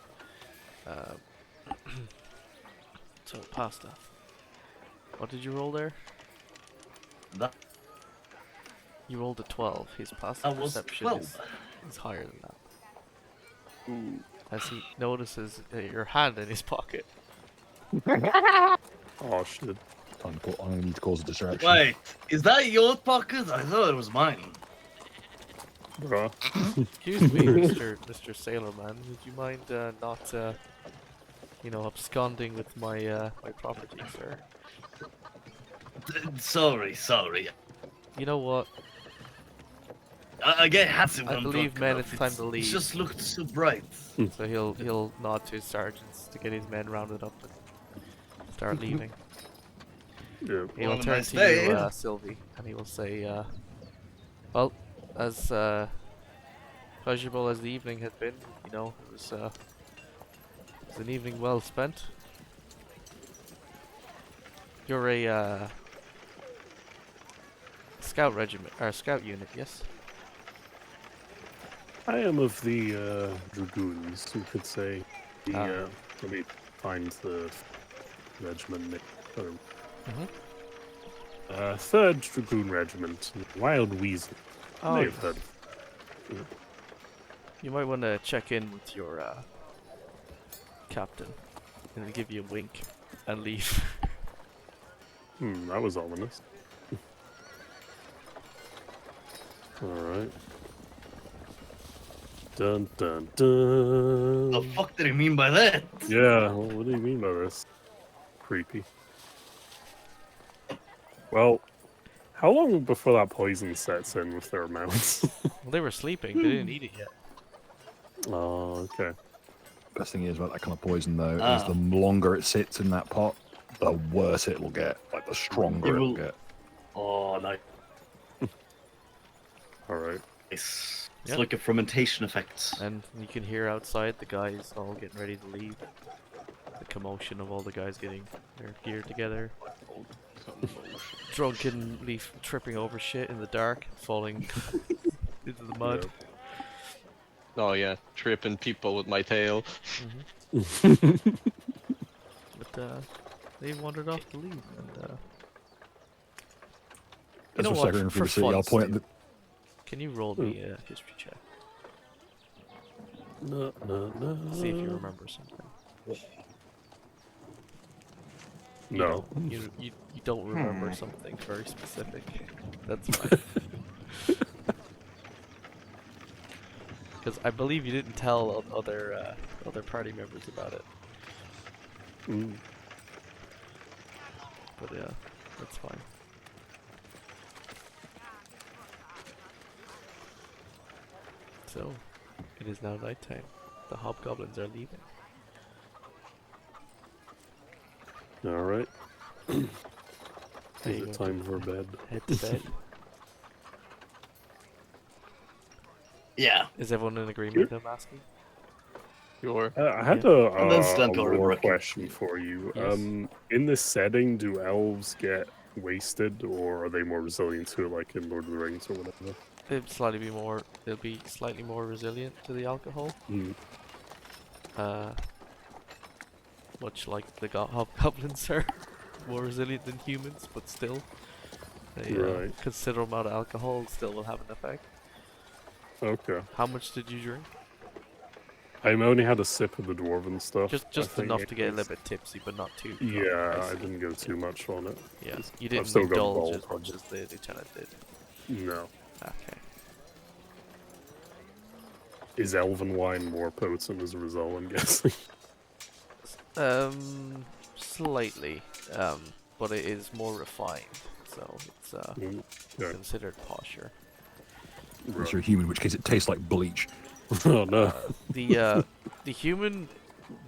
So pasta. What did you roll there? That You rolled a 12. His pasta That was perception 12. is higher than that. As he notices your hand in his pocket. Oh shit. I need to cause a distraction. Wait, is that your pocket? I thought it was mine. Bruh. Excuse me, Mr. Sailorman. Would you mind not, absconding with my my property, sir? Sorry. You know what? I get happy when I I'm believe, drunk man, enough. it's time to It leave. just looked so bright. So he'll nod to his sergeants to get his men rounded up and start leaving. Yeah. He will Well, turn nice to day. you, Sylvie, and he will say, well, as pleasurable as the evening had been, it was an evening well spent. You're a scout regiment, or scout unit, yes? I am of the dragoons, you could say. Let me find the regiment name. Third Dragoon Regiment, Wild Weasel. Oh, May have heard. you might want to check in with your captain, and he'll give you a wink and leave. That was ominous. Alright. Dun dun dun. The fuck did he mean by that? Yeah, well, what do you mean by this? Creepy. Well, how long before that poison sets in with their mouths? Well, they were sleeping. They didn't eat it yet. Oh, okay. Best thing is about that kind of poison, though, is Ah. the longer it sits in that pot, the worse it'll get. Like, the stronger It it'll will- get. Oh, nice. Alright. It's Yep. like a fermentation effect. And you can hear outside the guys all getting ready to leave. The commotion of all the guys getting their gear together. Drunkenly tripping over shit in the dark, falling into the mud. Oh yeah, tripping people with my tail. But they wandered off to leave. And As know we're what, staggering for through the city, I'll fun's point at sake. the... can you roll me a history check? No, no, no. See if you remember something. You No. don't- You don't remember something very specific. That's fine. Because I believe you didn't tell other party members about it. Mm. But yeah, that's fine. So, it is now nighttime. The hobgoblins are leaving. Alright. Are Is you it going time for bed? to head to bed? Yeah. Is everyone in agreement? I'm asking. Sure. I had Yeah. And then a stand over lore working. question for you. Yes. In this setting, do elves get wasted, or are they more resilient to it, like in Lord of the Rings or whatever? They'll be slightly more resilient to the alcohol. Mm. Much like the hobgoblins are more resilient than humans, but still, a Right. considerable amount of alcohol still will have an effect. Okay. How much did you drink? I only had a sip of the dwarven stuff. I Just think enough it to get a was- little bit tipsy, but not too. Yeah, I I see. didn't go too much on it. Yeah, you I've didn't still got indulge ball as much problems. as the lieutenant did. No. Okay. Is elven wine more potent as a result, I'm guessing? Slightly. But it is more refined, so it's Yeah. considered posher. Unless you're human, in which case it tastes like bleach. Oh no. The human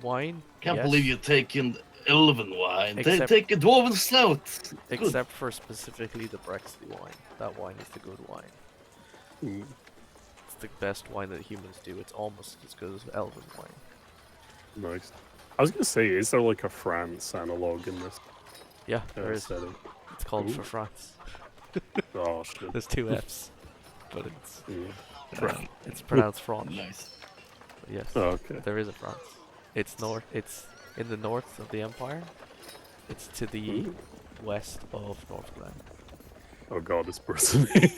wine. Can't yes, believe you're taking elven wine. Except- Take a dwarven stout. Good. Except for specifically the Brexley wine. That wine is the good wine. Mm. It's the best wine that humans do. It's almost as good as elven wine. Nice. I was gonna say, is there like a France analog in this Yeah, there is. setting? It's called Ooh. for France. Oh shit. There's two F's, but it's Yeah. it's pronounced France. Nice. But yes, Oh, okay. there is a France. It's north. It's in the north of the empire. It's to the Ooh. west of Northglen, Oh god, it's Brittany.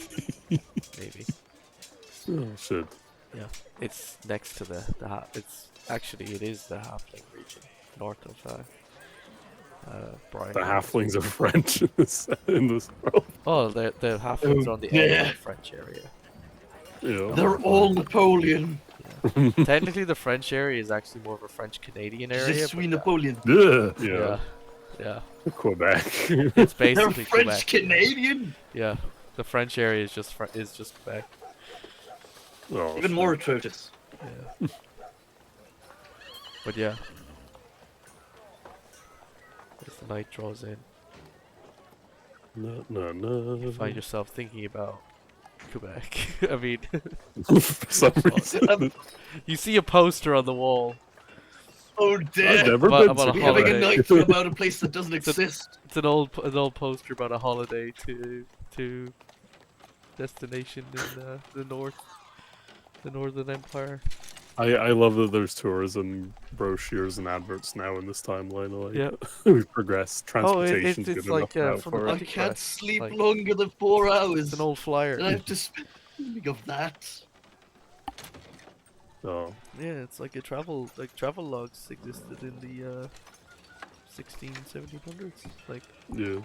maybe. Oh shit. Yeah, it's next to the it's actually it is the halfling region north of Brian. The halflings are French in this world. Oh, the halflings are on the edge of yeah. the French area. Yeah. They're all Napoleon. Technically, the French area is actually more of a French-Canadian Je area. suis but Napoleon. Yeah. yeah, yeah. Quebec. It's They're basically French Quebec. Canadian. Yeah, the French area is just Quebec. Oh, Even more atrocious. Yeah. But yeah. As the night draws in, No. you find yourself thinking about Quebec. I mean, For some reason. you see a poster on the wall. Oh I've dear. never About- been about to a We're having a holiday. night about a place that doesn't exist. It's an old poster about a holiday to destination in the north, the Northern Empire. I love that there's tourism brochures and adverts now in this timeline. Like, Yeah. we've progressed. Oh, Transportation's it's good like enough now from for the I it. Printing can't press, sleep like- longer than 4 hours. It's an old flyer. And I have to speak of that. Oh, Yeah, it's like travel logs existed in the 1700s. Like yeah.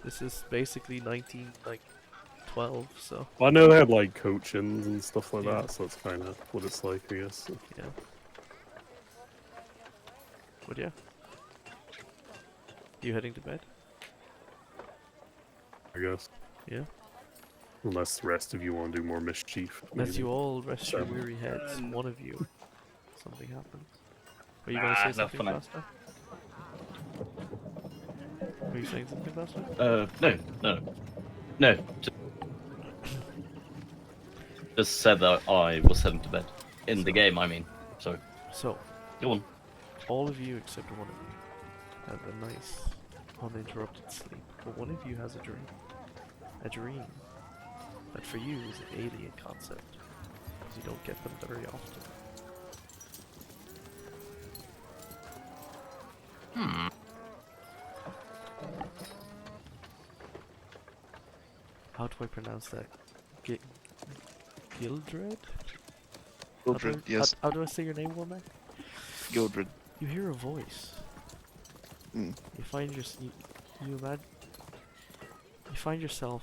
this is basically 1912. So Well, I know they had like coach-ins and stuff like Yeah. that, so that's kind of what it's like, I guess. yeah. But yeah, you heading to bed? I guess. Yeah. Unless the rest of you want to do more mischief. As maybe. you all rest your Seven. weary heads, one of you, something happened. Are you gonna say something nothing. faster? Are you saying something faster? No. Just said that I was heading to bed. In the game, I mean. So, So, go on. all of you except one of you have a nice, uninterrupted sleep. But one of you has a dream. A dream that for you is an alien concept, because you don't get them very often. How do I pronounce that? Ghildred? Ghildred, yes. How do I say your name, Warmech? Ghildred. You hear a voice. Hmm. You find you find yourself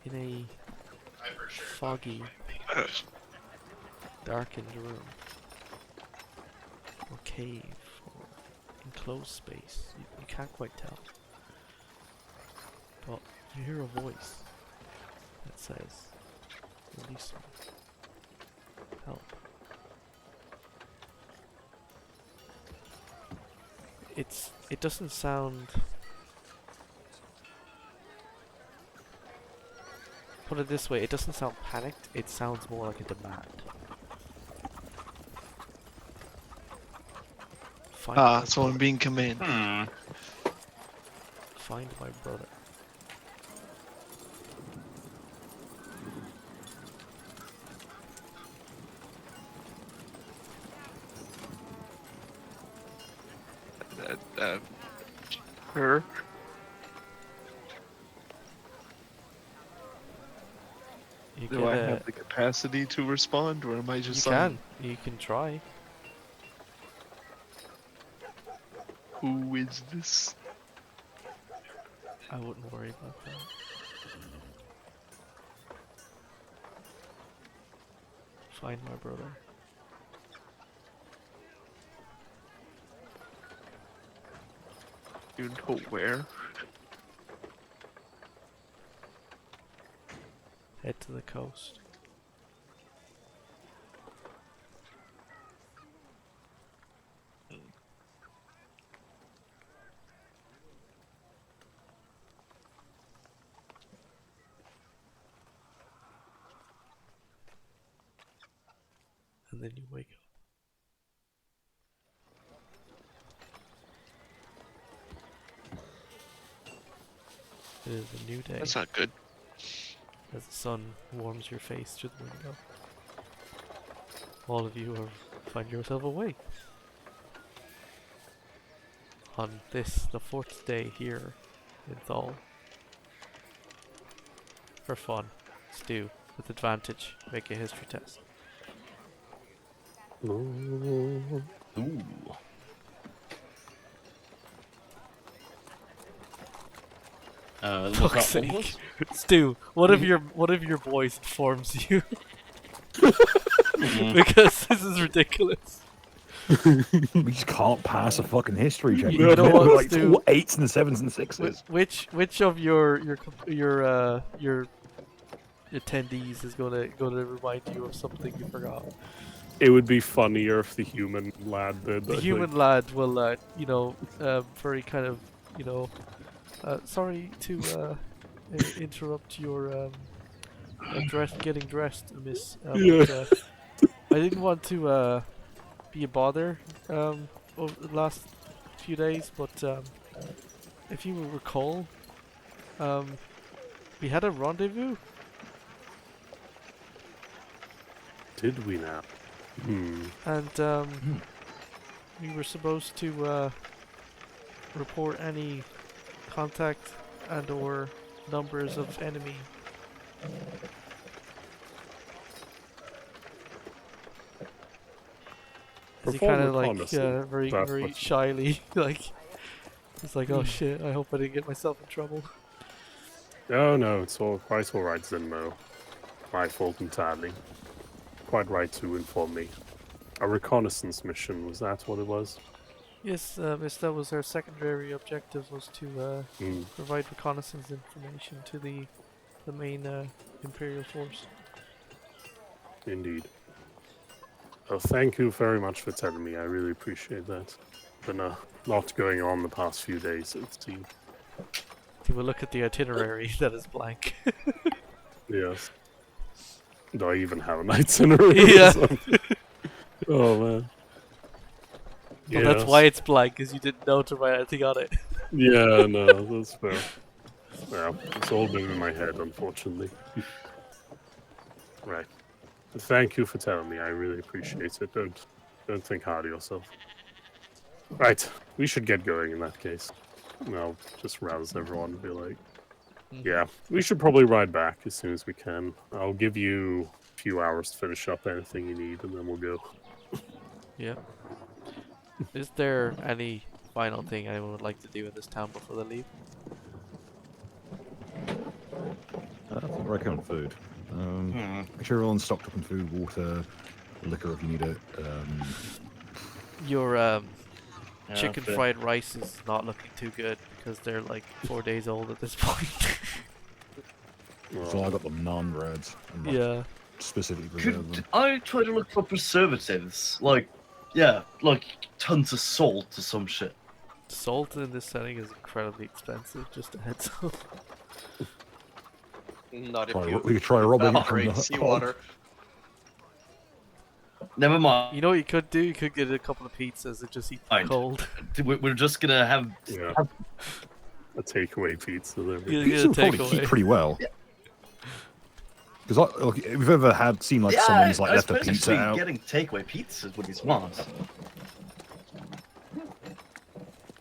in a foggy, darkened room, or cave, or enclosed space. You can't quite tell. But you hear a voice that says, "Release me. Help." It doesn't sound. Put it this way, it doesn't sound panicked, it sounds more like a demand. Find my So I'm brother. being commanded. Find my brother. Her? You Do I have the capacity to respond, or am I you just can. You can try. Who is this? I wouldn't worry about that. Find my brother. You know where? Head to the coast. And then you wake up. It is a new day. That's not good. As the sun warms your face through the window. All of you find yourself awake. On this, the 4th day here in Thal. For fun. Stu, with advantage, make a history test. Ooh. Was Fuck's that all of sake. Stu, what if your voice informs you? Because this is ridiculous. We just can't pass a fucking history check. You know what, Like, it's Stu? all 8s and 7s and 6s. Which of your attendees is gonna remind you of something you forgot? It would be funnier if the human lad did. The I human think. lad will, very kind of, sorry to interrupt your getting dressed, miss. Yeah. But, I didn't want to be a bother over the last few days, but if you will recall, we had a rendezvous. Did we now? And we were supposed to report any contact and or numbers of enemy. Is he Perform kind of like reconnaissance. very That's very what's- shyly like he's like, oh shit, I hope I didn't get myself in trouble. No, it's all quite all right, Zinmo. My fault entirely. Quite right to inform me. A reconnaissance mission, was that what it was? Yes, miss, that was our secondary objective, was to provide reconnaissance information to the main Imperial force. Indeed. Oh, thank you very much for telling me. I really appreciate that. Been a lot going on the past few days, it seems. You will look at the itinerary that is blank. Yes. Do I even have an itinerary? Yeah. Oh man. Well, that's why it's blank, because you didn't know to write anything on it. Yeah, no, that's fair. Yeah, it's all been in my head, unfortunately. Right. Thank you for telling me. I really appreciate it. Don't think hard of yourself. Right, we should get going in that case. I'll just rouse everyone and be like, yeah, we should probably ride back as soon as we can. I'll give you a few hours to finish up anything you need, and then we'll go. Yeah. Is there any final thing anyone would like to do in this town before they leave? I reckon on food. Make sure everyone's stocked up on food, water, liquor if you need it. Your chicken fair. fried rice is not looking too good because they're like 4 days old at this point. So I got the non-reds. and like Yeah. Specifically preserved Could them. I try to look for preservatives? Like tons of salt or some shit. Salt in this setting is incredibly expensive, just a heads up. Not if Try- you we could try robbing it from evaporate the seawater. Never mind. You know what you could do? You could get a couple of pizzas and just eat them Fine. cold. We're just gonna have. Yeah. A takeaway pizza. There we You go. get Pizza a would probably keep takeaway. pretty well. Because if you've ever seen like someone's like I left a suppose pizza actually out. getting takeaway pizzas would be smart.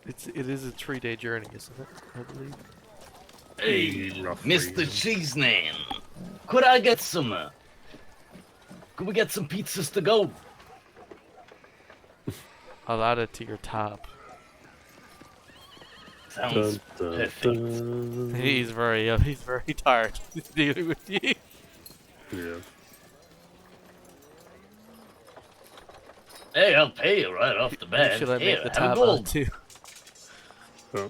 It is a 3-day journey, isn't it? I believe. Hey, Roughly. Mr. Cheeseman, could I get some? Could we get some pizzas to go? I'll add it to your tab. Sounds Dun, dun, perfect. dun. He's very tired dealing with you. Yeah. Hey, I'll pay you right off the bat. Should I make Here, the have a tab out gold. too? Oh,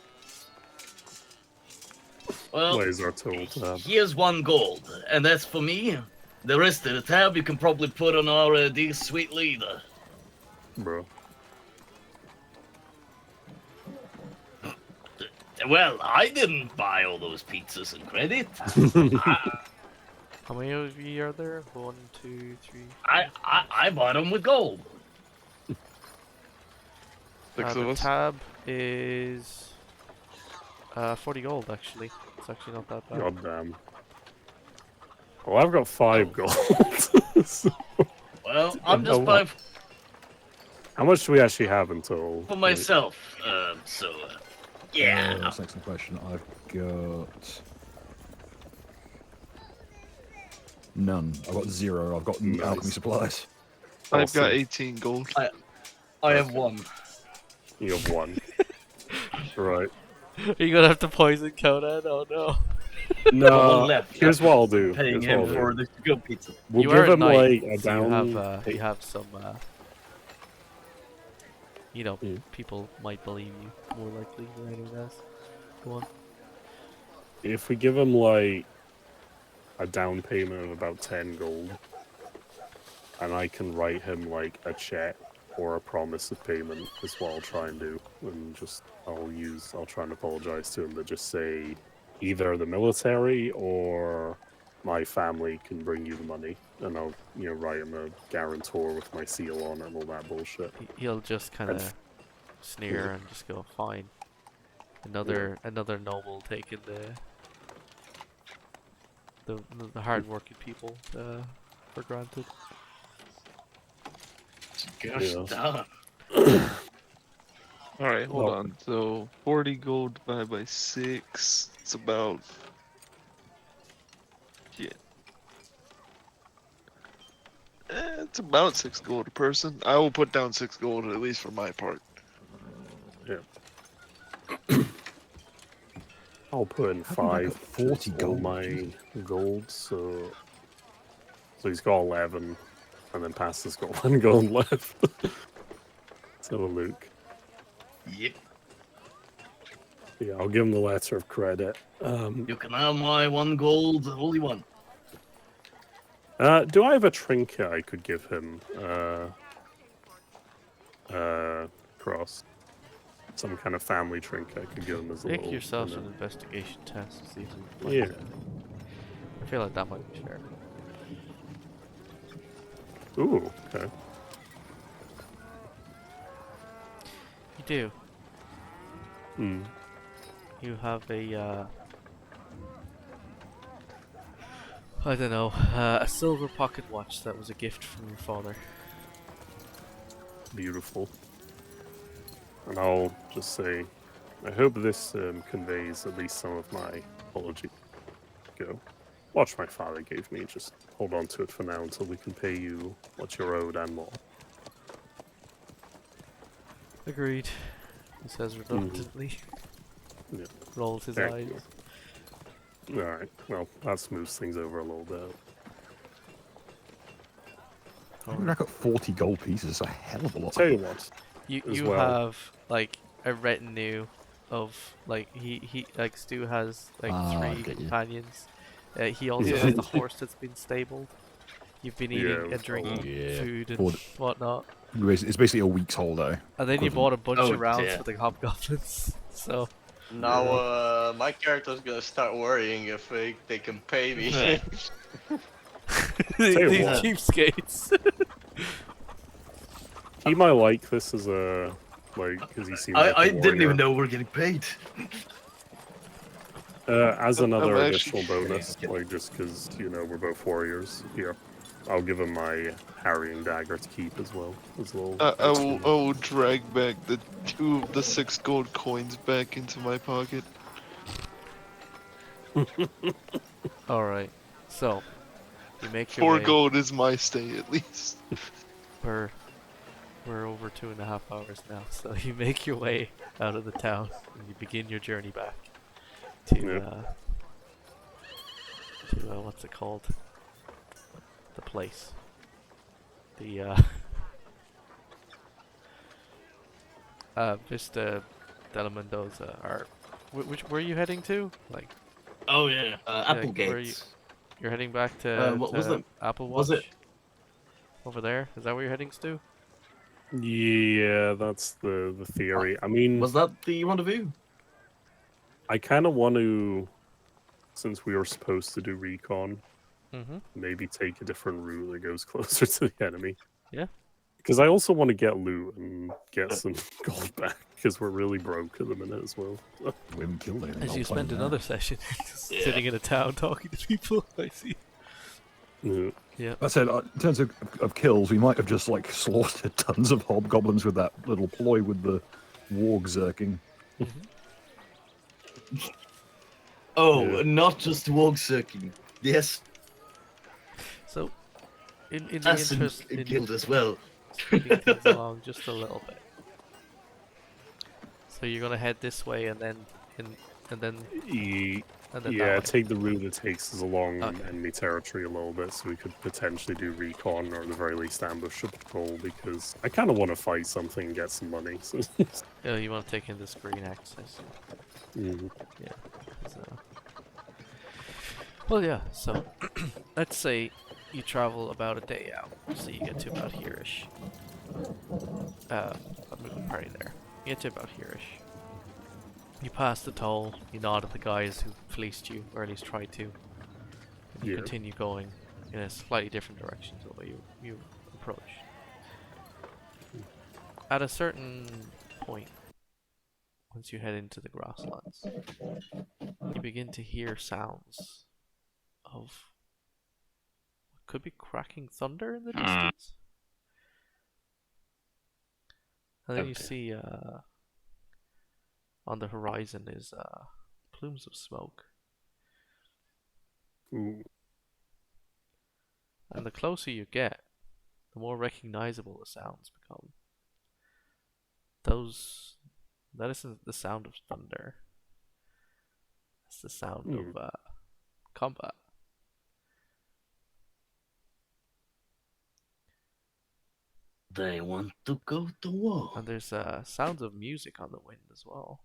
Well, where's our total tab? here's 1 gold, and that's for me. The rest of the tab you can probably put on our dear sweet leader. Bro. Well, I didn't buy all those pizzas and credit. How many of you are there? 1, 2, 3. I bought them with gold. 6 The of us. tab is 40 gold actually. It's actually not that bad. God damn. Well, I've got 5 gold. So, Well, I'm just Oh, buying how much do we actually have until? for myself. Yeah. That's an excellent question. I've got none. I've got 0. I've got Nice. alchemy supplies. I've Awesome. got 18 gold. I have 1. You have 1. Right. Are you gonna have to poison Conan? Oh no. No, one left. here's what I'll do. Paying Here's what him I'll for do. the good pizza. We'll you give are a him knight, like a so down. you have some Yeah. people might believe you more likely than anyone else. Go on. If we give him like a down payment of about 10 gold, and I can write him like a check or a promise of payment, is what I'll try and do. And just I'll try and apologize to him, but just say either the military or my family can bring you the money, and I'll write him a guarantor with my seal on it and all that bullshit. He'll just kind of sneer and just go, "Fine." Another noble taking the hard-working people for granted. Gosh, Yeah. Alright, hold Well- on. So 40 gold divided by 6. It's about. Yeah. It's about 6 gold a person. I will put down 6 gold at least for my part. I'll put in How come I 5 got 40 all gold? my Jesus. gold, so he's got 11, and then Pastor's got 1 gold left. So Luke. Yep. Yeah, I'll give him the letter of credit. You can have my 1 gold, only 1. Do I have a trinket I could give him? Cross. Some kind of family trinket I could give him as a Make little. yourself you an know. investigation test to see if you can Yeah. find anything. I feel like that might be fair. Ooh, okay. You do. Hmm. You have a I don't know, a silver pocket watch that was a gift from your father. Beautiful. And I'll just say, I hope this conveys at least some of my apology. Go. Watch my father gave me, just hold on to it for now until we can pay you what you're owed and more. Agreed. He says reluctantly. Yeah. Rolls his Thank eyes. you. Alright, well, that smooths things over a little bit. I mean, I got 40 gold pieces. It's a hell of a lot. Tell you what, You as you well. have like a retinue of like he like Stu has like Ah, I 3 get you. companions. He also Yeah. has the horse that's been stabled. You've been Yeah, eating it and was drinking all- Yeah. food and Ford- whatnot. It's basically a week's holiday. And then you Equivalent. bought a bunch Oh, of rounds dear. for the hobgoblins. So Now, my character's gonna start worrying if they can pay me. these you what. cheapskates. he might like this as a, because he seems like I a didn't warrior. even know we're getting paid. As another I'm additional actually- bonus, just because, we're both warriors here. I'll give him my harrying dagger to keep as well. As a little I extra. will drag back the 2 of the 6 gold coins back into my pocket. Alright. So you make your 4 way. gold is my stay at least. We're over 2.5 hours now, so you make your way out of the town and you begin your journey back to what's it called? The place. The Vista Della Mendoza are. Which where are you heading to? Like Oh yeah, Applegate. Applegate. you're heading back to, What was it? Apple Watch? Was it? Over there? Is that where you're heading, Stu? Yeah, that's the theory. I mean, Was that the rendezvous? I kind of want to, since we were supposed to do recon, Mm-hmm. maybe take a different route that goes closer to the enemy. Yeah. Because I also want to get loot and get some gold back, because we're really broke at the minute as well. We haven't killed anything. As I'll you tell spend that. another session just Yeah. sitting in a town talking to people. I see. Yeah. Yeah. That said, in terms of kills, we might have just slaughtered tons of hobgoblins with that little ploy with the warg zerking. Oh, Yeah. not just wog circling. Yes, So, in the that's interest in in guild as well. speeding things along just a little bit. So you're gonna head this way and then and then Yeah, that way. take the route it takes us along Okay. enemy territory a little bit, so we could potentially do recon or at the very least ambush a patrol. Because I kind of want to fight something and get some money. So. Oh, you want to take in this green access? Mhm. Yeah. Well, yeah. So let's say you travel about a day out, so you get to about here-ish. I'm moving party there. You get to about here-ish. You pass the toll, you nod at the guys who fleeced you, or at least tried to. And you Yeah. continue going in a slightly different direction to the way you approach. At a certain point, once you head into the grasslands, you begin to hear sounds of what could be cracking thunder in the distance. And then you see on the horizon is plumes of smoke. Ooh. And the closer you get, the more recognizable the sounds become. That isn't the sound of thunder. That's the sound of combat. They want to go to war. And there's sounds of music on the wind as well.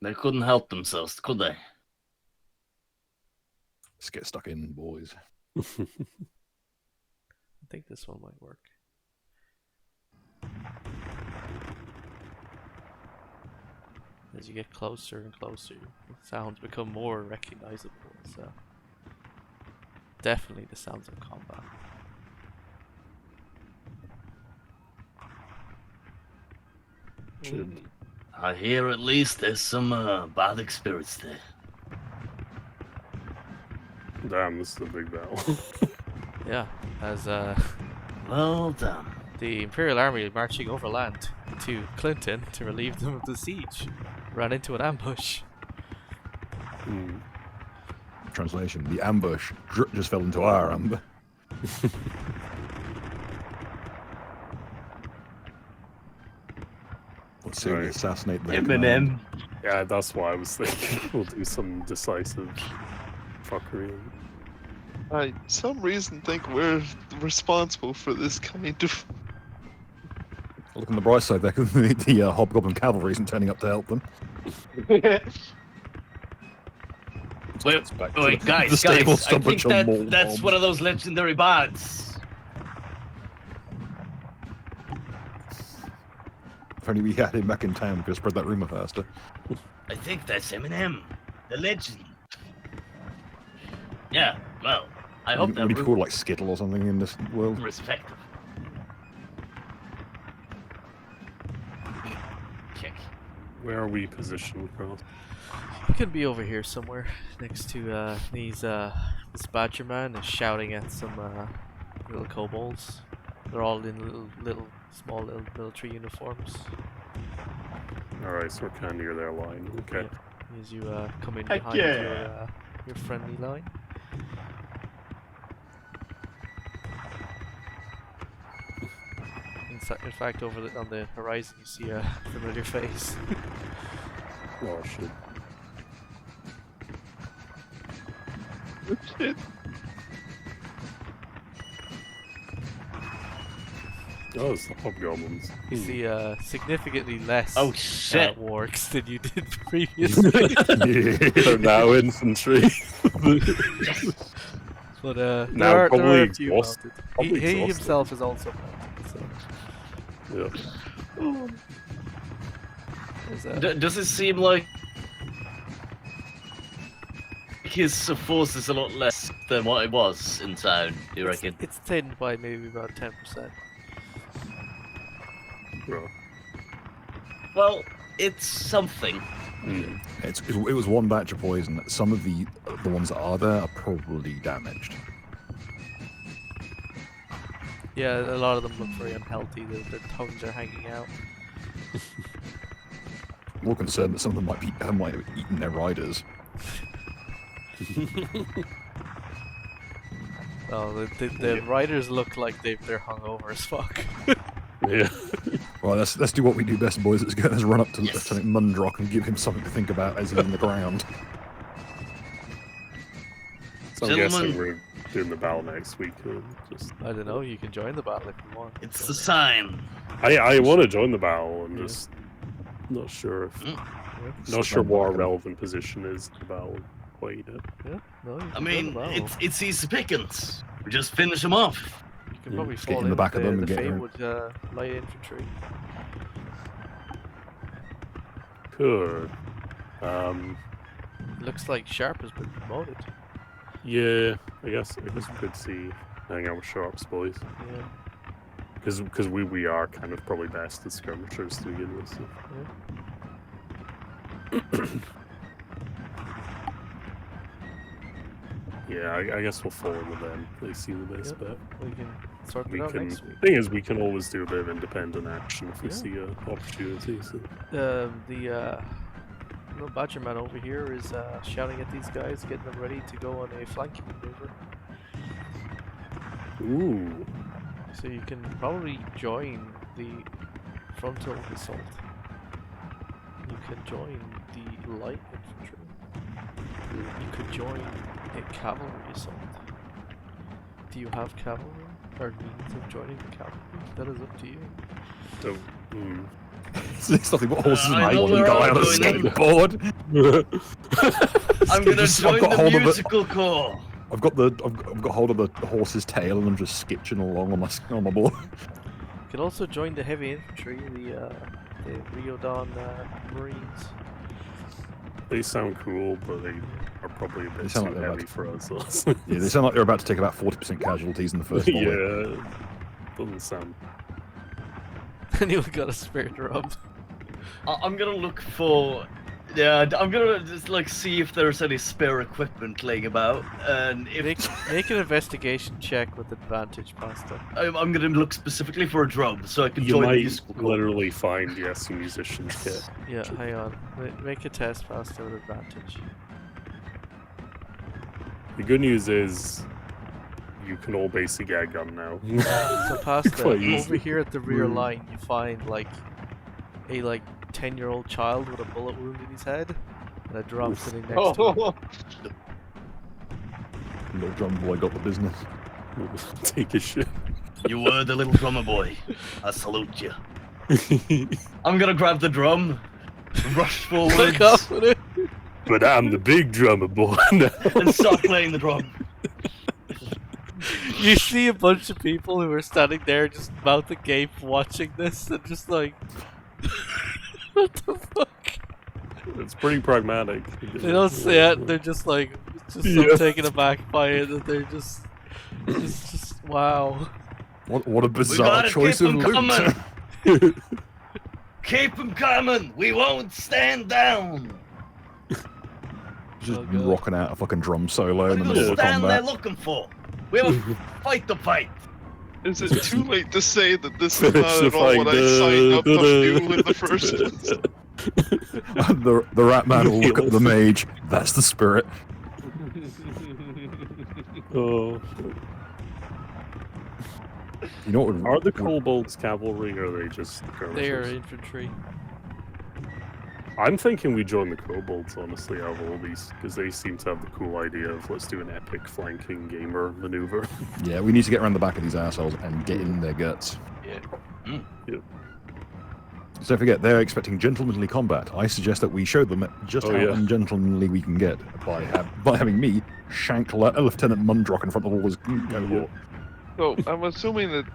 They couldn't help themselves, could they? Let's get stuck in, boys. I think this one might work. As you get closer and closer, the sounds become more recognizable. So definitely the sounds of combat. I hear at least there's some bad spirits there. Damn, this is a big battle. Yeah, as Well done. the Imperial Army marching overland to Clinton to relieve them of the siege ran into an ambush. Translation: the ambush just fell into our amber. Let's see, we assassinate the Eminem. Yeah, that's why I was thinking we'll do some decisive fuckery. I some reason think we're responsible for this kind of. Look on the bright side there, because the Hobgoblin cavalry isn't turning up to help them. Wait, Back to wait, the guys, stable, I some think bunch of mole that's mobs. one of those legendary bards. If only we had him back in town, we could have spread that rumor faster. I think that's Eminem, the legend. Yeah, well, I hope Would that he be called like Skittle or something in this world? respect. Check. Where are we positioned, Carl? You could be over here somewhere next to these. This Badger man is shouting at some little kobolds. They're all in small little military uniforms. Alright, so we're kind of near their line. Okay. Yeah, as you come in Heck behind yeah. your friendly line. In fact, on the horizon, you see a familiar face. Oh shit. Oh, it's the hobgoblins. You see significantly less Oh shit! wargs than you did previously. They're now infantry. But Now there probably are a few exhausted. mounted. Probably He exhausted. himself is also mounted. So Yeah. there's Does it seem like his force is a lot less than what it was in town? Do you reckon? it's thinned by maybe about 10%. Bro. Well, it's something. It was one batch of poison. Some of the ones that are there are probably damaged. Yeah, a lot of them look very unhealthy. Their tongues are hanging out. More concerned that some of them might have eaten their riders. Oh, the riders look like they're hungover as fuck. Yeah. Well, let's do what we do best, boys. Let's run up to Lieutenant Mundrock and give him something to think about as he's in the ground. So I'm guessing Gentlemen. we're doing the battle next week. I don't know. You can join the battle if you want. It's the sign. I want to join the battle. I'm just not sure if not sure what our relevant position is in the battle quite yet. Yeah. No. You can I join mean, the battle. it's easy pickings. We just finish them off. You can probably just get fall in the back of them with and the get Famewood light infantry. Cool. Looks like Sharp has been promoted. Yeah, I guess we could see hang out with Sharps, boys. Yeah. Because we are kind of probably best as skirmishers to begin with. So. Yeah, I guess we'll fall in with them. They seem the best bet. We can sort We it out can. next week. Thing is, we can always do a bit of independent action if we see an opportunity. So. The little badger man over here is shouting at these guys, getting them ready to go on a flanking maneuver. Ooh. So you can probably join the frontal assault. You can join the light infantry. You could join a cavalry assault. Do you have cavalry? Or means of joining the cavalry? That is up to you. So, It's nothing but horses and I know one where guy I'm on a going in. skateboard. I'm gonna Just- join I've got the hold of it. musical corps. I've got hold of the horse's tail and I'm just skitching along on my board. You could also join the heavy infantry, the Rio Dawn Marines. they sound cool, but they are probably a bit sound too like they're heavy about for us. So. Yeah, they sound like they're about to take about 40% casualties in the first volley. Yeah, doesn't sound. Anyone got a spare drum? I'm gonna look for. Yeah, I'm gonna just like see if there's any spare equipment laying about, and if Make an investigation check with advantage, Pasta. I'm gonna look specifically for a drum so I can You join the might musical corps. literally find a musician's kit. Yeah, hang on. Make a test, Pasta, with advantage. The good news is, you can all basically get a gun now. So Pasta, Quite easy. over here at the rear line, you find like a 10-year-old child with a bullet wound in his head, and a drum sitting next to him. Little drum boy got the business. Take a shit. You were the little drummer boy. I salute you. I'm gonna grab the drum, rush forward, Look up with it. But I'm the big drummer boy now. and start playing the drum. You see a bunch of people who are standing there just mouth agape watching this and just like, what the fuck? It's pretty pragmatic. They don't say it, they're just like, so taken aback by it that they're just wow. What a bizarre gotta choice keep of 'em loot. coming. Keep 'em coming. We won't stand down. Just Oh, God. rocking out a fucking drum solo in the What are middle you of stand there combat. looking for? We have a fight to fight. Is it too late to say that this is Finish not the at all what I fight. signed up to do in the first place? the rat man will look at the mage. That's the spirit. Oh. You know what would Are the kobolds cavalry or are they just skirmishers? They are infantry. I'm thinking we join the kobolds, honestly, out of all these, because they seem to have the cool idea of let's do an epic flanking gamer maneuver. Yeah, we need to get around the back of these assholes and get in their guts. Yeah. So don't forget, they're expecting gentlemanly combat. I suggest that we show them just Oh, how yeah. ungentlemanly we can get by having me shank Lieutenant Mundrock in front of all his cohort. So I'm assuming that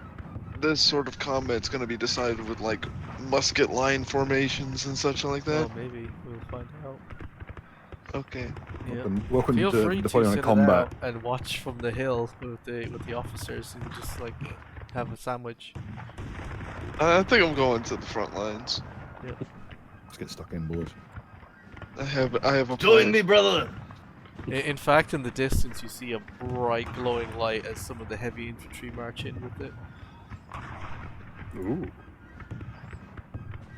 this sort of combat's going to be decided with like musket line formations and such like that. Oh, maybe we'll find out. Okay. Yeah. Welcome Feel to free to Battalion sit it combat. out and watch from the hill with the officers and just like have a sandwich. I think I'm going to the front lines. Let's get stuck in, boys. I have a Join plan. me, brother. In fact, in the distance, you see a bright glowing light as some of the heavy infantry march in with it. Ooh.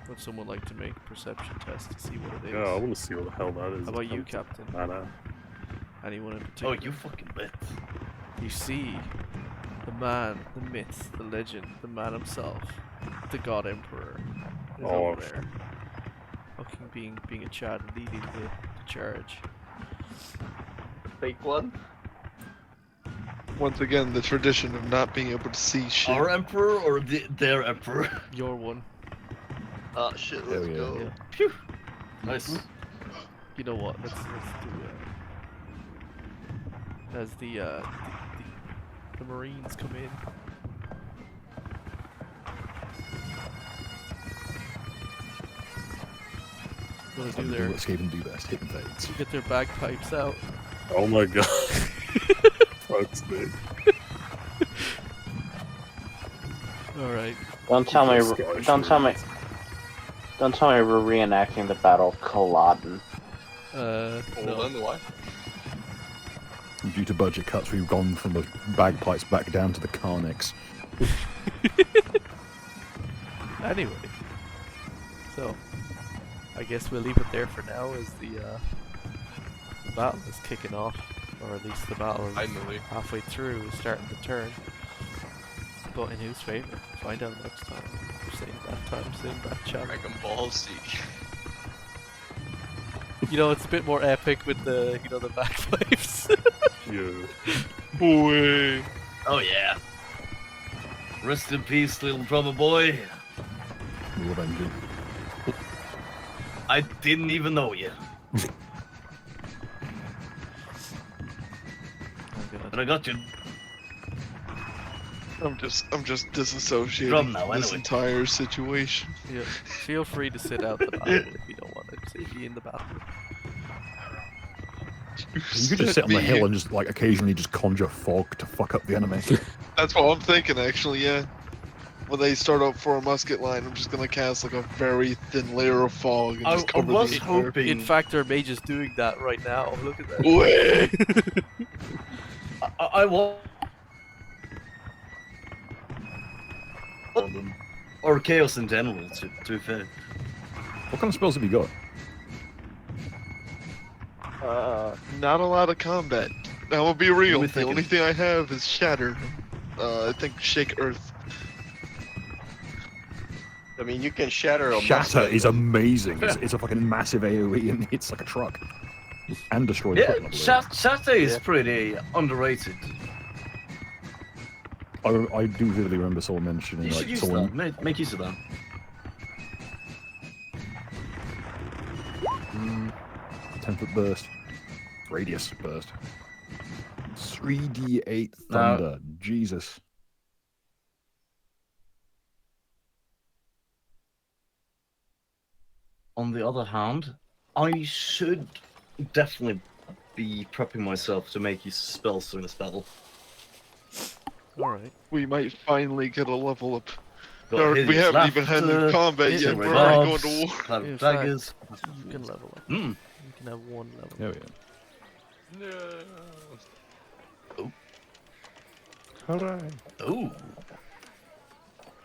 Would someone like to make a perception test to see what it is? Yeah, I want to see what the hell that is. How about you, Captain? Nah. Anyone in Oh, particular? you fucking bet. You see the man, the myth, the legend, the man himself, the God Emperor is Oh, over there. Fucking being a Chad and leading the charge. Fake one. Once again, the tradition of not being able to see shit. Our emperor or their emperor? Your one. Oh shit, let's Hell yeah. go. Yeah. Phew. Nice. You know what? Let's do as the Marines come in. What do Do there? what Skaven do best, hit and fades. Get their bagpipes out. Oh my god. Fuck's sake. All right. Don't tell me. Scottish Don't tell me. Marines. Don't tell me we're reenacting the Battle of Culloden. Hold No. on, why? Due to budget cuts, we've gone from the bagpipes back down to the Carnix. Anyway, so I guess we'll leave it there for now as the battle is kicking off, or at least the battle is Finally. halfway through, is starting to turn. But in whose favour? Find out next time. Same bad time, same bad channel. Dragon Ball Z. You know, it's a bit more epic with the, you know, the bagpipes. Yeah. Boy. Oh yeah. Rest in peace, little drummer boy. We'll avenge you. I didn't even know you. But I got you. I'm just disassociating Drum now, from this anyway. entire situation. Yeah, feel free to sit out the battle if you don't want to be in the battle. You could just sit on the hill and just like occasionally just conjure fog to fuck up the enemy. That's what I'm thinking, actually. Yeah. When they start up for a musket line, I'm just gonna cast like a very thin layer of fog and just I cover was the entire... hoping. In fact, our mage is doing that right now. Look at that. Wait. I was. Or chaos in general, to be fair. What kind of spells have you got? Not a lot of combat. I will be real. me The think only it- thing I have is Shatter. I think Shake Earth. I mean, you can shatter a Shatter musket. is amazing. It's a fucking massive AoE and it's like a truck. And destroy the Yeah, equipment, I believe. Shatter is Yeah. pretty underrated. I do vividly remember someone mentioning You should like use someone that. Make use of that. 10-foot burst. Radius burst. 3d8 Now- thunder. Jesus. On the other hand, I should definitely be prepping myself to make use of spells during this battle. Alright. We might finally get a level up. Got Or we hideous haven't even had laughter, any combat hit yet. and We're already going revs, to war. cloud of In fact, daggers. You can level up. Hmm. You can have one level. Oh yeah. No. Hooray. Ooh.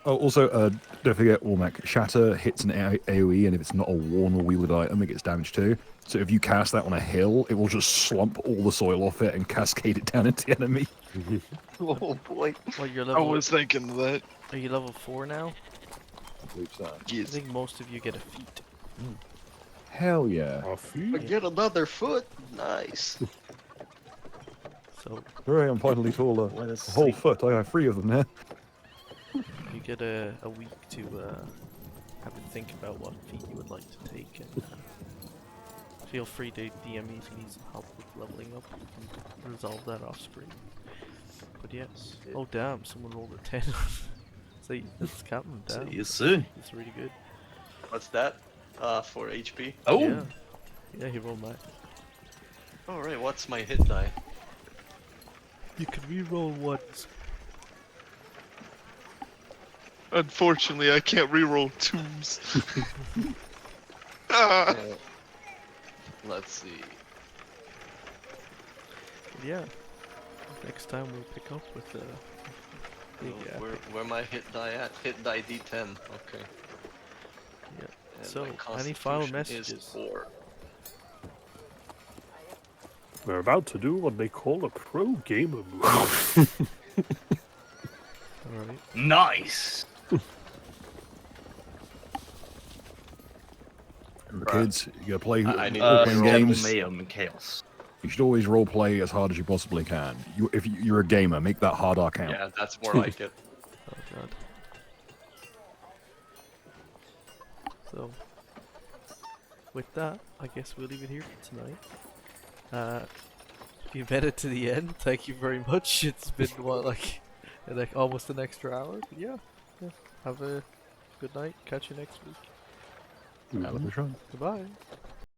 Oh, also, don't forget, Warmech. Shatter hits an AoE, and if it's not a worn or wielded item, it gets damage too. So if you cast that on a hill, it will just slump all the soil off it and cascade it down into the enemy. Oh boy. Well, you're I level. was thinking of that. Are you level 4 now? I Yes. think most of you get a feat. Hell yeah. Oh, I feet. get another foot. Nice. So Hooray, I'm finally taller. Let us A whole see. foot. I have 3 of them now. you get a week to have a think about what feat you would like to take. And, feel free to DM me if you need some help with leveling up. We can resolve that off screen. But yes. Oh damn! Someone rolled a 10. See, that's Captain. Damn. See you soon. It's really good. What's that? For HP. Oh. Yeah. Yeah, he rolled that. Alright, what's my hit die? You can re-roll once. Unfortunately, I can't reroll twos. Ah. Let's see. Yeah. Next time we'll pick up with the big Where my hit die at? Hit die D10. Okay. Yeah. And So, my any final constitution is messages? 4. We're about to do what they call a pro gamer move. Alright. Nice. kids. You gotta play I need role-playing to roll. games. Mayhem and chaos. You should always role play as hard as you possibly can. If you're a gamer, make that harder count. Yeah, that's more like it. Oh god. So, with that, I guess we'll leave it here for tonight. If you made it to the end, thank you very much. It's been what, like almost an extra hour. But yeah. Have a good night. Catch you next week. Have a good shot. Goodbye.